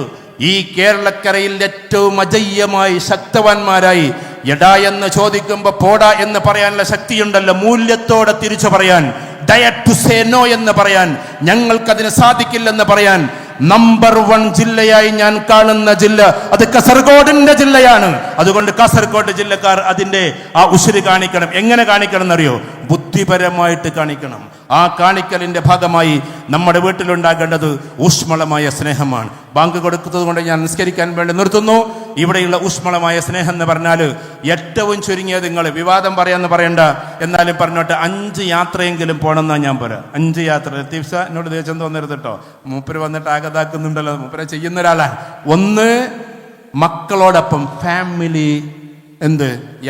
ഈ കേരളക്കരയിൽ ഏറ്റവും അജയ്യമായി ശക്തവാന്മാരായി എടാ എന്ന് ചോദിക്കുമ്പോൾ പോടാ എന്ന് പറയാനുള്ള ശക്തിയുണ്ടല്ലോ, മൂല്യത്തോടെ തിരിച്ചു പറയാൻ, ഡയർ ടു സേ നോ എന്ന് പറയാൻ, ഞങ്ങൾക്കതിന് സാധിക്കില്ലെന്ന് പറയാൻ നമ്പർ 1 ജില്ലയായി ഞാൻ കാണുന്ന ജില്ല അത് കാസർഗോഡിന്റെ ജില്ലയാണ്. അതുകൊണ്ട് കാസർഗോഡ് ജില്ലക്കാർ അതിന്റെ ആ ഉശിരി കാണിക്കണം. എങ്ങനെ കാണിക്കണം എന്നറിയോ? ബുദ്ധിപരമായിട്ട് കാണിക്കണം. ആ കാണിക്കലിന്റെ ഭാഗമായി നമ്മുടെ വീട്ടിലുണ്ടാകേണ്ടത് ഊഷ്മളമായ സ്നേഹമാണ്. ബാങ്ക് കൊടുക്കുന്നത് കൊണ്ട് ഞാൻ നിസ്കരിക്കാൻ വേണ്ടി നിർത്തുന്നു. ഇവിടെയുള്ള ഊഷ്മളമായ സ്നേഹം എന്ന് പറഞ്ഞാൽ ഏറ്റവും ചുരുങ്ങിയത്, നിങ്ങൾ വിവാദം പറയാന്ന് പറയണ്ട, എന്നാലും പറഞ്ഞോട്ടെ, 5 യാത്രയെങ്കിലും പോകണമെന്നാണ് ഞാൻ പറയാം. 5 യാത്ര. ലത്തീഫ് എന്നോട് ദേഷ്യം തോന്നരുത് കേട്ടോ, മൂപ്പര് വന്നിട്ട് ആകതാക്കുന്നുണ്ടല്ലോ, മൂപ്പരെ ചെയ്യുന്ന ഒരാളാണ്. 1 മക്കളോടൊപ്പം ഫാമിലി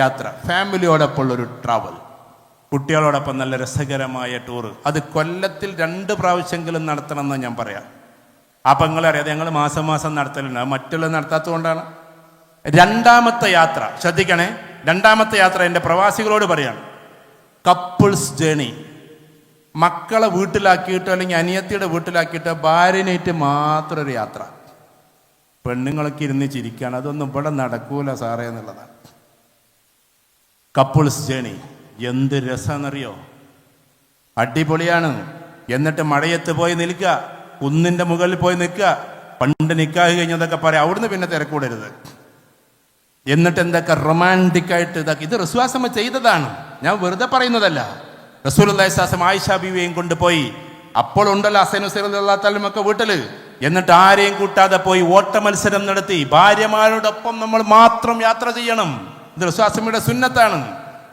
യാത്ര, ഫാമിലിയോടൊപ്പം ഉള്ളൊരു ട്രാവൽ, കുട്ടികളോടൊപ്പം നല്ല രസകരമായ ടൂറ്. അത് കൊല്ലത്തിൽ 2 പ്രാവശ്യമെങ്കിലും നടത്തണം എന്ന് ഞാൻ പറയാം. അപ്പം നിങ്ങളറിയാതെ ഞങ്ങൾ മാസം മാസം നടത്തലുണ്ട്, അത് മറ്റുള്ള നടത്താത്തത് കൊണ്ടാണ്. 2ാമത്തെ യാത്ര ശ്രദ്ധിക്കണേ. 2ാമത്തെ യാത്ര എൻ്റെ പ്രവാസികളോട് പറയാണ്, കപ്പിൾസ് ജേണി. മക്കളെ വീട്ടിലാക്കിയിട്ട് അല്ലെങ്കിൽ അനിയത്തിയുടെ വീട്ടിലാക്കിയിട്ട് ഭാര്യനായിട്ട് മാത്രം ഒരു യാത്ര. പെണ്ണുങ്ങളൊക്കെ ഇരുന്ന് ചിരിക്കുകയാണ്, അതൊന്നും ഇവിടെ നടക്കൂല സാറേ എന്നുള്ളതാണ്. കപ്പിൾസ് ജേണി എന്ത് രസമെന്നറിയോ? അടിപൊളിയാണ്. എന്നിട്ട് മഴയത്ത് പോയി നിൽക്കുക, കുന്നിൻ്റെ മുകളിൽ പോയി നിൽക്കുക. പണ്ട് നിക്കാഹ് കഴിഞ്ഞതൊക്കെ പറയാം, അവിടുന്ന് പിന്നെ തിരക്കൂടരുത്. എന്നിട്ട് എന്തൊക്കെ റൊമാൻറ്റിക്കായിട്ട് ഇതാക്കി. ഇത് റസൂലുള്ളാഹി ചെയ്തതാണ്, ഞാൻ വെറുതെ പറയുന്നതല്ല. റസൂലുള്ളാഹി സ്വല്ലല്ലാഹു ആയിഷ ബീവിയെയും കൊണ്ടുപോയി. അപ്പോൾ ഉണ്ടല്ലോ ഹസൻ ഹുസൈൻ റളിയല്ലാഹു തആല ഒക്കെ വീട്ടില്. എന്നിട്ട് ആരെയും കൂട്ടാതെ പോയി ഓട്ട മത്സരം നടത്തി. ഭാര്യമാരോടൊപ്പം നമ്മൾ മാത്രം യാത്ര ചെയ്യണം, ഇത് റസൂലുള്ളാഹിയുടെ സുന്നത്താണ്.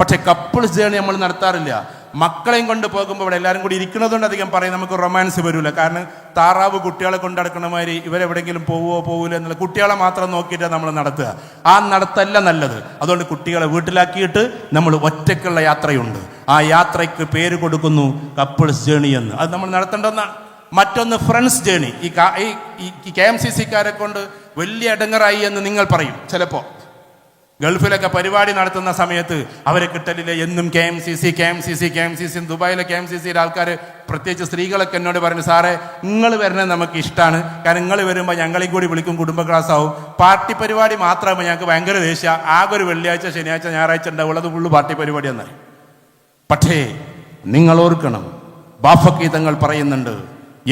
പക്ഷെ കപ്പിൾസ് ജേണി നമ്മൾ നടത്താറില്ല. മക്കളെയും കൊണ്ട് പോകുമ്പോൾ ഇവിടെ എല്ലാവരും കൂടി ഇരിക്കുന്നതുകൊണ്ട് അധികം പറയും, നമുക്ക് റൊമാൻസ് വരില്ല. കാരണം താറാവ് കുട്ടികളെ കൊണ്ട് നടക്കണ മാതിരി ഇവരെവിടെയെങ്കിലും പോവില്ല എന്നുള്ള കുട്ടികളെ മാത്രം നോക്കിയിട്ടാണ് നമ്മൾ നടത്തുക. ആ നടത്തല്ല നല്ലത്. അതുകൊണ്ട് കുട്ടികളെ വീട്ടിലാക്കിയിട്ട് നമ്മൾ ഒറ്റയ്ക്കുള്ള യാത്രയുണ്ട്. ആ യാത്രയ്ക്ക് പേര് കൊടുക്കുന്നു കപ്പിൾസ് ജേണി എന്ന്. അത് നമ്മൾ നടത്തേണ്ടതെന്നാണ്. മറ്റൊന്ന് ഫ്രണ്ട്സ് ജേണി. ഈ KMCC-ക്കാരെ കൊണ്ട് വലിയ ഇടങ്ങറായി എന്ന് നിങ്ങൾ പറയും ചിലപ്പോൾ. ഗൾഫിലൊക്കെ പരിപാടി നടത്തുന്ന സമയത്ത് അവരെ കിട്ടലില്ല, എന്നും KMCC. ദുബായിലെ KMCC-യുടെ ആൾക്കാർ, പ്രത്യേകിച്ച് സ്ത്രീകളൊക്കെ എന്നോട് പറഞ്ഞു, സാറേ നിങ്ങൾ വരുന്നത് നമുക്ക് ഇഷ്ടമാണ്, കാരണം നിങ്ങൾ വരുമ്പോൾ ഞങ്ങളെയും കൂടി വിളിക്കും, കുടുംബ ക്ലാസ് ആവും. പാർട്ടി പരിപാടി മാത്രമാകുമ്പോൾ ഞങ്ങൾക്ക് ഭയങ്കര ദേഷ്യം. ആകെ ഒരു വെള്ളിയാഴ്ച, ശനിയാഴ്ച, ഞായറാഴ്ച ഉണ്ടാവുള്ളത് ഫുള്ള് പാർട്ടി പരിപാടി എന്നായി. പക്ഷേ നിങ്ങൾ ഓർക്കണം, ബാഫക്കി തങ്ങൾ പറയുന്നുണ്ട്,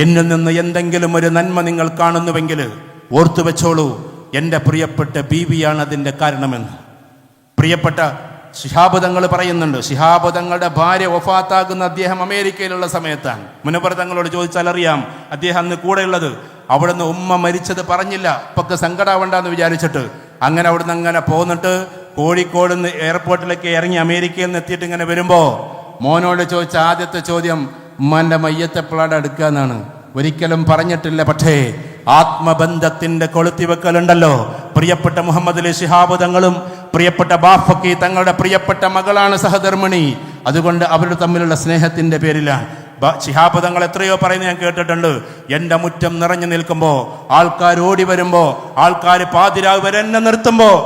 എന്നിൽ നിന്ന് എന്തെങ്കിലും ഒരു നന്മ നിങ്ങൾ കാണുന്നുവെങ്കിൽ ഓർത്തു വെച്ചോളൂ, എൻ്റെ പ്രിയപ്പെട്ട ബീവിയാണ് അതിൻ്റെ കാരണമെന്ന്. പ്രിയപ്പെട്ട ശിഹാബ് തങ്ങൾ പറയുന്നുണ്ട്, ശിഹാബ് തങ്ങളുടെ ഭാര്യ വഫാത്താകുന്ന അദ്ദേഹം അമേരിക്കയിലുള്ള സമയത്താണ്. മുനവ്വർ തങ്ങളോട് ചോദിച്ചാൽ അറിയാം, അദ്ദേഹം അന്ന് കൂടെയുള്ളത്. അവിടുന്ന് ഉമ്മ മരിച്ചത് പറഞ്ഞില്ല, ഇപ്പൊക്കെ സങ്കടാവണ്ടെന്ന് വിചാരിച്ചിട്ട്. അങ്ങനെ അവിടുന്ന് അങ്ങനെ പോന്നിട്ട് കോഴിക്കോട് നിന്ന് എയർപോർട്ടിലേക്ക് ഇറങ്ങി അമേരിക്കയിൽ നിന്ന് എത്തിയിട്ട് ഇങ്ങനെ വരുമ്പോൾ മോനോട് ചോദിച്ച ആദ്യത്തെ ചോദ്യം, ഉമ്മാൻ്റെ മയ്യത്ത് എപ്പോഴാണ് എടുക്കുക എന്നാണ്. ഒരിക്കലും പറഞ്ഞിട്ടില്ല. പക്ഷേ ആത്മബന്ധത്തിന്റെ കൊളുത്തിവെക്കലുണ്ടല്ലോ. പ്രിയപ്പെട്ട മുഹമ്മദ് അലി ശിഹാബ് തങ്ങളും പ്രിയപ്പെട്ട ബാഫക്കി തങ്ങളുടെ പ്രിയപ്പെട്ട മകളാണ് സഹധർമ്മിണി. അതുകൊണ്ട് അവർ തമ്മിലുള്ള സ്നേഹത്തിന്റെ പേരിലാണ്. ശിഹാബ് തങ്ങൾ എത്രയോ പറയുന്നത് ഞാൻ കേട്ടിട്ടുണ്ട്. എൻ്റെ മുറ്റം നിറഞ്ഞു നിൽക്കുമ്പോൾ, ആൾക്കാർ ഓടി വരുമ്പോൾ, ആൾക്കാർ പാതിരാവ് വരെ എന്നെ നിർത്തുമ്പോൾ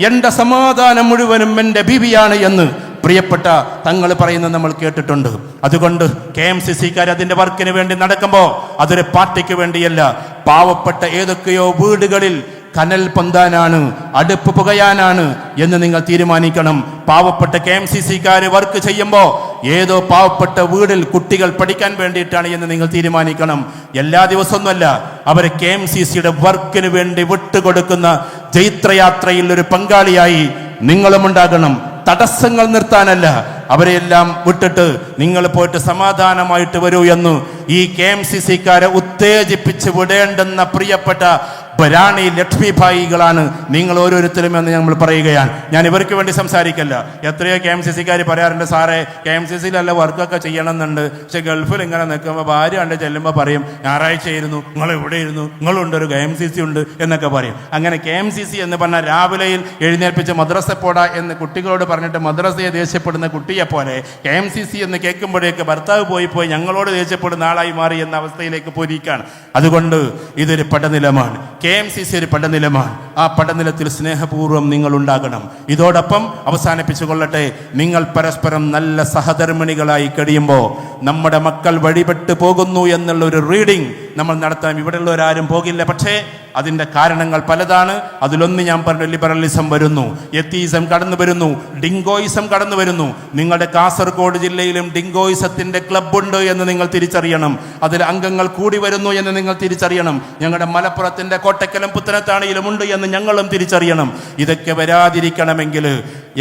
എൻ്റെ സമാധാനം മുഴുവനും എൻ്റെ ബീവിയാണ് എന്ന് പ്രിയപ്പെട്ട തങ്ങൾ പറയുന്നത് നമ്മൾ കേട്ടിട്ടുണ്ട്. അതുകൊണ്ട് KMCC-ക്കാർ അതിൻ്റെ വർക്കിന് വേണ്ടി നടക്കുമ്പോൾ അതൊരു പാർട്ടിക്ക് വേണ്ടിയല്ല, പാവപ്പെട്ട ഏതൊക്കെയോ വീടുകളിൽ കനൽ പൊന്താനാണ്, അടുപ്പ് പുകയാനാണ് എന്ന് നിങ്ങൾ തീരുമാനിക്കണം. പാവപ്പെട്ട KMCC-ക്കാർ വർക്ക് ചെയ്യുമ്പോൾ ഏതോ പാവപ്പെട്ട വീടിൽ കുട്ടികൾ പഠിക്കാൻ വേണ്ടിയിട്ടാണ് എന്ന് നിങ്ങൾ തീരുമാനിക്കണം. എല്ലാ ദിവസമൊന്നുമല്ല, അവർ KMCC-യുടെ വർക്കിന് വേണ്ടി വിട്ടുകൊടുക്കുന്ന ജൈത്രയാത്രയിൽ ഒരു പങ്കാളിയായി നിങ്ങളും ഉണ്ടാകണം. തടസ്സങ്ങൾ നിർത്താനല്ല, അവരെല്ലാം വിട്ടിട്ട് നിങ്ങൾ പോയിട്ട് സമാധാനമായിട്ട് വരൂ എന്ന് ഈ KMCC-ക്കാരെ ഉത്തേജിപ്പിച്ച് വിടേണ്ടുന്ന പ്രിയപ്പെട്ട റാണി ലക്ഷ്മിഭായികളാണ് നിങ്ങൾ ഓരോരുത്തരും എന്ന് നമ്മൾ പറയുകയാണ്. ഞാൻ ഇവർക്ക് വേണ്ടി സംസാരിക്കല്ല. എത്രയോ KMCC-ക്കാർ പറയാറുണ്ട്, സാറേ KMCC-യിലല്ല വർക്കൊക്കെ ചെയ്യണമെന്നുണ്ട്, പക്ഷെ ഗൾഫിൽ ഇങ്ങനെ നിൽക്കുമ്പോൾ ഭാര്യ കണ്ട് ചെല്ലുമ്പോൾ പറയും ഞായറാഴ്ച ആയിരുന്നു, നിങ്ങൾ എവിടെ ഇരുന്നു, നിങ്ങളുണ്ട്, ഒരു KMCC ഉണ്ട് എന്നൊക്കെ പറയും. അങ്ങനെ KMCC എന്ന് പറഞ്ഞാൽ രാവിലെയിൽ എഴുന്നേൽപ്പിച്ച് മദ്രസ പോടാ എന്ന് കുട്ടികളോട് പറഞ്ഞിട്ട് മദ്രസയെ ദേഷ്യപ്പെടുന്ന കുട്ടിയെ പോലെ KMCC എന്ന് കേൾക്കുമ്പോഴേക്ക് ഭർത്താവ് പോയി ഞങ്ങളോട് ദേഷ്യപ്പെടുന്ന ആളായി മാറി എന്ന അവസ്ഥയിലേക്ക് പോയിരിക്കുകയാണ്. അതുകൊണ്ട് ഇതൊരു പടനിലമാണ്. KMCC ഒരു പടനിലമാണ്. ആ പടനിലത്തിൽ സ്നേഹപൂർവ്വം നിങ്ങൾ ഉണ്ടാകണം. ഇതോടൊപ്പം അവസാനിപ്പിച്ചു കൊള്ളട്ടെ, നിങ്ങൾ പരസ്പരം നല്ല സഹധർമ്മിണികളായി കഴിയുമ്പോൾ നമ്മുടെ മക്കൾ വഴിപെട്ട് പോകുന്നു എന്നുള്ള ഒരു റീഡിംഗ് നമ്മൾ നടത്താൻ ഇവിടെയുള്ളവരാരും പോകില്ല. പക്ഷേ അതിൻ്റെ കാരണങ്ങൾ പലതാണ്. അതിലൊന്ന് ഞാൻ പറഞ്ഞു, ലിബറലിസം വരുന്നു, എത്തീസം കടന്നു വരുന്നു, ഡിങ്കോയിസം കടന്നു വരുന്നു. നിങ്ങളുടെ കാസർഗോഡ് ജില്ലയിലും ഡിങ്കോയിസത്തിൻ്റെ ക്ലബ്ബുണ്ട് എന്ന് നിങ്ങൾ തിരിച്ചറിയണം. അതിൽ അംഗങ്ങൾ കൂടി വരുന്നു എന്ന് നിങ്ങൾ തിരിച്ചറിയണം. ഞങ്ങളുടെ മലപ്പുറത്തിൻ്റെ കോട്ടക്കലും പുത്തനത്താണിയിലും ഉണ്ട് എന്ന് ഞങ്ങളും തിരിച്ചറിയണം. ഇതൊക്കെ വരാതിരിക്കണമെങ്കിൽ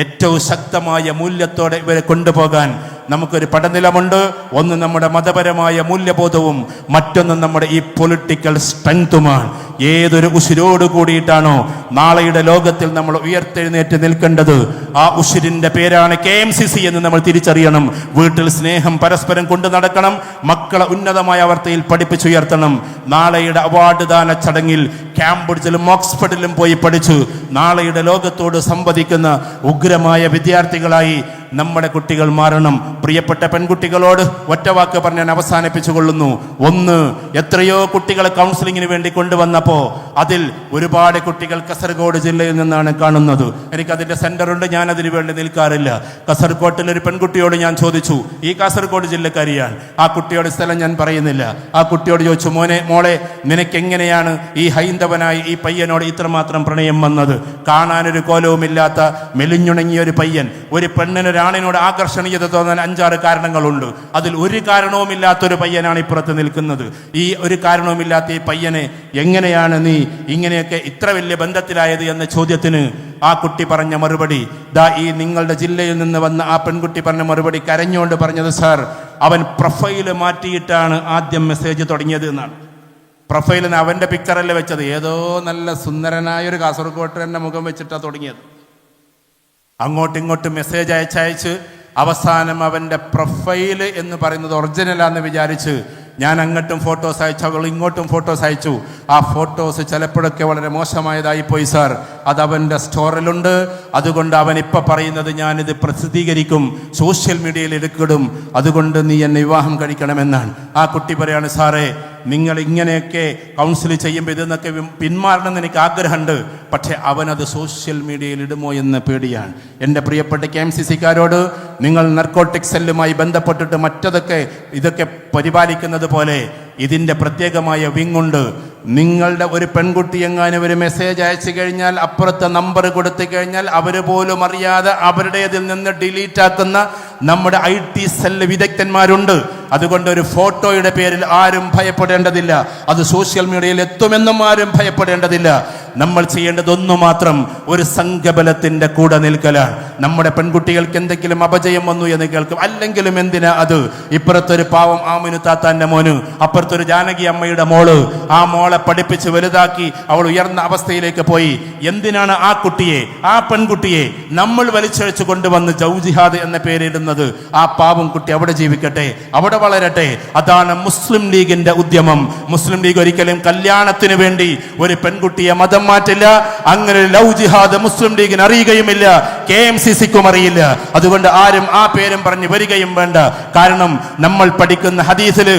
ഏറ്റവും ശക്തമായ മൂല്യത്തോടെ ഇവരെ കൊണ്ടുപോകാൻ നമുക്കൊരു പടനിലമുണ്ട്. ഒന്ന് നമ്മുടെ മതപരമായ മൂല്യബോധവും മറ്റൊന്ന് നമ്മുടെ ഈ പൊളിറ്റിക്കൽ സ്ട്രെങ്തുമാണ്. ഏതൊരു ഉശിരോട് കൂടിയിട്ടാണോ നാളെയുടെ ലോകത്തിൽ നമ്മൾ ഉയർത്തെഴുന്നേറ്റ് നിൽക്കേണ്ടത്, ആ ഉശിരിൻ്റെ പേരാണ് KMCC എന്ന് നമ്മൾ തിരിച്ചറിയണം. വീട്ടിൽ സ്നേഹം പരസ്പരം കൊണ്ടു നടക്കണം, മക്കളെ ഉന്നതമായ അവസ്ഥയിൽ പഠിപ്പിച്ചുയർത്തണം. നാളെയുടെ അവാർഡ് ദാന ചടങ്ങിൽ കാംബ്രിഡ്ജിലും ഓക്സ്ഫോർഡിലും പോയി പഠിച്ചു നാളെയുടെ ലോകത്തോട് സംവദിക്കുന്ന ഉഗ്രമായ വിദ്യാർത്ഥികളായി നമ്മുടെ കുട്ടികൾ മാറണം. പ്രിയപ്പെട്ട പെൺകുട്ടികളോട് ഒറ്റവാക്ക് പറഞ്ഞ് ഞാൻ അവസാനിപ്പിച്ചു കൊള്ളുന്നു. ഒന്ന്, എത്രയോ കുട്ടികളെ കൗൺസിലിങ്ങിന് വേണ്ടി കൊണ്ടുവന്നപ്പോൾ അതിൽ ഒരുപാട് കുട്ടികൾ കാസർഗോഡ് ജില്ലയിൽ നിന്നാണ് കാണുന്നത്. എനിക്കതിൻ്റെ സെൻ്ററുണ്ട്, ഞാൻ അതിനു വേണ്ടി നിൽക്കാറില്ല. കാസർഗോട്ടിൽ ഒരു പെൺകുട്ടിയോട് ഞാൻ ചോദിച്ചു, ഈ കാസർഗോഡ് ജില്ലക്കാരിയാണ്, ആ കുട്ടിയോട് സ്ഥലം ഞാൻ പറയുന്നില്ല. ആ കുട്ടിയോട് ചോദിച്ചു, മോളെ നിനക്കെങ്ങനെയാണ് ഈ ഹൈന്ദവനായി ഈ പയ്യനോട് ഇത്രമാത്രം പ്രണയം വന്നത്? കാണാനൊരു കോലവുമില്ലാത്ത മെലിഞ്ഞുണങ്ങിയ ഒരു പയ്യൻ, ഒരു പെണ്ണിനൊരാണിനോട് ആകർഷണീയത തോന്നാൻ 5-6 കാരണങ്ങളുണ്ട്. അതിൽ ഒരു കാരണവുമില്ലാത്തൊരു പയ്യനാണ് ഇപ്പുറത്ത് നിൽക്കുന്നത്. ഈ ഒരു കാരണവുമില്ലാത്ത ഈ പയ്യനെ എങ്ങനെയാണ് നീ ഇങ്ങനെയൊക്കെ ഇത്ര വലിയ ബന്ധത്തിലായത് എന്ന ചോദ്യത്തിന് ആ കുട്ടി പറഞ്ഞ മറുപടി, ഈ നിങ്ങളുടെ ജില്ലയിൽ നിന്ന് വന്ന ആ പെൺകുട്ടി പറഞ്ഞ മറുപടി കരഞ്ഞുകൊണ്ട് പറഞ്ഞത്, സാർ, അവൻ പ്രൊഫൈല് മാറ്റിയിട്ടാണ് ആദ്യം മെസ്സേജ് തുടങ്ങിയത് എന്നാണ്. പ്രൊഫൈലിന് അവൻ്റെ പിക്ചറല്ലേ വെച്ചത്, ഏതോ നല്ല സുന്ദരനായൊരു കാസർഗോട്ടുകാരൻ്റെ മുഖം വെച്ചിട്ടാണ് തുടങ്ങിയത്. അങ്ങോട്ടും ഇങ്ങോട്ടും മെസ്സേജ് അയച്ചയച്ച് അവസാനം അവൻ്റെ പ്രൊഫൈല് എന്ന് പറയുന്നത് ഒറിജിനലാന്ന് വിചാരിച്ച് ഞാൻ അങ്ങോട്ടും ഫോട്ടോസ് അയച്ചു, അവൾ ഇങ്ങോട്ടും ഫോട്ടോസ് അയച്ചു. ആ ഫോട്ടോസ് ചിലപ്പോഴൊക്കെ വളരെ മോശമായതായിപ്പോയി സാർ, അത് അവൻ്റെ സ്റ്റോറിലുണ്ട്. അതുകൊണ്ട് അവൻ ഇപ്പം പറയുന്നത് ഞാനിത് പ്രസിദ്ധീകരിക്കും, സോഷ്യൽ മീഡിയയിൽ എടുക്കിടും, അതുകൊണ്ട് നീ എന്നെ വിവാഹം കഴിക്കണമെന്നാണ്. ആ കുട്ടി പറയാണ്, സാറേ, നിങ്ങൾ ഇങ്ങനെയൊക്കെ കൗൺസിൽ ചെയ്യുമ്പോൾ ഇതെന്നൊക്കെ പിന്മാറണമെന്ന് എനിക്ക് ആഗ്രഹമുണ്ട്, പക്ഷേ അവനത് സോഷ്യൽ മീഡിയയിൽ ഇടുമോ എന്ന് പേടിയാണ്. എൻ്റെ പ്രിയപ്പെട്ട KMCC-ക്കാരോട്, നിങ്ങൾ നർക്കോട്ടിക് സെല്ലുമായി ബന്ധപ്പെട്ടിട്ട് ഇതൊക്കെ പരിപാലിക്കുന്നത് പോലെ ഇതിൻ്റെ പ്രത്യേകമായ വിങ്ങുണ്ട്. നിങ്ങളുടെ ഒരു പെൺകുട്ടി എങ്ങാനും ഒരു മെസ്സേജ് അയച്ചു കഴിഞ്ഞാൽ അപ്പുറത്തെ നമ്പർ കൊടുത്തു കഴിഞ്ഞാൽ അവർ പോലും അറിയാതെ അവരുടേതിൽ നിന്ന് ഡിലീറ്റ് ആക്കുന്ന നമ്മുടെ IT സെല്ല് വിദഗ്ധന്മാരുണ്ട്. അതുകൊണ്ട് ഒരു ഫോട്ടോയുടെ പേരിൽ ആരും ഭയപ്പെടേണ്ടതില്ല, അത് സോഷ്യൽ മീഡിയയിൽ എത്തുമെന്നും ആരും ഭയപ്പെടേണ്ടതില്ല. നമ്മൾ ചെയ്യേണ്ടതൊന്നു മാത്രം, ഒരു സംഘബലത്തിൻ്റെ കൂടെ നിൽക്കലാണ്. നമ്മുടെ പെൺകുട്ടികൾക്ക് എന്തെങ്കിലും അപജയം വന്നു എന്ന് കേൾക്കും, അല്ലെങ്കിലും എന്തിനാ അത്? ഇപ്പുറത്തൊരു പാവം ആമിനു താത്താൻ്റെ മോന്, അപ്പുറത്തൊരു ജാനകി അമ്മയുടെ മോള്, ആ മോളെ അവളെ പഠിപ്പിച്ച് വലുതാക്കി അവൾ ഉയർന്ന അവസ്ഥയിലേക്ക് പോയി. എന്തിനാണ് ആ കുട്ടിയെ, ആ പെൺകുട്ടിയെ നമ്മൾ വലിച്ചഴിച്ചു കൊണ്ടുവന്ന് ജൗജിഹാദ് എന്ന പേരിടുന്നത്? ആ പാവം കുട്ടി അവിടെ ജീവിക്കട്ടെ, അവിടെ വളരട്ടെ. അതാണ് മുസ്ലിം ലീഗിന്റെ ഉദ്യമം. മുസ്ലിം ലീഗ് ഒരിക്കലും കല്യാണത്തിന് വേണ്ടി ഒരു പെൺകുട്ടിയെ മതം മാറ്റില്ല. അങ്ങനെ ലവ് ജിഹാദ് മുസ്ലിം ലീഗിന് അറിയുകയുമില്ല, KMCCക്കും അറിയില്ല. അതുകൊണ്ട് ആരും ആ പേരും പറഞ്ഞ് വരികയും വേണ്ട. കാരണം നമ്മൾ പഠിക്കുന്ന ഹദീസിൽ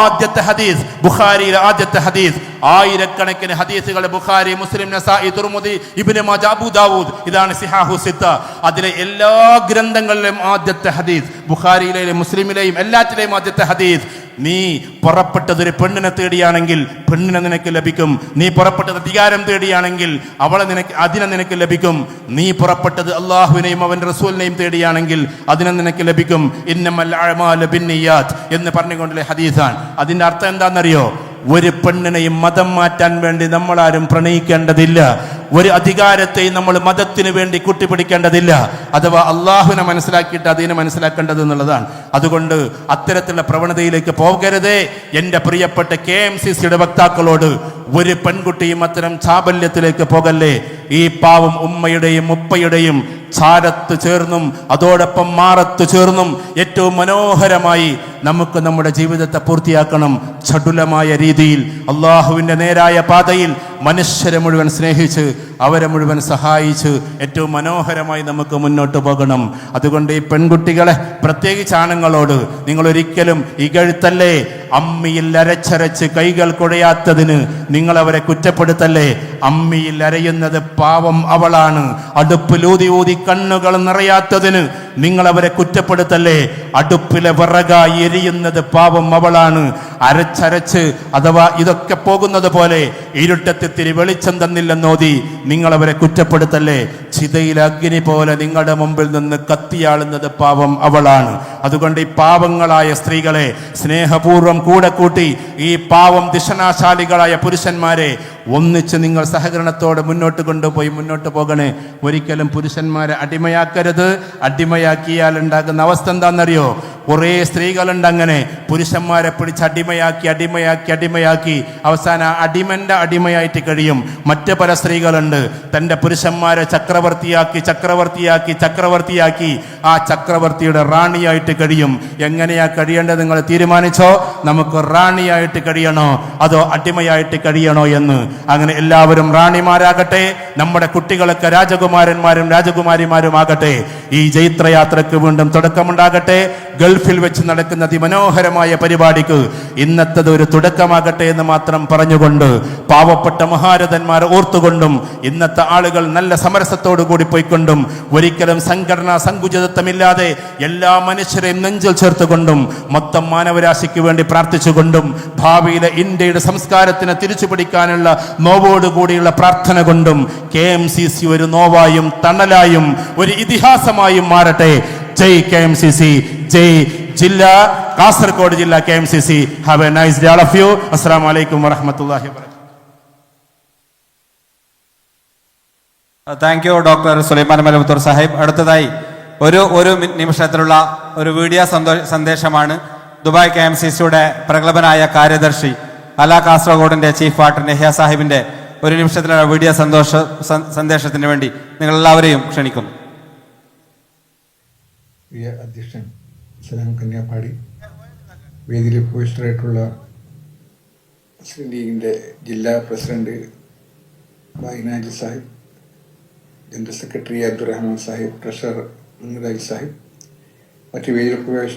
ആദ്യത്തെ ഹദീസ്, ബുഖാരിയിലെ ആദ്യത്തെ ഹദീസ്, ആയിരക്കണക്കിന് ഹദീസുകൾ ബുഖാരി, മുസ്ലിം, നസായി, തുർമുദി, ഇബ്നു മാജ, അബൂ ദാവൂദ്, ഇതാണ് സിഹാഹു സിത്ത. അതിലെ എല്ലാ ഗ്രന്ഥങ്ങളിലെയും ആദ്യത്തെ ഹദീസ്, ബുഖാരിയിലെയും മുസ്ലിമിലെയും എല്ലാറ്റിലെയും ആദ്യത്തെ ഹദീസ്, നീ പുറപ്പെട്ടത് ഒരു പെണ്ണിനെ തേടിയാണെങ്കിൽ പെണ്ണിനെ നിനക്ക് ലഭിക്കും. നീ പുറപ്പെട്ടത് അധികാരം തേടിയാണെങ്കിൽ അതിനെ നിനക്ക് ലഭിക്കും. നീ പുറപ്പെട്ടത് അള്ളാഹുവിനെയും അവന്റെ റസൂലിനെയും തേടിയാണെങ്കിൽ അതിനെ നിനക്ക് ലഭിക്കും. ഇന്നമൽ അഅ്മാലു ബിന്നിയാത്ത് എന്ന് പറഞ്ഞുകൊണ്ടുള്ള ഹദീസാണ്. അതിന്റെ അർത്ഥം എന്താണെന്നറിയോ? ഒരു പെണ്ണിനെയും മതം മാറ്റാൻ വേണ്ടി നമ്മളാരും പ്രണയിക്കേണ്ടതില്ല. ഒരു അധികാരത്തെയും നമ്മൾ മതത്തിന് വേണ്ടി കൂട്ടിപ്പിടിക്കേണ്ടതില്ല. അഥവാ അള്ളാഹുവിനെ മനസ്സിലാക്കിയിട്ട് അതിനെ മനസ്സിലാക്കേണ്ടത് എന്നുള്ളതാണ്. അതുകൊണ്ട് അത്തരത്തിലുള്ള പ്രവണതയിലേക്ക് പോകരുതേ. എൻ്റെ പ്രിയപ്പെട്ട KMCCയുടെ വക്താക്കളോട് ഒരു പെൺകുട്ടിയും അത്തരം ചാബല്യത്തിലേക്ക് പോകല്ലേ. ഈ പാവം ഉമ്മയുടെയും ഉപ്പയുടെയും ചാരത്ത് ചേർന്നും അതോടൊപ്പം മാറത്ത് ചേർന്നും ഏറ്റവും മനോഹരമായി നമുക്ക് നമ്മുടെ ജീവിതത്തെ പൂർത്തിയാക്കണം. ചടുലമായ രീതിയിൽ അള്ളാഹുവിൻ്റെ നേരായ പാതയിൽ മനുഷ്യരെ മുഴുവൻ സ്നേഹിച്ച് അവരെ മുഴുവൻ സഹായിച്ച് ഏറ്റവും മനോഹരമായി നമുക്ക് മുന്നോട്ട് പോകണം. അതുകൊണ്ട് ഈ പെൺകുട്ടികളെ, പ്രത്യേകിച്ച് ആണുങ്ങളോട് നിങ്ങൾ ഒരിക്കലും ഇകഴ്ത്തല്ലേ. അമ്മിയിൽ അരച്ചരച്ച് കൈകൾ കുഴയാത്തതിന് നിങ്ങൾ അവരെ കുറ്റപ്പെടുത്തല്ലേ. അമ്മിയിൽ അരയുന്നത് പാവം അവളാണ്. അടുപ്പിലൂതി ഊതി കണ്ണുകൾ നിറയാത്തതിന് നിങ്ങൾ അവരെ കുറ്റപ്പെടുത്തല്ലേ. അടുപ്പിലെ വിറകായി എരിയുന്നത് പാവം അവളാണ്. അരച്ചരച്ച് അഥവാ ഇതൊക്കെ പോകുന്നത് പോലെ ഇരുട്ടത്തിത്തിരി വെളിച്ചം തന്നില്ലെന്നോതി നിങ്ങൾ അവരെ കുറ്റപ്പെടുത്തല്ലേ. ചിതയിലെ അഗ്നി പോലെ നിങ്ങളുടെ മുമ്പിൽ നിന്ന് കത്തിയാളുന്നത് പാവം അവളാണ്. അതുകൊണ്ട് ഈ പാവങ്ങളായ സ്ത്രീകളെ സ്നേഹപൂർവ്വം കൂടെ കൂട്ടി ഈ പാവം ദിശനാശാലികളായ പുരുഷന്മാരെ ഒന്നിച്ച് നിങ്ങൾ സഹകരണത്തോടെ മുന്നോട്ട് കൊണ്ടുപോയി മുന്നോട്ട് പോകണേ. ഒരിക്കലും പുരുഷന്മാരെ അടിമയാക്കരുത്. അടിമയാക്കിയാൽ ഉണ്ടാകുന്ന അവസ്ഥ എന്താണെന്നറിയോ? കുറേ സ്ത്രീകളുണ്ട് അങ്ങനെ പുരുഷന്മാരെ പിടിച്ച് അടിമയാക്കി അവസാനം അടിമന്റെ അടിമയായിട്ട് കഴിയും. മറ്റ് പല സ്ത്രീകളുണ്ട് തൻ്റെ പുരുഷന്മാരെ ചക്രവർത്തിയാക്കി ആ ചക്രവർത്തിയുടെ റാണിയായിട്ട് കഴിയും. എങ്ങനെയാ കഴിയേണ്ടത് നിങ്ങൾ തീരുമാനിച്ചോ? നമുക്ക് റാണിയായിട്ട് കഴിയണോ അതോ അടിമയായിട്ട് കഴിയണോ എന്ന്. അങ്ങനെ എല്ലാവരും റാണിമാരാകട്ടെ. നമ്മുടെ കുട്ടികളൊക്കെ രാജകുമാരന്മാരും രാജകുമാരിമാരും ആകട്ടെ. ഈ ജൈത്രയാത്രയ്ക്ക് വീണ്ടും തുടക്കമുണ്ടാകട്ടെ. ഗൾഫിൽ വെച്ച് നടക്കുന്ന അതിമനോഹരമായ പരിപാടിക്ക് ഇന്നത്തത് ഒരു തുടക്കമാകട്ടെ എന്ന് മാത്രം പറഞ്ഞുകൊണ്ട് പാവപ്പെട്ട മഹാരഥന്മാരെ ഓർത്തുകൊണ്ടും ഇന്നത്തെ ആളുകൾ നല്ല സമരസത്തോടു കൂടി പോയിക്കൊണ്ടും ഒരിക്കലും സംഘടനാ സങ്കുചിതത്വമില്ലാതെ എല്ലാ മനുഷ്യരെയും നെഞ്ചിൽ ചേർത്തുകൊണ്ടും മൊത്തം മാനവരാശിക്ക് വേണ്ടി പ്രാർത്ഥിച്ചുകൊണ്ടും ഭാവിയിലെ ഇന്ത്യയുടെ സംസ്കാരത്തിനെ തിരിച്ചു പിടിക്കാനുള്ള നോവോടുകൂടിയുള്ള പ്രാർത്ഥന കൊണ്ടും KMCC ഒരു നോവായും തണലായും ഒരു ഇതിഹാസമായും മാറട്ടെ. ജയ് KMCC, ജയ് ജില്ലാ കാസർഗോഡ് ജില്ലാ KMCC. Have a nice day all of you. അസ്സലാമു അലൈക്കും വറഹ്മത്തുള്ളാഹി വബറകാതുഹു. Thank you doctor Sulaiman Malamuthoor Sahib. അടുത്തതായി ഒരു നിമിഷത്തിലുള്ള ഒരു വീഡിയോ സന്ദേശമാണ് ദുബായ് KMCCയുടെ പ്രഗത്ഭനായ കാര്യദർശി അല കാസർഗോഡിന്റെ ചീഫ് വാർഡൻ യഹ്യ സാഹിബിന്റെ ഒരു നിമിഷത്തിലുള്ള വീഡിയോ സന്ദേശത്തിന് വേണ്ടി നിങ്ങൾ എല്ലാവരെയും ക്ഷണിക്കുന്നു. പ്രിയ അധ്യക്ഷൻ സലാം കന്യാപ്പാടി, വേദിയിൽ പോസ്റ്ററായിട്ടുള്ള മുസ്ലിം ലീഗിൻ്റെ ജില്ലാ പ്രസിഡന്റ് ബായിനാജി Sahib, general secretary Abdurahman Sahib, treasurer Muhammad Ali Sahib, മറ്റ് വേദിയിൽ